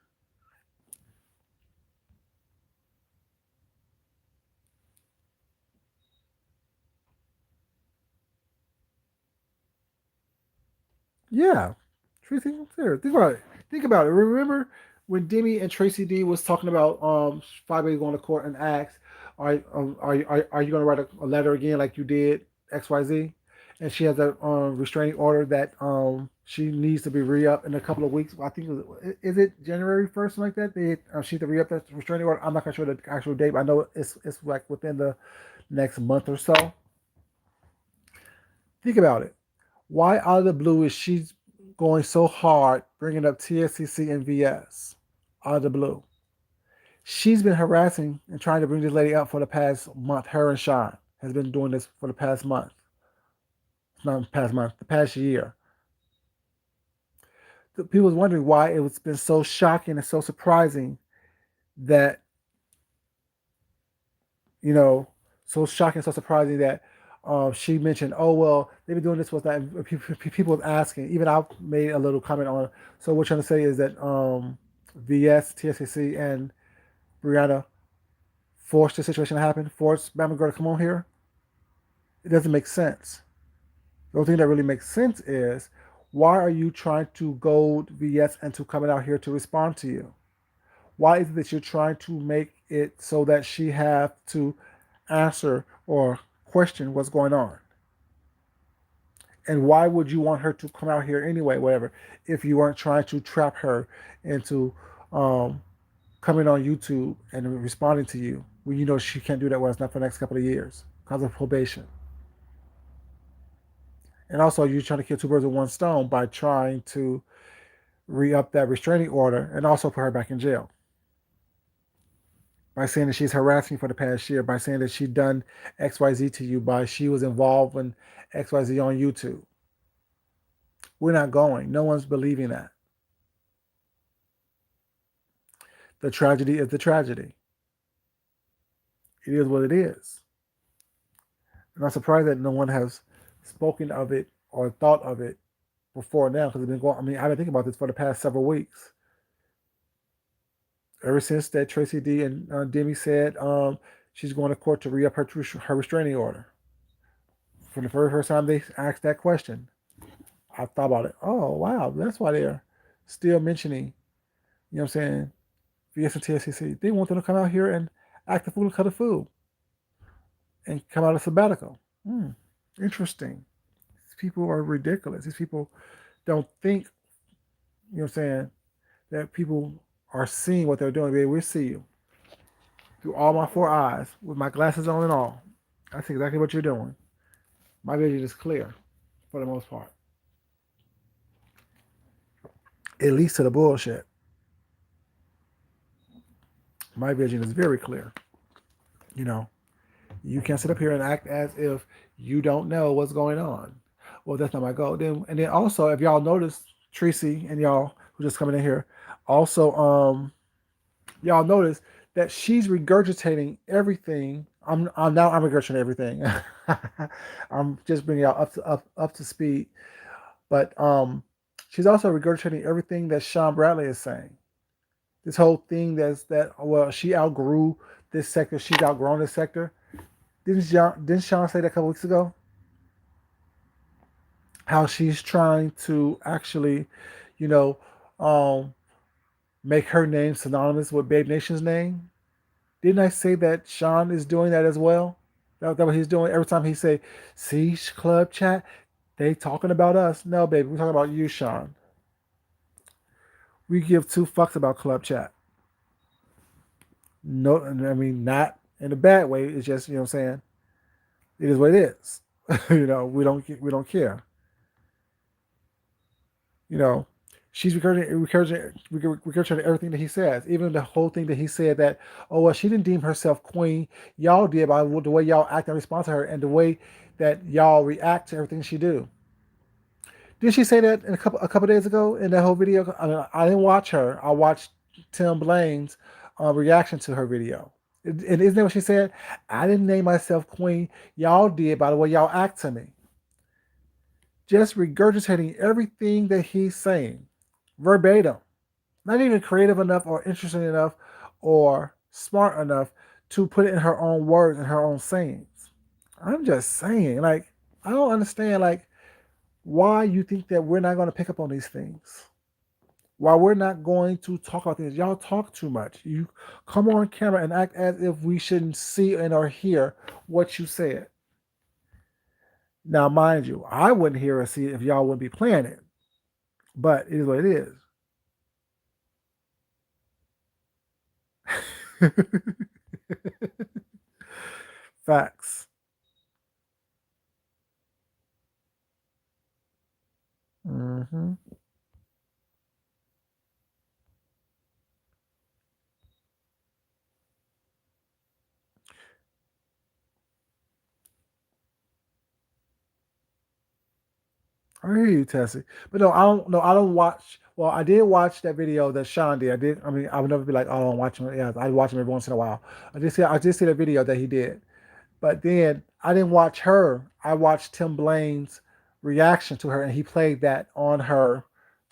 Yeah, Tracy, think about it. Think about it. Remember when Demi and Tracy D was talking about Five A going to court and asked, are you going to write a letter again like you did XYZ? And she has a restraining order that she needs to be re-up in a couple of weeks. I think is it January 1st, something like that. She needs to re-up that restraining order. I'm not quite sure the actual date, but I know it's like within the next month or so. Think about it. Why out of the blue is she going so hard bringing up TSCC and VS out of the blue? She's been harassing and trying to bring this lady up for the past month. Her and Sean has been doing this for the past month. Not the past month, the past year. The people was wondering why it was been so shocking and so surprising that you know, so shocking, so surprising that she mentioned, oh well, they've been doing this with that. People was asking. Even I made a little comment on it. So what we're trying to say is that VS, TSCC, and Brianna forced the situation to happen, forced Bama Girl to come on here. It doesn't make sense. The only thing that really makes sense is why are you trying to goad VS into coming out here to respond to you? Why is it that you're trying to make it so that she have to answer or question what's going on. And why would you want her to come out here anyway, whatever, if you weren't trying to trap her into um, coming on YouTube and responding to you when you know she can't do that well, it's not for the next couple of years because of probation. And also, you're trying to kill two birds with one stone by trying to re up that restraining order and also put her back in jail by saying that she's harassing you for the past year, by saying that she done XYZ to you, by she was involved in XYZ on YouTube. We're not going. No one's believing that. The tragedy is the tragedy. It is what it is. And I'm surprised that no one has spoken of it or thought of it before now because it's been going. I mean, I've been thinking about this for the past several weeks. Ever since that Tracy D and Demi said she's going to court to re up her restraining order. From the first time they asked that question, I thought about it. Oh, wow. That's why they're still mentioning, you know what I'm saying, VS and TSCC. They want them to come out here and act the fool and cut the fool and come out of sabbatical. Hmm. Interesting. These people are ridiculous. These people don't think, you know what I'm saying, that people are seeing what they're doing. Baby, we see you through all my four eyes with my glasses on and all. I see exactly what you're doing. My vision is clear for the most part. It leads to the bullshit. My vision is very clear. You know, you can't sit up here and act as if you don't know what's going on. Well, that's not my goal. Then also, if y'all notice, Tracy and y'all who just coming in here, also y'all notice that she's regurgitating everything. I'm regurgitating everything. I'm just bringing y'all up to speed. But she's also regurgitating everything that Sean Bradley is saying. This whole thing well, she outgrew this sector, she's outgrown this sector. Didn't Sean say that a couple weeks ago? How she's trying to actually, you know, um, make her name synonymous with Babe Nation's name. Didn't I say that Sean is doing that as well? That's what he's doing every time he say, "See, club chat, they talking about us." No, baby, we're talking about you, Sean. We give two fucks about club chat. No, I mean not in a bad way. It's just you know what I'm saying. It is what it is. We don't care. You know, she's recurring everything that he says, even the whole thing that he said that, oh, well, she didn't deem herself queen. Y'all did by the way y'all act and respond to her and the way that y'all react to everything she do. Did she say that in a couple days ago in that whole video? I mean, I didn't watch her. I watched Tim Blaine's reaction to her video. And isn't that what she said? I didn't name myself queen. Y'all did by the way y'all act to me. Just regurgitating everything that he's saying verbatim. Not even creative enough or interesting enough or smart enough to put it in her own words and her own sayings. I'm just saying, like, I don't understand, like, why you think that we're not going to pick up on these things. Why we're not going to talk about things. Y'all talk too much. You come on camera and act as if we shouldn't see and or hear what you said. Now, mind you, I wouldn't hear or see it if y'all wouldn't be playing it. But it is what it is. Facts. Hmm. I hear you, Tessie. But no, I don't. No, I don't watch. Well, I did watch that video that Sean did. I did. I mean, I would never be like, oh, I don't watch him. Yeah, I watch him every once in a while. I did see the video that he did. But then I didn't watch her. I watched Tim Blaine's reaction to her, and he played that on her.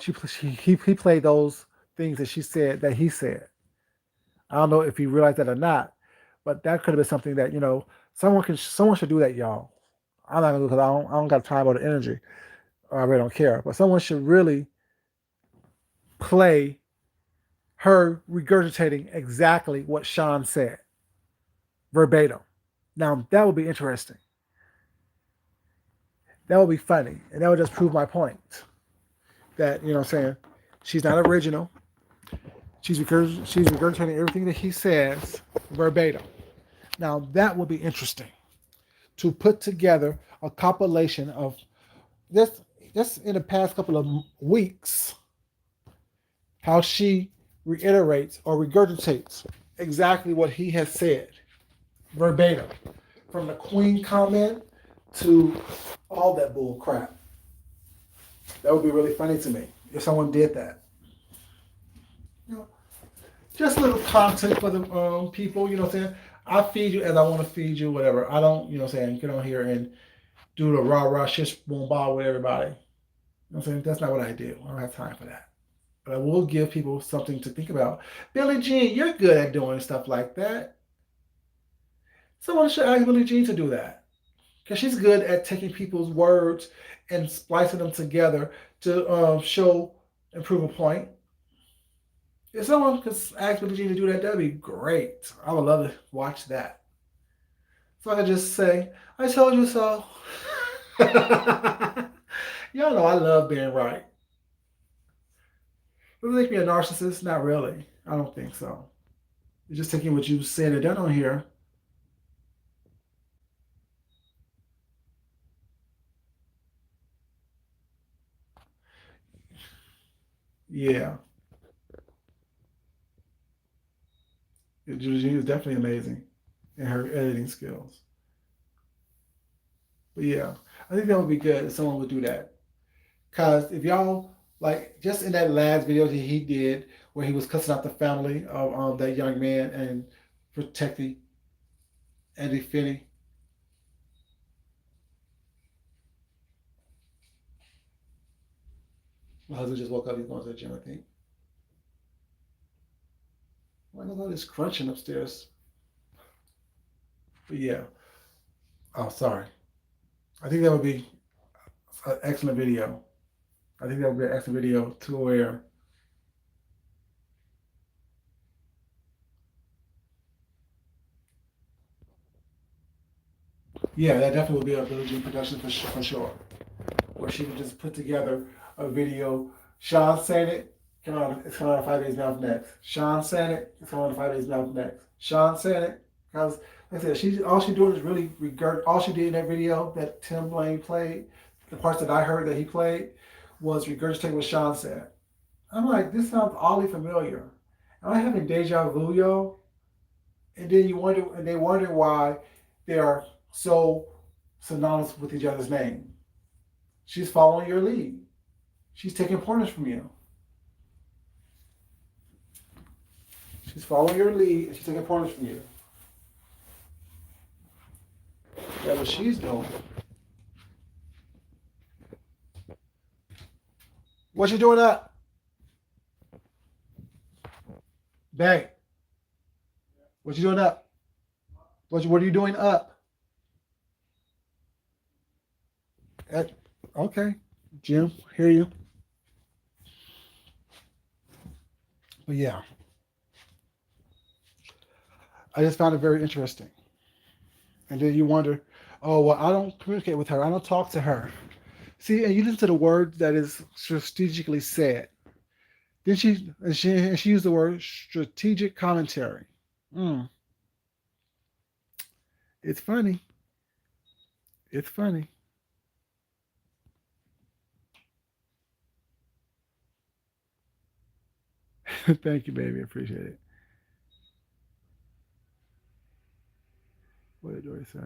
He played those things that she said that he said. I don't know if he realized that or not, but that could have been something that someone should do that, y'all. I'm not gonna do it because I don't got time or the energy. Or I really don't care. But someone should really play her regurgitating exactly what Sean said, verbatim. Now, that would be interesting. That would be funny. And that would just prove my point that, you know what I'm saying, she's not original. She's regurgitating everything that he says verbatim. Now, that would be interesting to put together a compilation of just, just in the past couple of weeks, how she reiterates or regurgitates exactly what he has said verbatim, from the Queen comment to all that bull crap. That would be really funny to me if someone did that. You know, just a little content for the people. You know what I'm saying? I feed you as I want to feed you, whatever. I don't, you know what I'm saying, get on here and do the rah rah shish boom ball with everybody. You know what I'm saying? That's not what I do. I don't have time for that. But I will give people something to think about. Billie Jean, you're good at doing stuff like that. Someone should ask Billie Jean to do that. Because she's good at taking people's words and splicing them together to show and prove a point. If someone could ask Billie Jean to do that, that'd be great. I would love to watch that. So I could just say, I told you so. Y'all know I love being right. Does it make me a narcissist? Not really. I don't think so. You're just taking what you said and done on here. Yeah. Julie Jean is definitely amazing in her editing skills. But yeah, I think that would be good if someone would do that. Cause if y'all like just in that last video that he did where he was cussing out the family of that young man and protecting Andy Finney. My husband just woke up. He's going to the gym, I think. Why is all this crunching upstairs? But yeah. Oh, sorry. I think that would be an excellent video. I think that would be an excellent video to where, yeah, that definitely would be a Billie Jean production for sure. Where she can just put together a video. Sean saying it, come on, it's coming out 5 days now next. Sean saying it, it's coming out 5 days now next. Sean saying it, because like I said, she all she doing is really regurg. All she did in that video that Tim Blaine played, the parts that I heard that he played, was regurgitating what Sean said. I'm like, this sounds oddly familiar. Am I having deja vu, yo? And then you wonder, and they wonder why they are so synonymous with each other's name. She's following your lead. She's taking pointers from you. She's following your lead and she's taking pointers from you. That's what she's doing. What you doing up? Bang. What you doing up? What are you doing up? Okay. Jim, hear you. But yeah, I just found it very interesting. And then you wonder, oh, well, I don't communicate with her. I don't talk to her. See, and you listen to the word that is strategically said. Then she used the word strategic commentary. Mm, it's funny. It's funny. Thank you, baby. I appreciate it. What did Dory say?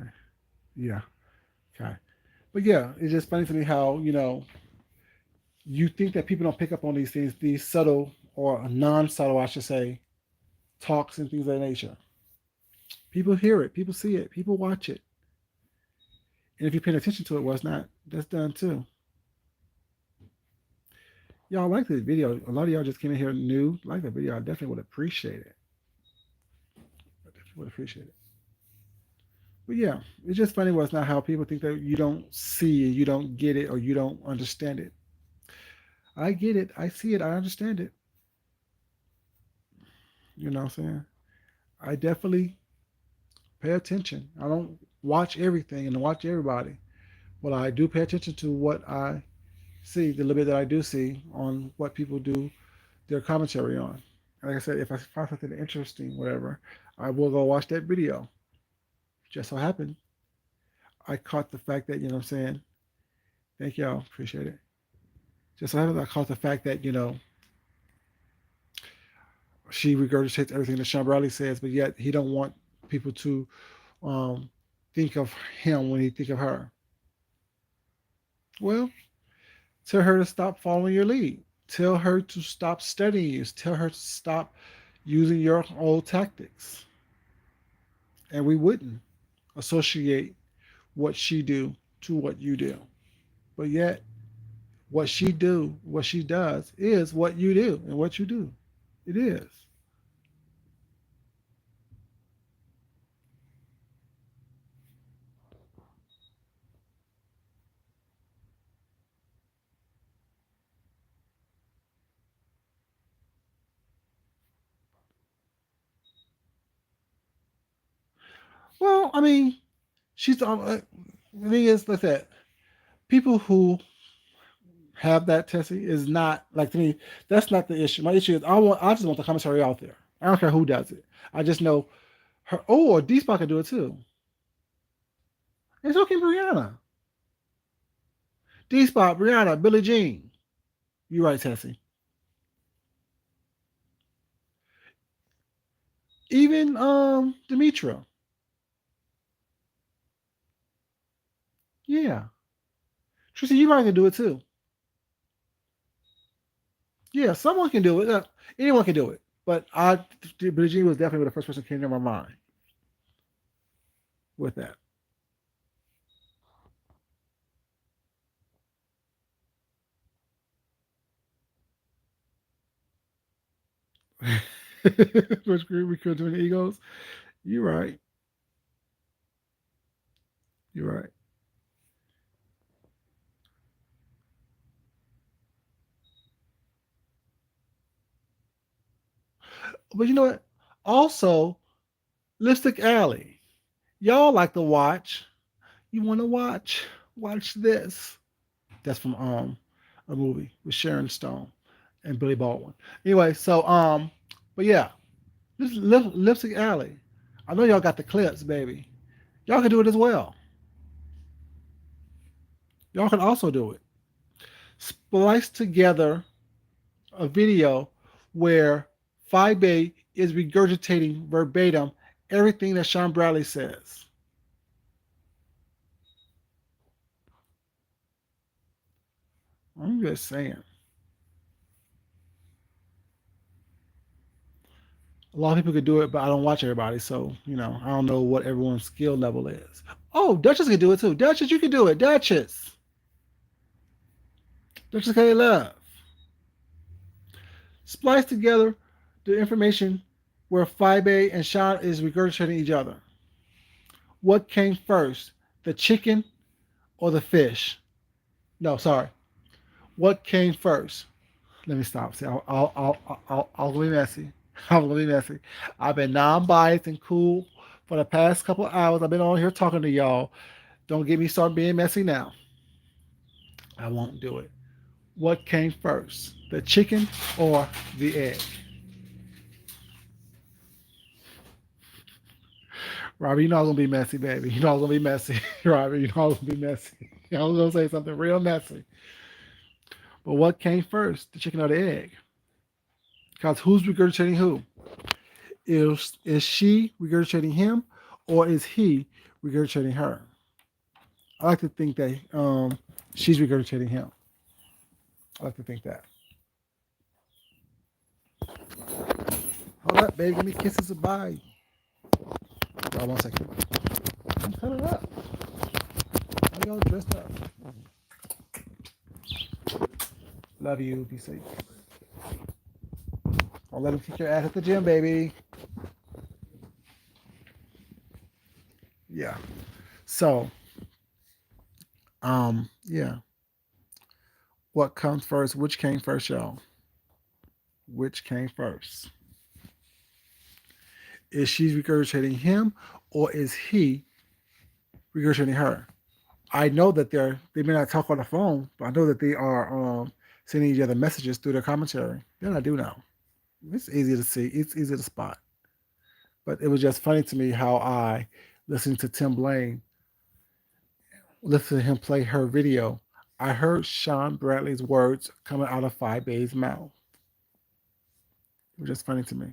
Yeah. Okay. But yeah, it's just funny to me how, you think that people don't pick up on these things, these subtle or non subtle, I should say, talks and things of that nature. People hear it, people see it, people watch it. And if you're paying attention to it, well, it's not, that's done too. Y'all like this video. A lot of y'all just came in here new. Like that video. I definitely would appreciate it. I definitely would appreciate it. But yeah, it's just funny. It's not how people think that you don't see it, you don't get it, or you don't understand it. I get it. I see it. I understand it. You know what I'm saying? I definitely pay attention. I don't watch everything and watch everybody, but I do pay attention to what I see, the little bit that I do see on what people do their commentary on. And like I said, if I find something interesting, whatever, I will go watch that video. Just so happened, I caught the fact that, you know what I'm saying? Thank y'all. Appreciate it. Just so happened, I caught the fact that, she regurgitates everything that Sean Bradley says, but yet he don't want people to um, think of him when he think of her. Well, tell her to stop following your lead. Tell her to stop studying you. Tell her to stop using your old tactics. And we wouldn't associate what she do to what you do. But yet what she does is what you do and what you do. It is. Well, I mean, she's the thing is like that. People who have that Tessie is not like to me. That's not the issue. My issue is I just want the commentary out there. I don't care who does it. I just know her. Oh, or D Spot can do it too. And so can Brianna. D Spot, Brianna, Billie Jean. You right, Tessie. Even Demetra. Yeah. Tracy, you probably can do it too. Yeah, someone can do it. Anyone can do it. But Billie Jean was definitely the first person that came to my mind with that. Which group we could do the egos. You're right. You're right. But you know what? Also, Lipstick Alley. Y'all like to watch. You want to watch? Watch this. That's from a movie with Sharon Stone and Billy Baldwin. Anyway, but yeah, Lipstick Alley. I know y'all got the clips, baby. Y'all can do it as well. Y'all can also do it. Splice together a video where Fibe is regurgitating verbatim everything that Sean Bradley says. I'm just saying. A lot of people could do it, but I don't watch everybody, so I don't know what everyone's skill level is. Oh, Duchess can do it too. Duchess, you can do it. Duchess K Love. Splice together the information where Fibe and Sean is regurgitating each other. What came first, the chicken or the fish? No, sorry. What came first? Let me stop. See, I'll be messy. I'll be messy. I've been non-biased and cool for the past couple of hours. I've been on here talking to y'all. Don't get me started being messy now. I won't do it. What came first, the chicken or the egg? Robbie, you know I'm gonna be messy, baby. You know I'm gonna be messy, Robbie. You know I'm gonna be messy. I was gonna say something real messy. But what came first, the chicken or the egg? Because who's regurgitating who? Is she regurgitating him, or is he regurgitating her? I like to think that she's regurgitating him. I like to think that. Hold up, baby. Give me kisses goodbye. Hold on 1 second. I'm coming up. How y'all dressed up? Love you. Be safe. Don't let him kick your ass at the gym, baby. Yeah. So, yeah. What comes first? Which came first, y'all? Which came first? Is she regurgitating him, or is he regurgitating her? I know that they may not talk on the phone, but I know that they are sending each other messages through their commentary. That I do know. It's easy to see. It's easy to spot. But it was just funny to me how I listening to Tim Blaine, listening to him play her video. I heard Sean Bradley's words coming out of Five Bay's mouth. It was just funny to me.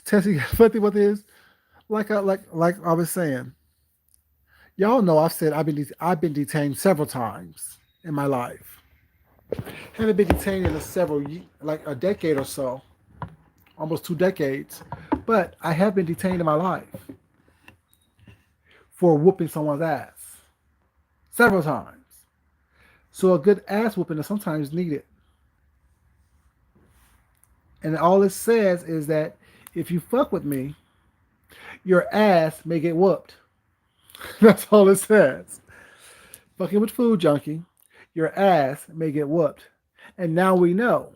Tessie, funny what is like I was saying. Y'all know I've said I've been detained several times in my life. Haven't been detained in a like a decade or so, almost 2 decades, but I have been detained in my life for whooping someone's ass several times. So a good ass whooping is sometimes needed. And all it says is that if you fuck with me, your ass may get whooped. That's all it says. Fucking with Food Junkie, your ass may get whooped. And now we know.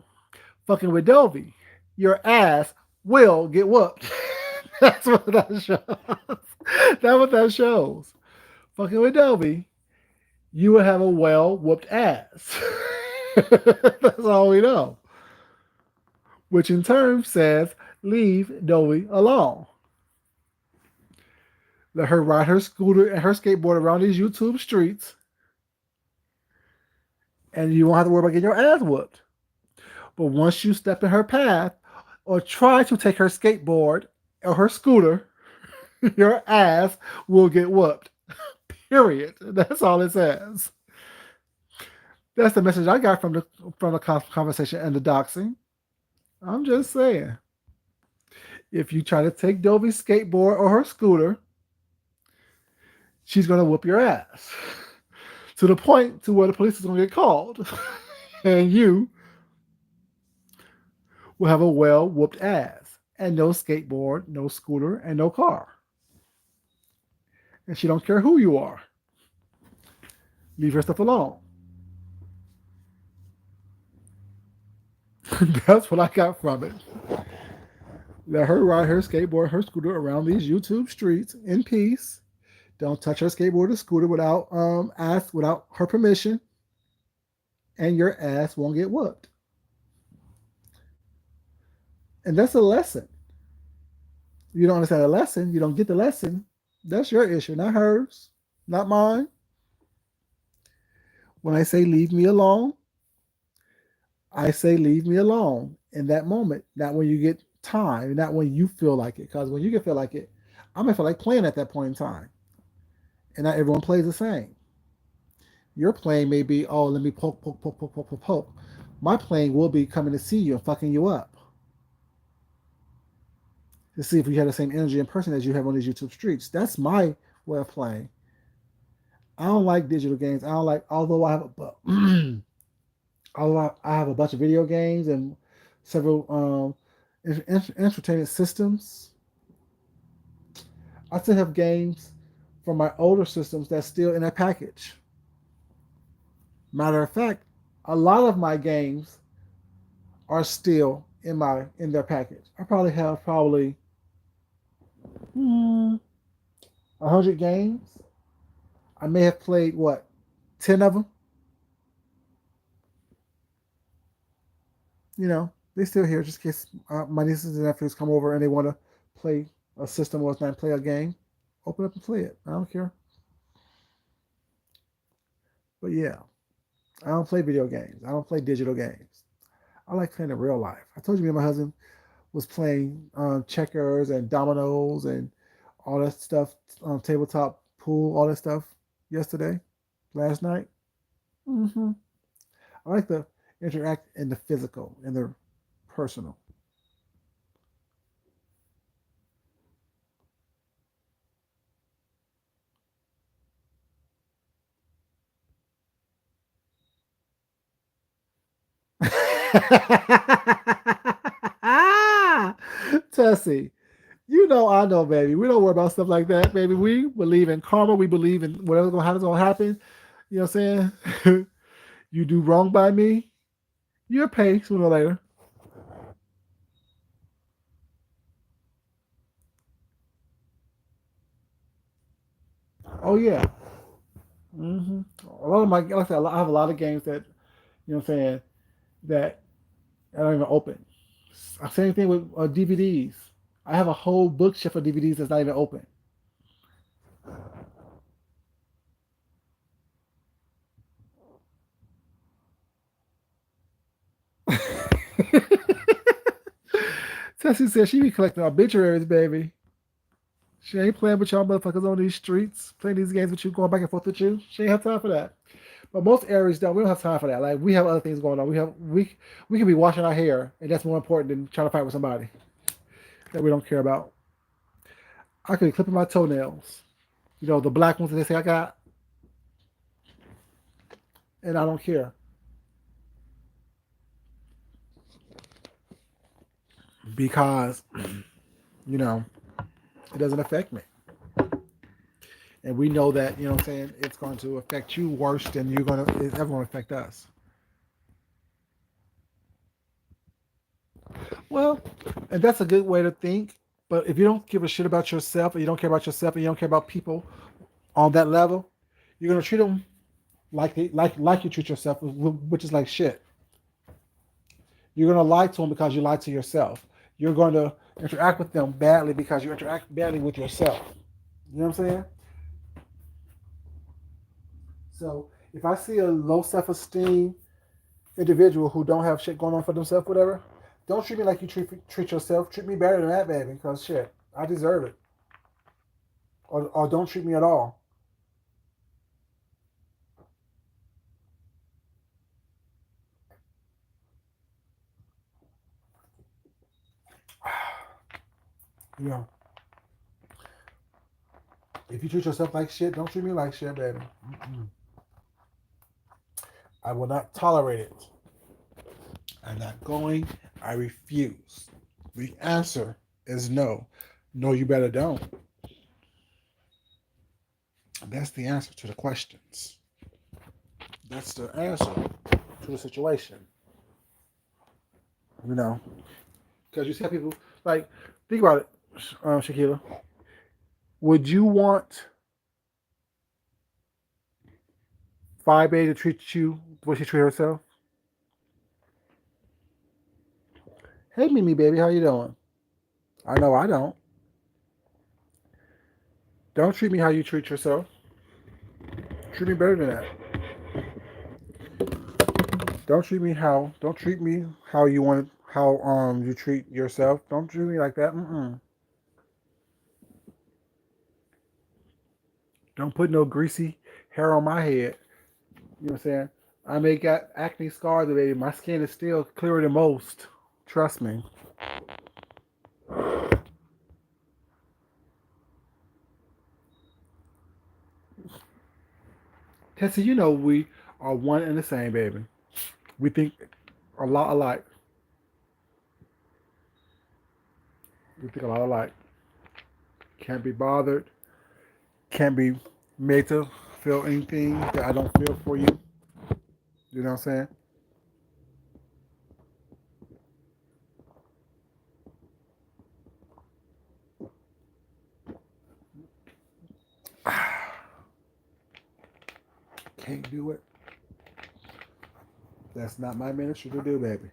Fucking with Dovey, your ass will get whooped. That's what that shows. That's what that shows. Fucking with Dovey, you will have a well whooped ass. That's all we know. Which in turn says, leave Dovey alone. Let her ride her scooter and her skateboard around these YouTube streets, and you won't have to worry about getting your ass whooped. But once you step in her path or try to take her skateboard or her scooter, your ass will get whooped. Period. That's all it says. That's the message I got from the conversation and the doxing. I'm just saying. If you try to take Dovey's skateboard or her scooter, she's gonna whoop your ass. To the point to where the police is gonna get called. And you will have a well whooped ass. And no skateboard, no scooter, and no car. And she don't care who you are. Leave her stuff alone. That's what I got from it. Let her ride her skateboard, her scooter around these YouTube streets in peace. Don't touch her skateboard or scooter without her permission, and your ass won't get whooped. And that's a lesson. You don't understand the lesson. You don't get the lesson. That's your issue, not hers, not mine. When I say leave me alone, I say leave me alone in that moment, not when you get time, not when you feel like it. Because when you get feel like it, I'm gonna feel like playing at that point in time. And not everyone plays the same. Your playing may be, oh, let me poke, poke, poke, poke, poke, poke, poke. My playing will be coming to see you and fucking you up. To see if you have the same energy in person as you have on these YouTube streets. That's my way of playing. I don't like digital games. I don't like, although I have I have a bunch of video games and several entertainment systems. I still have games from my older systems that's still in that package. Matter of fact, a lot of my games are still in their package. I probably have 100 games. I may have played what 10 of them. They still here just in case my nieces and nephews come over and they want to play a system or not play a game. Open up and play it. I don't care. But yeah, I don't play video games. I don't play digital games. I like playing in real life. I told you me and my husband was playing checkers and dominoes and all that stuff, tabletop pool, all that stuff yesterday, last night. Mm-hmm. I like to interact in the physical, in the personal. Tessie, you know I know, baby. We don't worry about stuff like that, baby. We believe in karma. We believe in whatever's gonna happen is gonna happen. You know what I'm saying? You do wrong by me, you'll pay sooner or later. Oh yeah. hmm A lot of my, like I said, I have a lot of games that you know what I'm saying that I don't even open. Same thing with DVDs. I have a whole bookshelf of DVDs that's not even open. Tessie said she be collecting obituaries, baby. She ain't playing with y'all motherfuckers on these streets, playing these games with you, going back and forth with you. She ain't have time for that. But most areas don't. We don't have time for that. Like we have other things going on. We can be washing our hair, and that's more important than trying to fight with somebody that we don't care about. I could be clipping my toenails. You know, the black ones that they say I got, and I don't care because you know it doesn't affect me. And we know that you know what I'm saying it's going to affect you worse than it's ever going to affect us. Well, and that's a good way to think. But if you don't give a shit about yourself, and you don't care about yourself, and you don't care about people on that level, you're gonna treat them like you treat yourself, which is like shit. You're gonna lie to them because you lie to yourself. You're going to interact with them badly because you interact badly with yourself. You know what I'm saying? So if I see a low self-esteem individual who don't have shit going on for themselves, whatever, don't treat me like you treat yourself. Treat me better than that, baby, because shit, I deserve it. Or don't treat me at all. You know, if you treat yourself like shit, don't treat me like shit, baby. Mm-mm. I will not tolerate it. I'm not going. I refuse. The answer is no. No, you better don't. That's the answer to the questions. That's the answer to the situation. You know, because you see how people like think about it, Shakila. Would you want 5A to treat you the way she treat herself? Hey, Mimi, baby, how you doing? I know I don't. Don't treat me how you treat yourself. Treat me better than that. Don't treat me how you want how you treat yourself. Don't treat me like that. Mm-mm. Don't put no greasy hair on my head. You know what I'm saying? I may got acne scars, baby. My skin is still clearer than most. Trust me. Tessie, you know we are one and the same, baby. We think a lot alike. We think a lot alike. Can't be bothered. Can't be made to feel anything that I don't feel for you. You know what I'm saying? Can't do it. That's not my ministry to do, baby.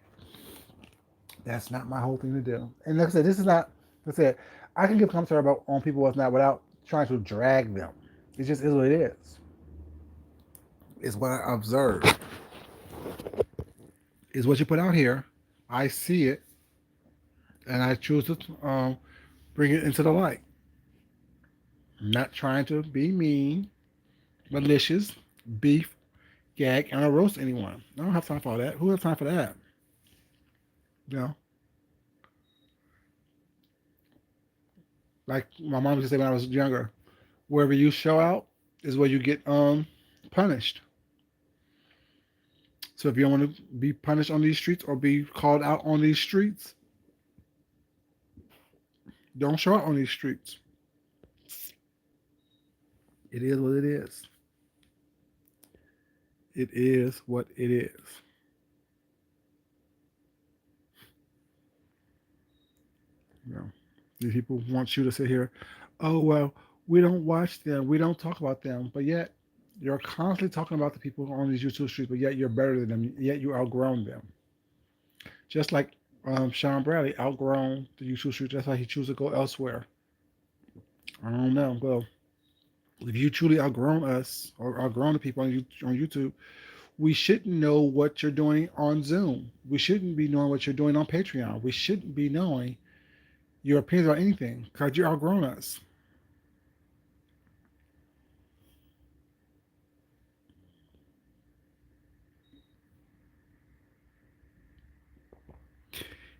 That's not my whole thing to do. And like I said, this is not. Like I said, I can give commentary about on people what's not without trying to drag them. It just is what it is. It's what I observe. It's what you put out here. I see it, and I choose to bring it into the light. I'm not trying to be mean, malicious, beef, gag, and roast anyone. I don't have time for all that. Who has time for that? You know, like my mom used to say when I was younger, wherever you show out is where you get punished. So if you don't want to be punished on these streets or be called out on these streets, don't show up on these streets. It is what it is. It is what it is. You know, these people want you to sit here, oh well, we don't watch them, we don't talk about them, but yet you're constantly talking about the people on these YouTube streets, but yet you're better than them, yet you outgrown them. Just like Sean Bradley outgrown the YouTube streets, that's why he chose to go elsewhere. I don't know. Well, if you truly outgrown us or outgrown the people on YouTube, we shouldn't know what you're doing on Zoom. We shouldn't be knowing what you're doing on Patreon. We shouldn't be knowing your opinions about anything because you're outgrown us.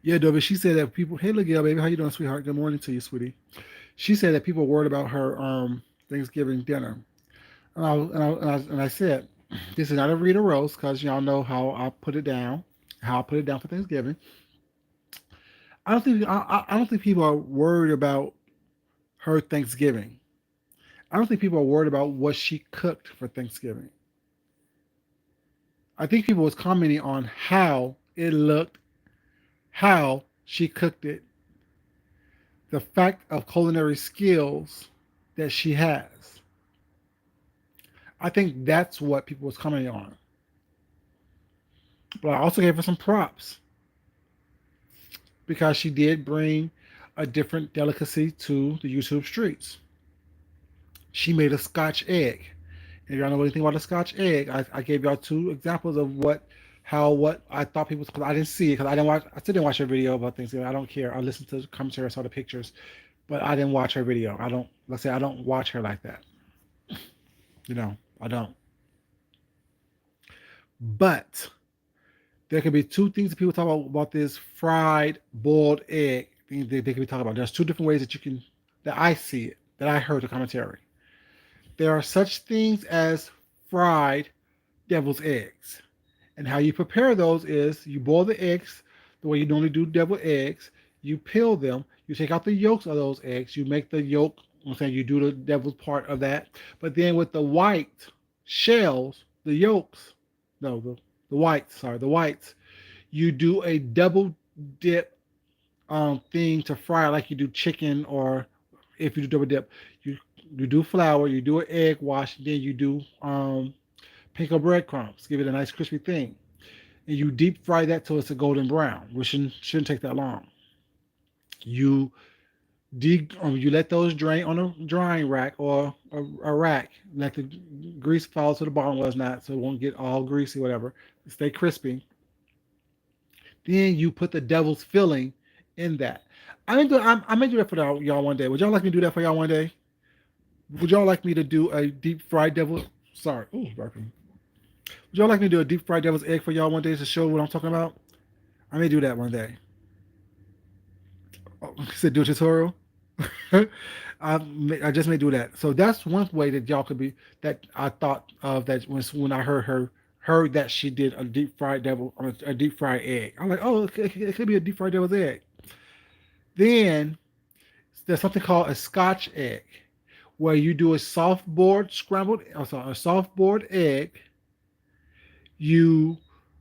Yeah, Dobby, she said that people, hey, Miguel, baby, how you doing, sweetheart? Good morning to you, sweetie. She said that people were worried about her Thanksgiving dinner. And I said, this is not a Rita roast because y'all know how I put it down for Thanksgiving. I don't think people are worried about her Thanksgiving. I don't think people are worried about what she cooked for Thanksgiving. I think people was commenting on how it looked, how she cooked it, the fact of culinary skills that she has. I think that's what people was commenting on. But I also gave her some props because she did bring a different delicacy to the YouTube streets. She made a Scotch egg. If y'all know anything about a Scotch egg, I gave y'all two examples of what I thought people, because I didn't see it because I still didn't watch her video about things. I don't care. I listened to the commentary, I saw the pictures, but I didn't watch her video. Let's say I don't watch her like that. I don't. But there could be two things that people talk about this fried boiled egg. They can be talking about. There's two different ways that I see it, that I heard the commentary. There are such things as fried devil's eggs. And how you prepare those is you boil the eggs the way you normally do deviled eggs. You peel them. You take out the yolks of those eggs. You make the yolk. I'm saying you do the devil's part of that. But then with the white shells, the yolks, no, the whites, sorry, the whites, you do a double dip thing to fry like you do chicken, or if you do double dip, you do flour, you do an egg wash, then you do panko breadcrumbs, give it a nice crispy thing, and you deep fry that till it's a golden brown, which shouldn't take that long. You you let those drain on a drying rack or a rack. Let the grease fall to the bottom, was not, so it won't get all greasy, whatever. Stay crispy. Then you put the devil's filling in that. I may do that for y'all one day. Would y'all like me to do that for y'all one day? Would y'all like me to do a deep fried devil? Sorry, ooh, burping. Would y'all like me to do a deep fried devil's egg for y'all one day to show what I'm talking about? I may do that one day. Oh, said do a tutorial. I just may do that. So that's one way that y'all could be, that I thought of, that when I heard that she did a deep fried a deep fried egg. I'm like, oh, it could be a deep fried devil's egg. Then there's something called a Scotch egg, where you do a a soft boiled egg. You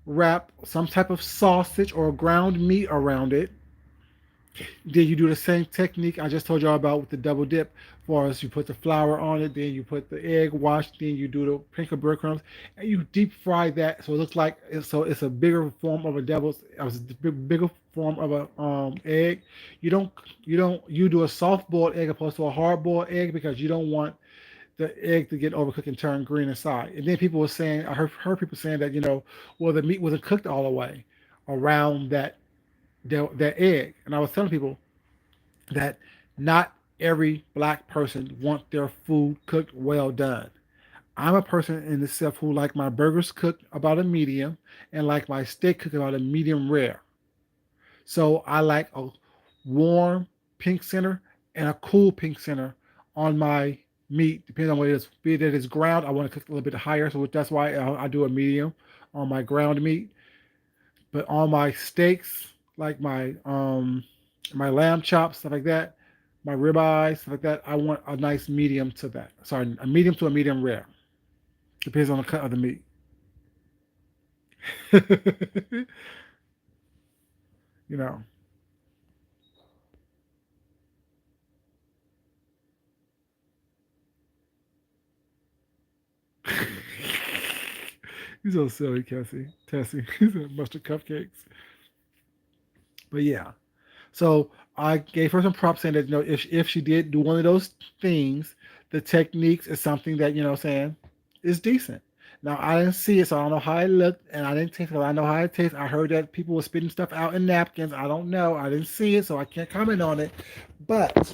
wrap some type of sausage or ground meat around it. Then you do the same technique I just told y'all about with the double dip. For us, you put the flour on it, then you put the egg wash, then you do the panko breadcrumbs, and you deep fry that so it looks like it's a bigger form of a bigger form of a egg. You do a soft boiled egg opposed to a hard boiled egg because you don't want the egg to get overcooked and turn green inside. And then people were saying, I heard people saying that, well, the meat wasn't cooked all the way around that egg. And I was telling people that not every black person wants their food cooked well done. I'm a person in itself who like my burgers cooked about a medium and like my steak cooked about a medium rare. So I like a warm pink center and a cool pink center on my meat, depending on what it is. Be it that it's ground, I want to cook a little bit higher, so that's why I do a medium on my ground meat. But on my steaks, like my lamb chops, stuff like that, my ribeyes, stuff like that, I want a nice medium to that. Sorry, a medium to a medium rare. Depends on the cut of the meat. you know. He's so silly, Cassie. Tessie. He's a mustard cupcakes. But yeah. So I gave her some props saying that if she did do one of those things, the techniques is something that saying is decent. Now I didn't see it, so I don't know how it looked, and I didn't taste it. I know how it tastes. I heard that people were spitting stuff out in napkins. I don't know. I didn't see it, so I can't comment on it. But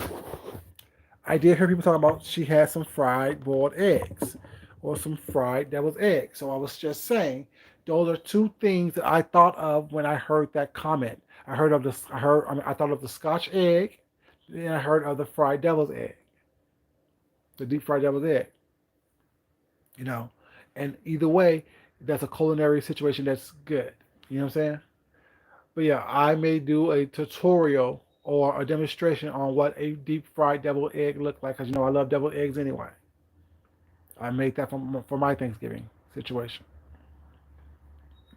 I did hear people talking about she had some fried boiled eggs or some fried devil's eggs. So I was just saying those are two things that I thought of when I heard that comment. I heard of this. I thought of the Scotch egg, and I heard of the fried devil's egg, the deep fried devil's egg. You know, and either way, that's a culinary situation that's good. You know what I'm saying? But yeah, I may do a tutorial or a demonstration on what a deep fried deviled egg looked like because I love deviled eggs anyway. I made that for my Thanksgiving situation.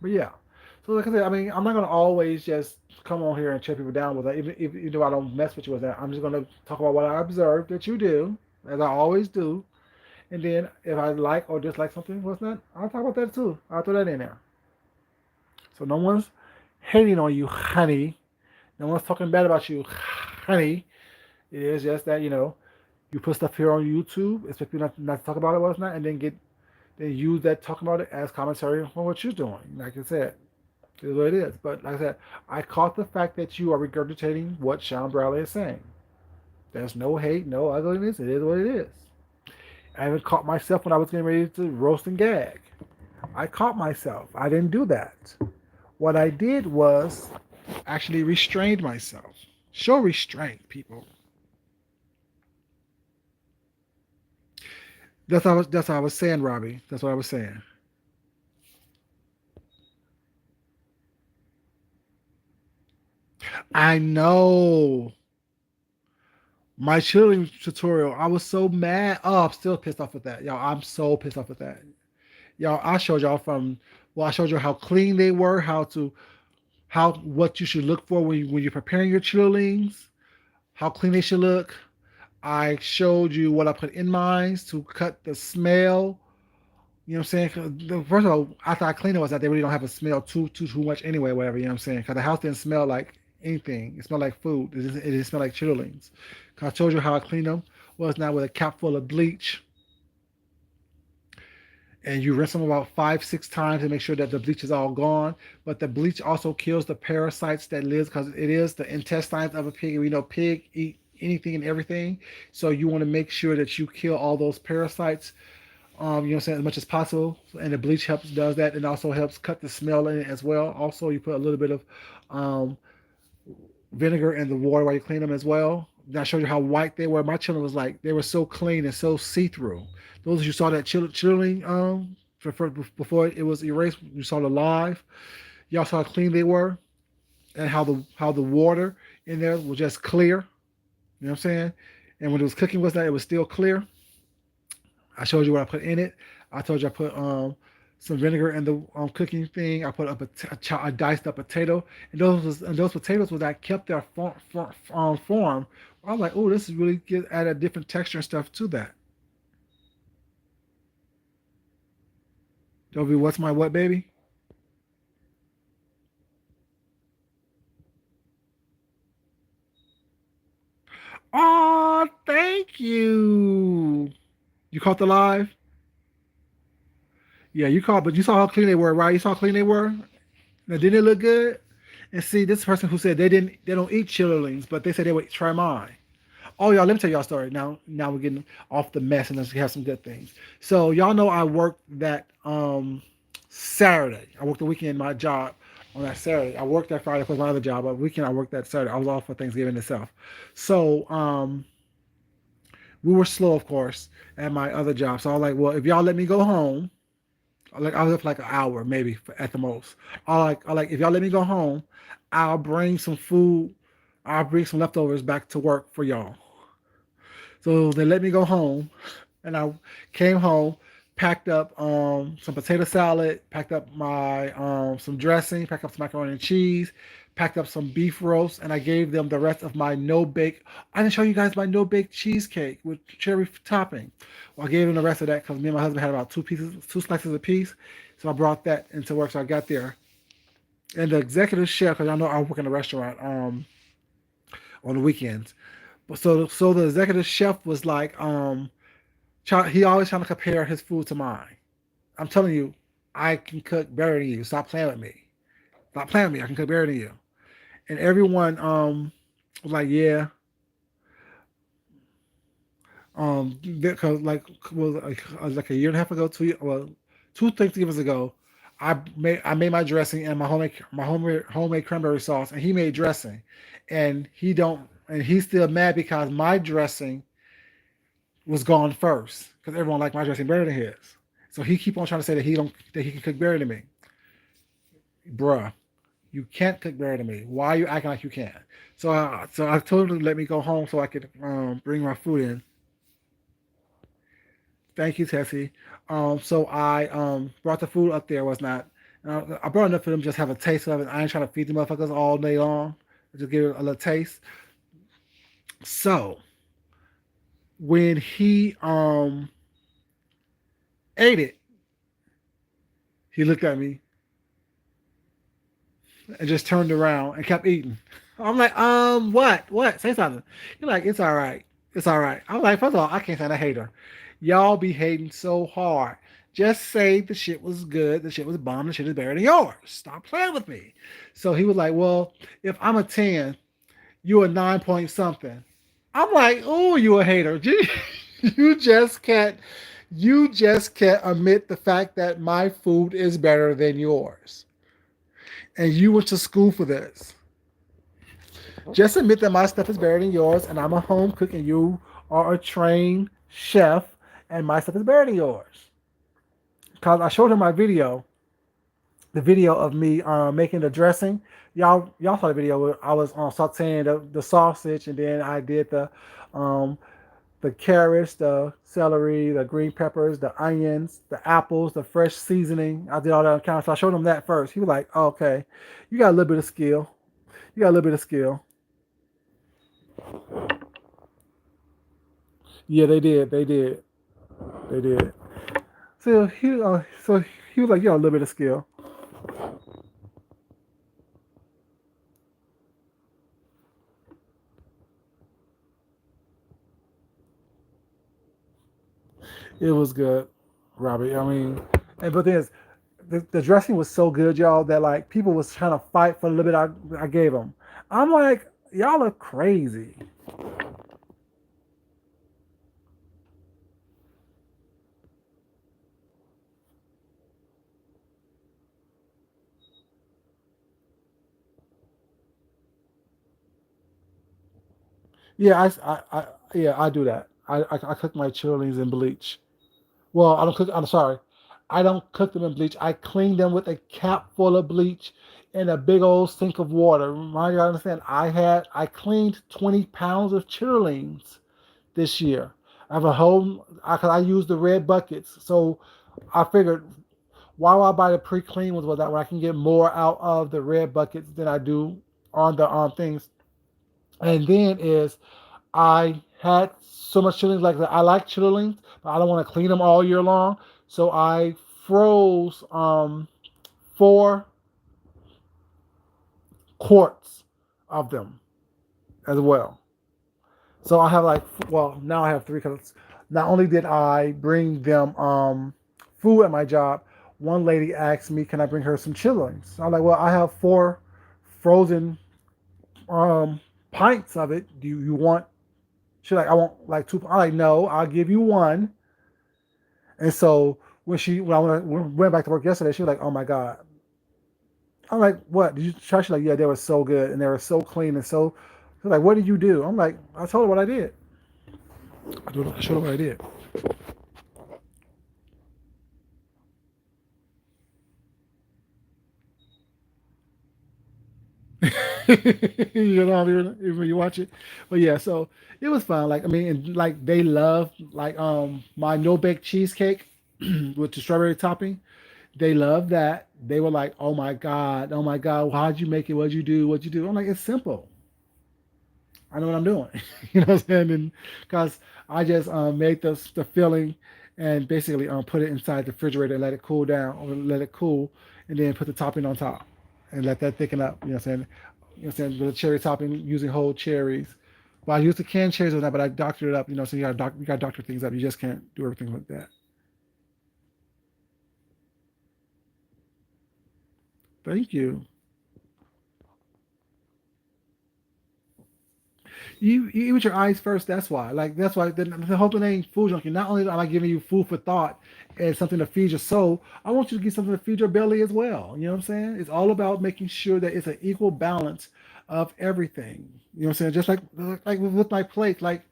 But yeah, so like I said, I mean, I'm not gonna always just come on here and check people down with that. Even if I don't mess with you with that, I'm just gonna talk about what I observed that you do, as I always do. And then if I like or dislike something, what's not, I'll talk about that too. I'll throw that in there. So no one's hating on you, honey. No one's talking bad about you, honey. It is just that you put stuff here on YouTube, expect people not to talk about it, what's not, and then use that talking about it as commentary on what you're doing. Like I said, it is what it is. But like I said, I caught the fact that you are regurgitating what Sean Bradley is saying. There's no hate, no ugliness. It is what it is. I even caught myself when I was getting ready to roast and gag. I caught myself. I didn't do that. What I did was actually restrained myself. Show restraint, people. That's what I was saying, Robbie. That's what I was saying. I know. My chilling tutorial, I was so mad. Oh, I'm still pissed off with that. Y'all, I'm so pissed off with that. Y'all, I showed y'all I showed you how clean they were, what you should look for when you're preparing your chillings, how clean they should look. I showed you what I put in mine to cut the smell. You know what I'm saying? 'First of all, after I cleaned it was that they really don't have a smell too much anyway, whatever. You know what I'm saying? Because the house didn't smell like anything. It smelled like food. It didn't smell like chitterlings. 'Cause I told you how I cleaned them. Was now with a cap full of bleach, and you rinse them about 5, 6 times to make sure that the bleach is all gone. But the bleach also kills the parasites that lives because it is the intestines of a pig. And we know pig eat anything and everything. So you want to make sure that you kill all those parasites you know what I'm saying, as much as possible. And the bleach does that and also helps cut the smell in it as well. Also, you put a little bit of um, vinegar in the water while you clean them as well. And I showed you how white they were. My chili was like, they were so clean and so see-through. Those of you saw that chili before it was erased, you saw the live. Y'all saw how clean they were and how the water in there was just clear. You know what I'm saying? And when it was cooking, it was still clear. I showed you what I put in it. I told you I put some vinegar in the cooking thing. I put up a diced up potato, and those potatoes was that kept their form. I was like, oh, this is really get add a different texture and stuff to that. Don't be what's my what, baby? Oh, thank you. You caught the live? Yeah, you caught, but you saw how clean they were, right? You saw how clean they were. Now, didn't it look good? And see, this person who said they don't eat chitterlings, but they said they would try mine. Oh, y'all, let me tell y'all a story. Now we're getting off the mess and let's have some good things. So y'all know I worked that Saturday. I worked the weekend in my job on that Saturday. I worked that Friday for my other job, but weekend I worked that Saturday. I was off for Thanksgiving itself. So we were slow, of course, at my other job. So I was like, well, if y'all let me go home, I was up for like an hour, maybe at the most. I like if y'all let me go home, I'll bring some food. I'll bring some leftovers back to work for y'all. So they let me go home, and I came home, packed up some potato salad, packed up my some dressing, packed up some macaroni and cheese, packed up some beef roast, and I gave them the rest of my no bake. I didn't show you guys my no bake cheesecake with cherry topping. Well, I gave them the rest of that because me and my husband had about two slices apiece. So I brought that into work. So I got there, and the executive chef, because I know I work in a restaurant on the weekends. But so the executive chef was like, he always trying to compare his food to mine. I'm telling you, I can cook better than you. Stop playing with me. Stop playing with me. I can cook better than you. And everyone was like, yeah, because like a year and a half ago, two Thanksgivings ago, I made my dressing and my homemade cranberry sauce, and he made dressing, and he's still mad because my dressing was gone first because everyone liked my dressing better than his. So he keep on trying to say that he can cook better than me, bruh. You can't cook better than me. Why are you acting like you can? So I told him to let me go home so I could bring my food in. Thank you, Tessie. So I brought the food up there. Was not. I brought enough for them to just have a taste of it. I ain't trying to feed the motherfuckers all day long. Just give it a little taste. So when he ate it, he looked at me and just turned around and kept eating. I'm like, what? Say something. He's like, it's all right. It's all right. I'm like, first of all, I can't stand a hater. Y'all be hating so hard. Just say the shit was good, the shit was bomb, the shit is better than yours. Stop playing with me. So he was like, well, if I'm a 10, you a 9 point something. I'm like, oh, you a hater. You just can't you just can't admit the fact that my food is better than yours. And you went to school for this. Just admit that my stuff is better than yours, and I'm a home cook, and you are a trained chef, and my stuff is better than yours. Cause I showed him my video, the video of me making the dressing. Y'all saw the video where I was sauteing the sausage, and then I did um, the carrots, the celery, the green peppers, the onions, the apples, the fresh seasoning. I did all that on camera. So I showed him that first. He was like, oh, okay, you got a little bit of skill. You got a little bit of skill. Yeah, they did. They did. They did. So he was like, you got a little bit of skill. It was good, Robbie. I mean, but the dressing was so good, y'all, that like people was trying to fight for the little bit I gave them. I'm like, y'all are crazy. Yeah, yeah, I do that. I cook my chilies in bleach. Well, I don't cook. I'm sorry, I don't cook them in bleach. I clean them with a cap full of bleach and a big old sink of water. Mind you, I understand. I cleaned 20 pounds of chitterlings this year. I have a whole. I use the red buckets, so I figured why would I buy the pre-clean ones with that when I can get more out of the red buckets than I do on the things. And then is I had so much chitterlings. Like I like chitterlings, but I don't want to clean them all year long. So I froze 4 quarts of them as well. So I have now I have three because not only did I bring them food at my job, one lady asked me, "Can I bring her some chitterlings?" So I'm like, "Well, I have 4 frozen um, pints of it. Do you want?" She's like, "I want like 2." I'm like, "No, I'll give you one." And so when I went back to work yesterday, she was like, "Oh my god." I'm like, "What did you try?" She's like, "Yeah, they were so good and they were so clean and so." She's like, "What did you do?" I'm like, "I told her what I did. I showed her what I did." You know, even when you watch it. But yeah, so it was fun. Like I mean, and like they love like my no bake cheesecake with the strawberry topping. They love that. They were like, oh my god, how'd you make it? What'd you do? What'd you do? I'm like, it's simple. I know what I'm doing. You know what I'm saying? And because I just made the filling and basically put it inside the refrigerator and let it cool down or let it cool and then put the topping on top and let that thicken up. You know what I'm saying? You know what I'm saying? With the cherry topping using whole cherries. Well, I used the canned cherries on that, but I doctored it up. You know, so you got to doctor things up. You just can't do everything like that. Thank you. You eat with your eyes first. That's why. Like that's why the whole thing ain't food junkie. Not only am I giving you food for thought and something to feed your soul, I want you to get something to feed your belly as well. You know what I'm saying? It's all about making sure that it's an equal balance of everything. You know what I'm saying? Just like with my plate. Like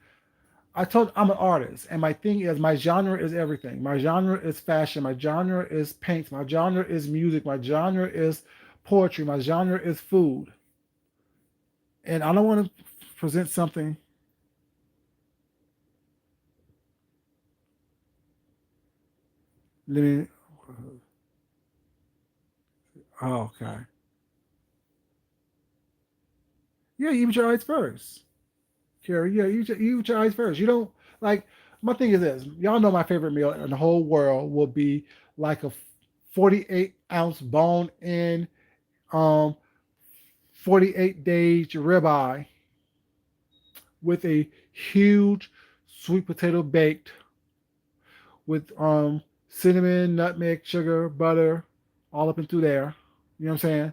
I told, I'm an artist, and my thing is my genre is everything. My genre is fashion. My genre is paints. My genre is music. My genre is poetry. My genre is food. And I don't want to present something. Let me. Oh, okay. Yeah, you eat your eyes first, Carrie. Yeah, you eat your eyes first. You don't like. My thing is this. Y'all know my favorite meal in the whole world will be like a 48-ounce bone in, um, 48 days ribeye with a huge sweet potato baked with cinnamon, nutmeg, sugar, butter, all up and through there. You know what I'm saying?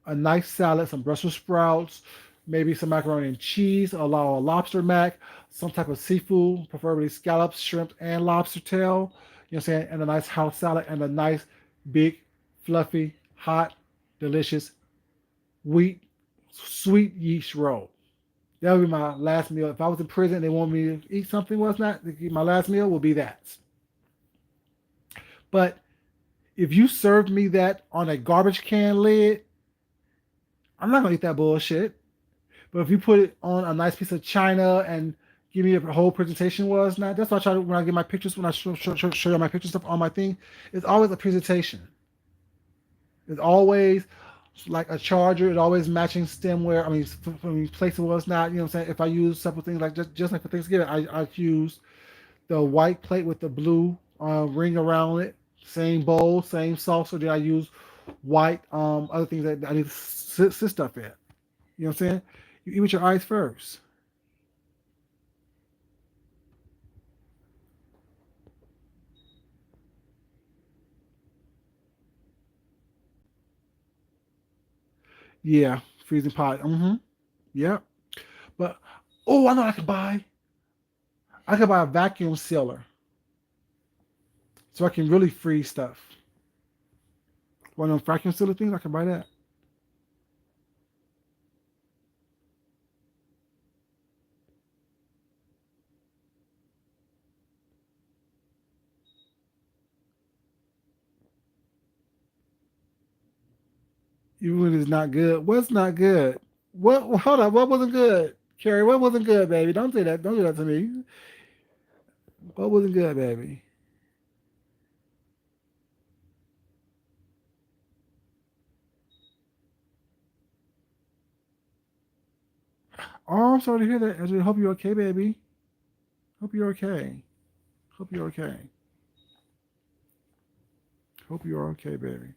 A nice salad, some Brussels sprouts, maybe some macaroni and cheese, allow a lobster mac, some type of seafood, preferably scallops, shrimp, and lobster tail. You know what I'm saying? And a nice house salad and a nice, big, fluffy, hot, delicious wheat, sweet yeast roll. That would be my last meal. If I was in prison and they want me to eat something, was not my last meal will be that. But if you served me that on a garbage can lid, I'm not gonna eat that bullshit. But if you put it on a nice piece of china and give me a whole presentation, was not. That's why I try to when I get my pictures when I show you my pictures stuff on my thing. It's always a presentation. It's always like a charger. It's always matching stemware. I mean, place it was not. You know what I'm saying? If I use several things like just like for Thanksgiving, I use the white plate with the blue ring around it. Same bowl, same saucer. Then I use white other things that I need to sit stuff in. You know what I'm saying? You eat with your eyes first. Yeah, freezing pot. Mm-hmm. Yep. But oh, I know what I could buy. I could buy a vacuum sealer so I can really freeze stuff. One of them vacuum sealer things, I can buy that. Even when it's not good. What's not good? What? Hold on. What wasn't good? Carrie, what wasn't good, baby? Don't say that. Don't do that to me. What wasn't good, baby? Oh, I'm sorry to hear that. I just hope you're okay, baby. Hope you're okay. Hope you're okay. Hope you're okay, baby.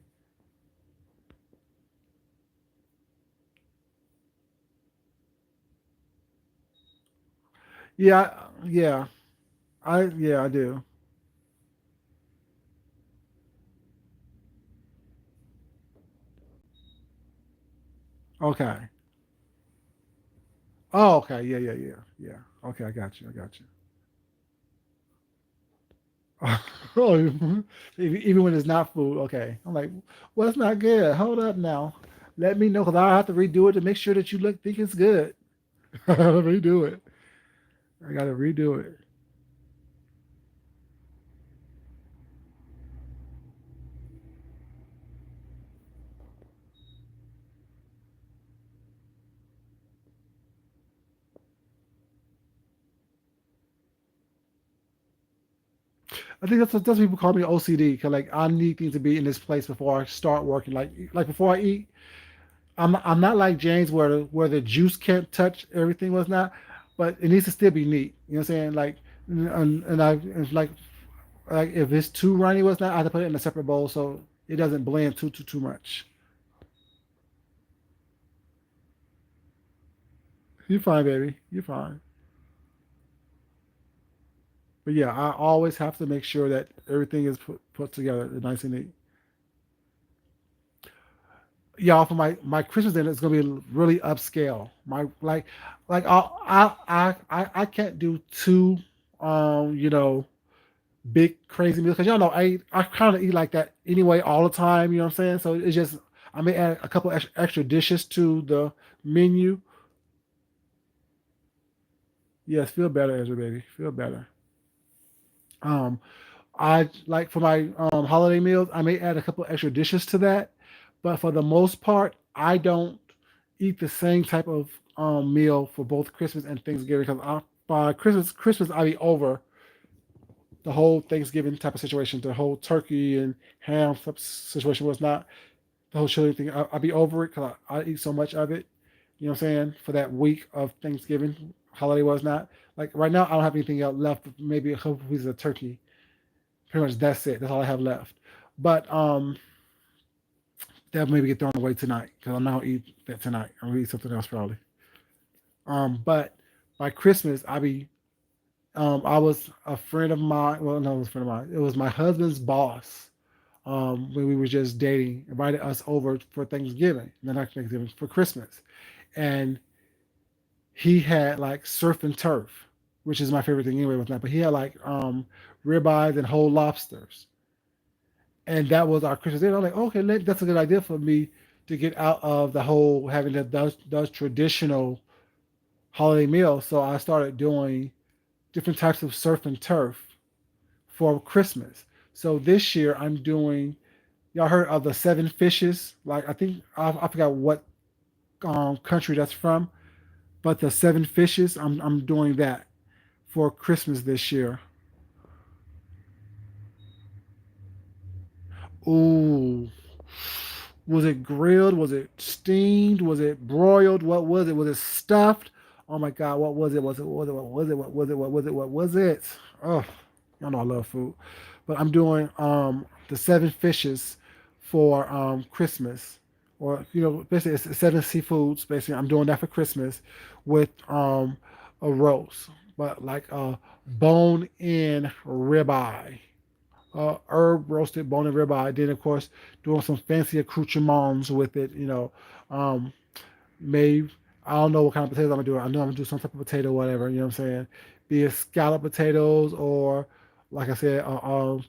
Yeah, yeah. I do. Okay. Oh, okay. Yeah. Okay, I got you. I got you. Oh, even when it's not food. Okay. I'm like, well, it's not good. Hold up now. Let me know because I have to redo it to make sure that you look think it's good. I gotta redo it. I gotta redo it. I think that's what people call me OCD because like I need things to be in this place before I start working. Like before I eat, I'm not like James where the juice can't touch everything was not, but it needs to still be neat. You know what I'm saying? Like and I it's like if it's too runny was not, I have to put it in a separate bowl so it doesn't blend too much. You're fine, baby. You're fine. But yeah, I always have to make sure that everything is put together nice and neat. Y'all, for my Christmas dinner, it's gonna be really upscale. My like I can't do too you know big crazy meals because y'all know I kind of eat like that anyway all the time. You know what I'm saying? So it's just I may add a couple extra dishes to the menu. Yes, feel better, Ezra, baby. Feel better. Um, I like for my holiday meals, I may add a couple extra dishes to that, but for the most part, I don't eat the same type of meal for both Christmas and Thanksgiving because by Christmas I be over the whole Thanksgiving type of situation, the whole turkey and ham situation was not the whole chili thing. I'll be over it because I eat so much of it. You know what I'm saying? For that week of Thanksgiving, holiday was not like right now. I don't have anything else left. Maybe a couple pieces of turkey. Pretty much that's it. That's all I have left. But that maybe get thrown away tonight because I'm not gonna eat that tonight. I'm gonna eat something else probably. But by Christmas, I was a friend of mine. Well, no, it was a friend of mine. It was my husband's boss. When we were just dating, invited us over for Thanksgiving, not Thanksgiving, for Christmas, and he had like surf and turf, which is my favorite thing anyway with that. But he had like ribeyes and whole lobsters, and that was our Christmas dinner. I'm like, okay, that's a good idea for me to get out of the whole having those traditional holiday meals. So I started doing different types of surf and turf for Christmas. So this year I'm doing. Y'all heard of the seven fishes? Like I think I forgot what country that's from, but the seven fishes. I'm doing that for Christmas this year. Ooh, was it grilled? Was it steamed? Was it broiled? What was it? Was it stuffed? Oh my God, what was it? What was it? What was it? What was it? What was it? Oh, y'all know I love food, but I'm doing the seven fishes for Christmas, or basically it's seven seafoods. Basically, I'm doing that for Christmas with a roast, but like a bone-in ribeye, herb roasted bone and ribeye. Then of course doing some fancy accoutrements with it. Um, maybe I don't know what kind of potatoes I'm gonna do. I know I'm gonna do some type of potato, whatever. You know what I'm saying? Be it scallop potatoes or, like I said,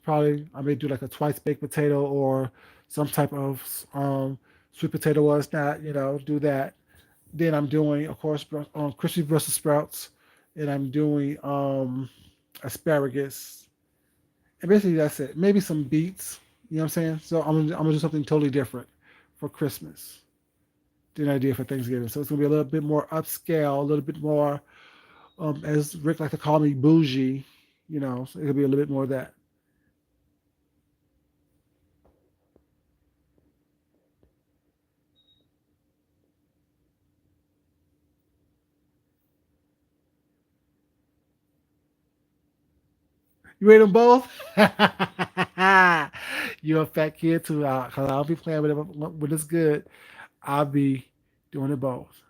probably I may do like a twice baked potato or some type of sweet potato. Was not, do that. Then I'm doing, of course, crispy Brussels sprouts, and I'm doing asparagus, and basically that's it. Maybe some beets. You know what I'm saying? So I'm gonna do something totally different for Christmas than I did for Thanksgiving. So it's gonna be a little bit more upscale, a little bit more, as Rick like to call me, bougie. So it could be a little bit more of that. You ate them both? You're a fat kid too, cause I'll be playing with it when it's good. I'll be doing it both.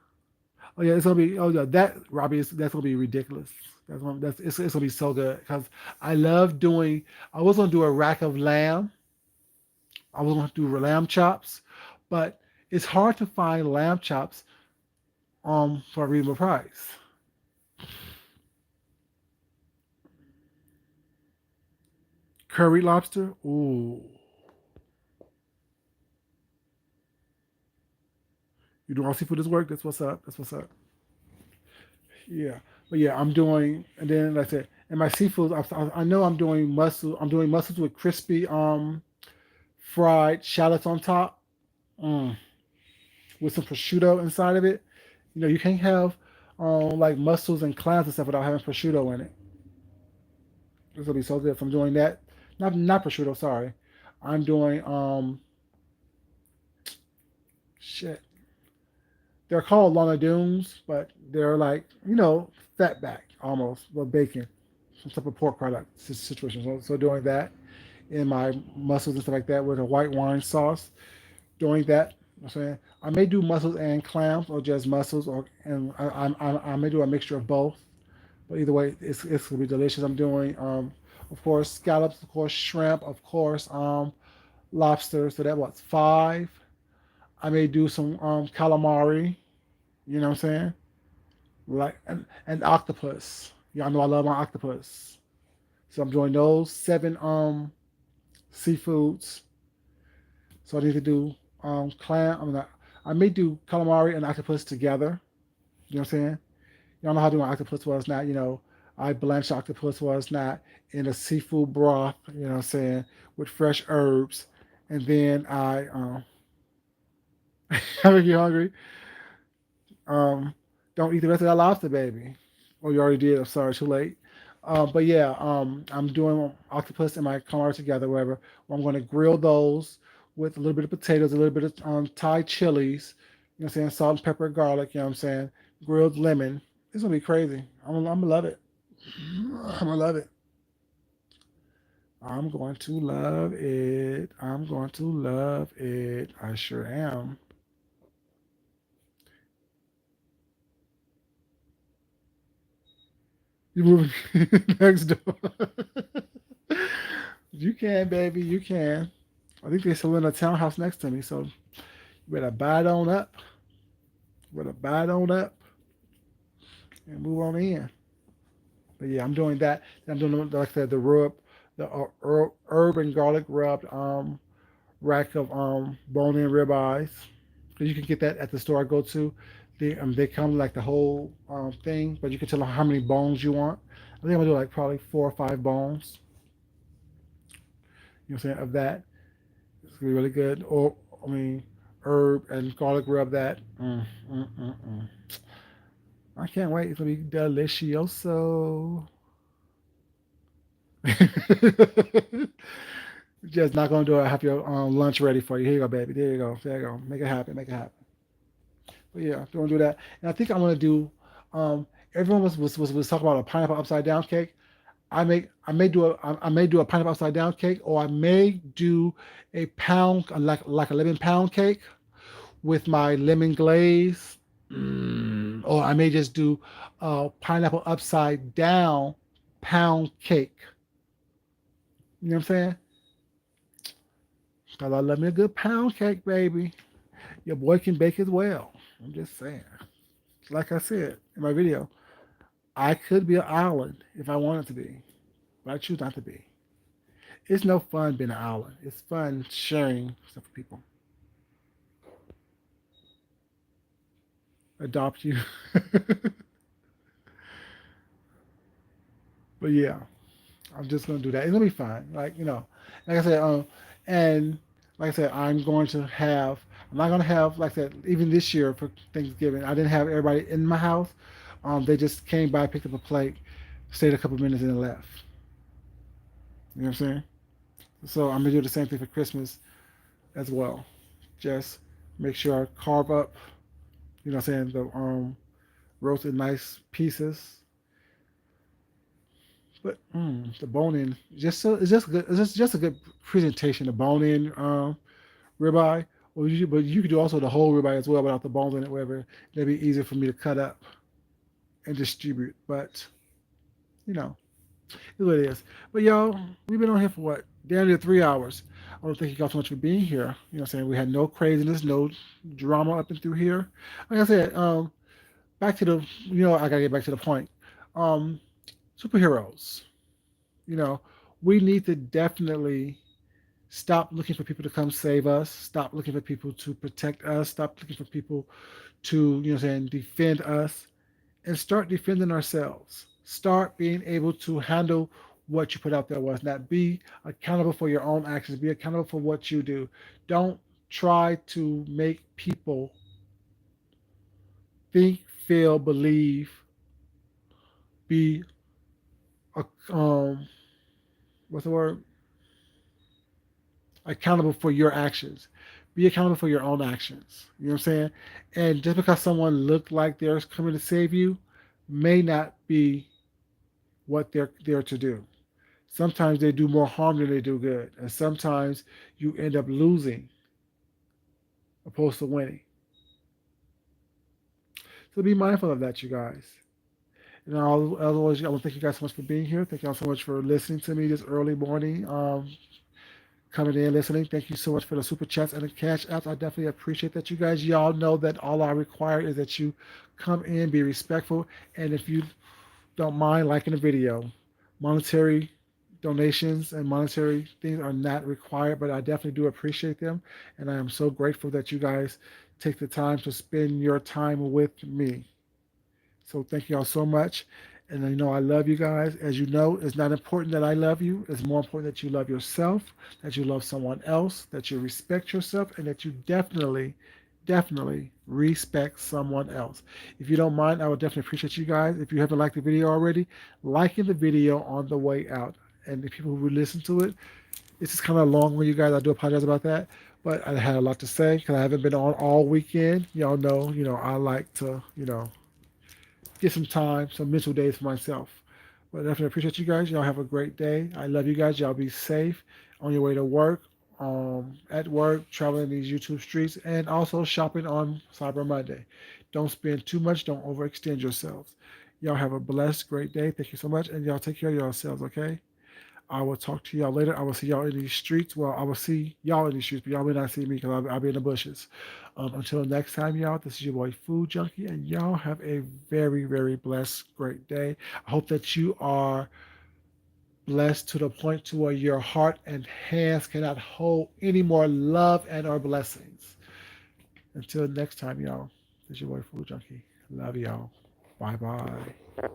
Oh yeah, it's gonna be. Oh yeah, that Robbie, that's gonna be ridiculous. It's gonna be so good because I love doing. I was gonna do a rack of lamb. I was gonna do lamb chops, but it's hard to find lamb chops for a reasonable price. Curry lobster. Ooh, you do all seafood is work. That's what's up. That's what's up. Yeah, but yeah, I'm doing, and then like I said, and my seafood. I know I'm doing mussel. I'm doing mussels with crispy fried shallots on top, mm, with some prosciutto inside of it. You can't have like mussels and clams and stuff without having prosciutto in it. It's gonna be so good. So I'm doing that. not prosciutto. Sorry, I'm doing shit. They're called Lana Dunes, but they're like fat back almost, well bacon, some type of pork product situation. So doing that in my mussels and stuff like that with a white wine sauce. Doing that, I'm saying I may do mussels and clams or just mussels, or and I may do a mixture of both. But either way, it's gonna be delicious. I'm doing of course scallops, of course shrimp, of course lobster. So that what's five. I may do some calamari. You know what I'm saying? Like and octopus. Y'all know I love my octopus. So I'm doing those seven seafoods. So I need to do clam. I may do calamari and octopus together. You know what I'm saying? Y'all know how to do an octopus was not. I blanch octopus was not in a seafood broth. You know what I'm saying? With fresh herbs, and then I make you hungry. Um, don't eat the rest of that lobster, baby. Oh, you already did. I'm sorry, too late. But yeah, I'm doing octopus and my calamari together, wherever. I'm going to grill those with a little bit of potatoes, a little bit of Thai chilies, you know what I'm saying, salt and pepper, garlic, you know what I'm saying, grilled lemon. It's going to be crazy. I'm going to love it. I'm going to love it. I'm going to love it. I'm going to love it. I sure am. You moving next door. You can, baby. You can. I think they're still in a townhouse next to me, so you better buy it on up. You better buy it on up and move on in. But yeah, I'm doing that. I'm doing like I said, the herb and garlic rubbed rack of bone-in ribeyes. Because you can get that at the store I go to. They come like the whole thing, but you can tell them how many bones you want. I think I'm gonna do like probably 4 or 5 bones. You know what I'm saying, of that. It's gonna be really good. Or I mean, herb and garlic rub that. Mm. I can't wait. It's gonna be delicioso. Just not gonna do it. Have your lunch ready for you. Here you go, baby. There you go. There you go. Make it happen. Make it happen. But yeah, don't do that. And I think I'm gonna do. Um, everyone was talking about a pineapple upside down cake. I may do a pineapple upside down cake, or I may do a pound like a lemon pound cake with my lemon glaze. Or I may just do a pineapple upside down pound cake. You know what I'm saying? Cause I love me a good pound cake, baby. Your boy can bake as well. I'm just saying. Like I said in my video, I could be an island if I wanted to be, but I choose not to be. It's no fun being an island. It's fun sharing stuff with people. Adopt you. But yeah, I'm just gonna do that. It's gonna be fine. Like I said, and like I said, I'm not gonna have like I said, even this year for Thanksgiving, I didn't have everybody in my house. They just came by, picked up a plate, stayed a couple minutes, and then left. You know what I'm saying? So I'm gonna do the same thing for Christmas as well. Just make sure I carve up, you know what I'm saying, the roasted nice pieces. But the bone in, it's just good. It's just a good presentation. The bone in ribeye, but you could do also the whole ribeye as well without the bones in it. Whatever, that'd be easier for me to cut up and distribute. But you know, it's what it is. But y'all, we've been on here for what? Damn near 3 hours. I want to thank you guys so much for being here. You know what I'm saying? We had no craziness, no drama up and through here. Like I said, back to the, I gotta get back to the point. Um, Superheroes. You know, we need to definitely stop looking for people to come save us. Stop looking for people to protect us. Stop looking for people to, defend us, and start defending ourselves. Start being able to handle what you put out there was not be accountable for your own actions. Be accountable for what you do. Don't try to make people think, feel, believe, be a what's the word? accountable for your actions. Be accountable for your own actions. You know what I'm saying? And just because someone looked like they're coming to save you may not be what they're there to do. Sometimes they do more harm than they do good. And sometimes you end up losing opposed to winning. So be mindful of that, you guys. And as always, I want to thank you guys so much for being here. Thank you all so much for listening to me this early morning. Coming in, listening. Thank you so much for the super chats and the cash apps. I definitely appreciate that, you guys. Y'all know that all I require is that you come in, be respectful, and if you don't mind liking the video, monetary donations and monetary things are not required, but I definitely do appreciate them, and I am so grateful that you guys take the time to spend your time with me. So thank you all so much. And you know I love you guys. As you know, it's not important that I love you. It's more important that you love yourself, that you love someone else, that you respect yourself, and that you definitely respect someone else. If you don't mind, I would definitely appreciate you guys. If you haven't liked the video already, liking the video on the way out. And the people who listen to it, it's just kind of long with you guys. I do apologize about that. But I had a lot to say because I haven't been on all weekend. Y'all know, I like to, get some time, some mental days for myself. But I definitely appreciate you guys. Y'all have a great day. I love you guys. Y'all be safe on your way to work, at work, traveling these YouTube streets, and also shopping on Cyber Monday. Don't spend too much. Don't overextend yourselves. Y'all have a blessed, great day. Thank you so much. And y'all take care of yourselves, okay? I will talk to y'all later. I will see y'all in these streets. Well, I will see y'all in these streets, but y'all may not see me because I'll be in the bushes. Until next time, y'all, this is your boy Food Junkie, and y'all have a very, very blessed, great day. I hope that you are blessed to the point to where your heart and hands cannot hold any more love and or blessings. Until next time, y'all, this is your boy Food Junkie. Love y'all. Bye bye.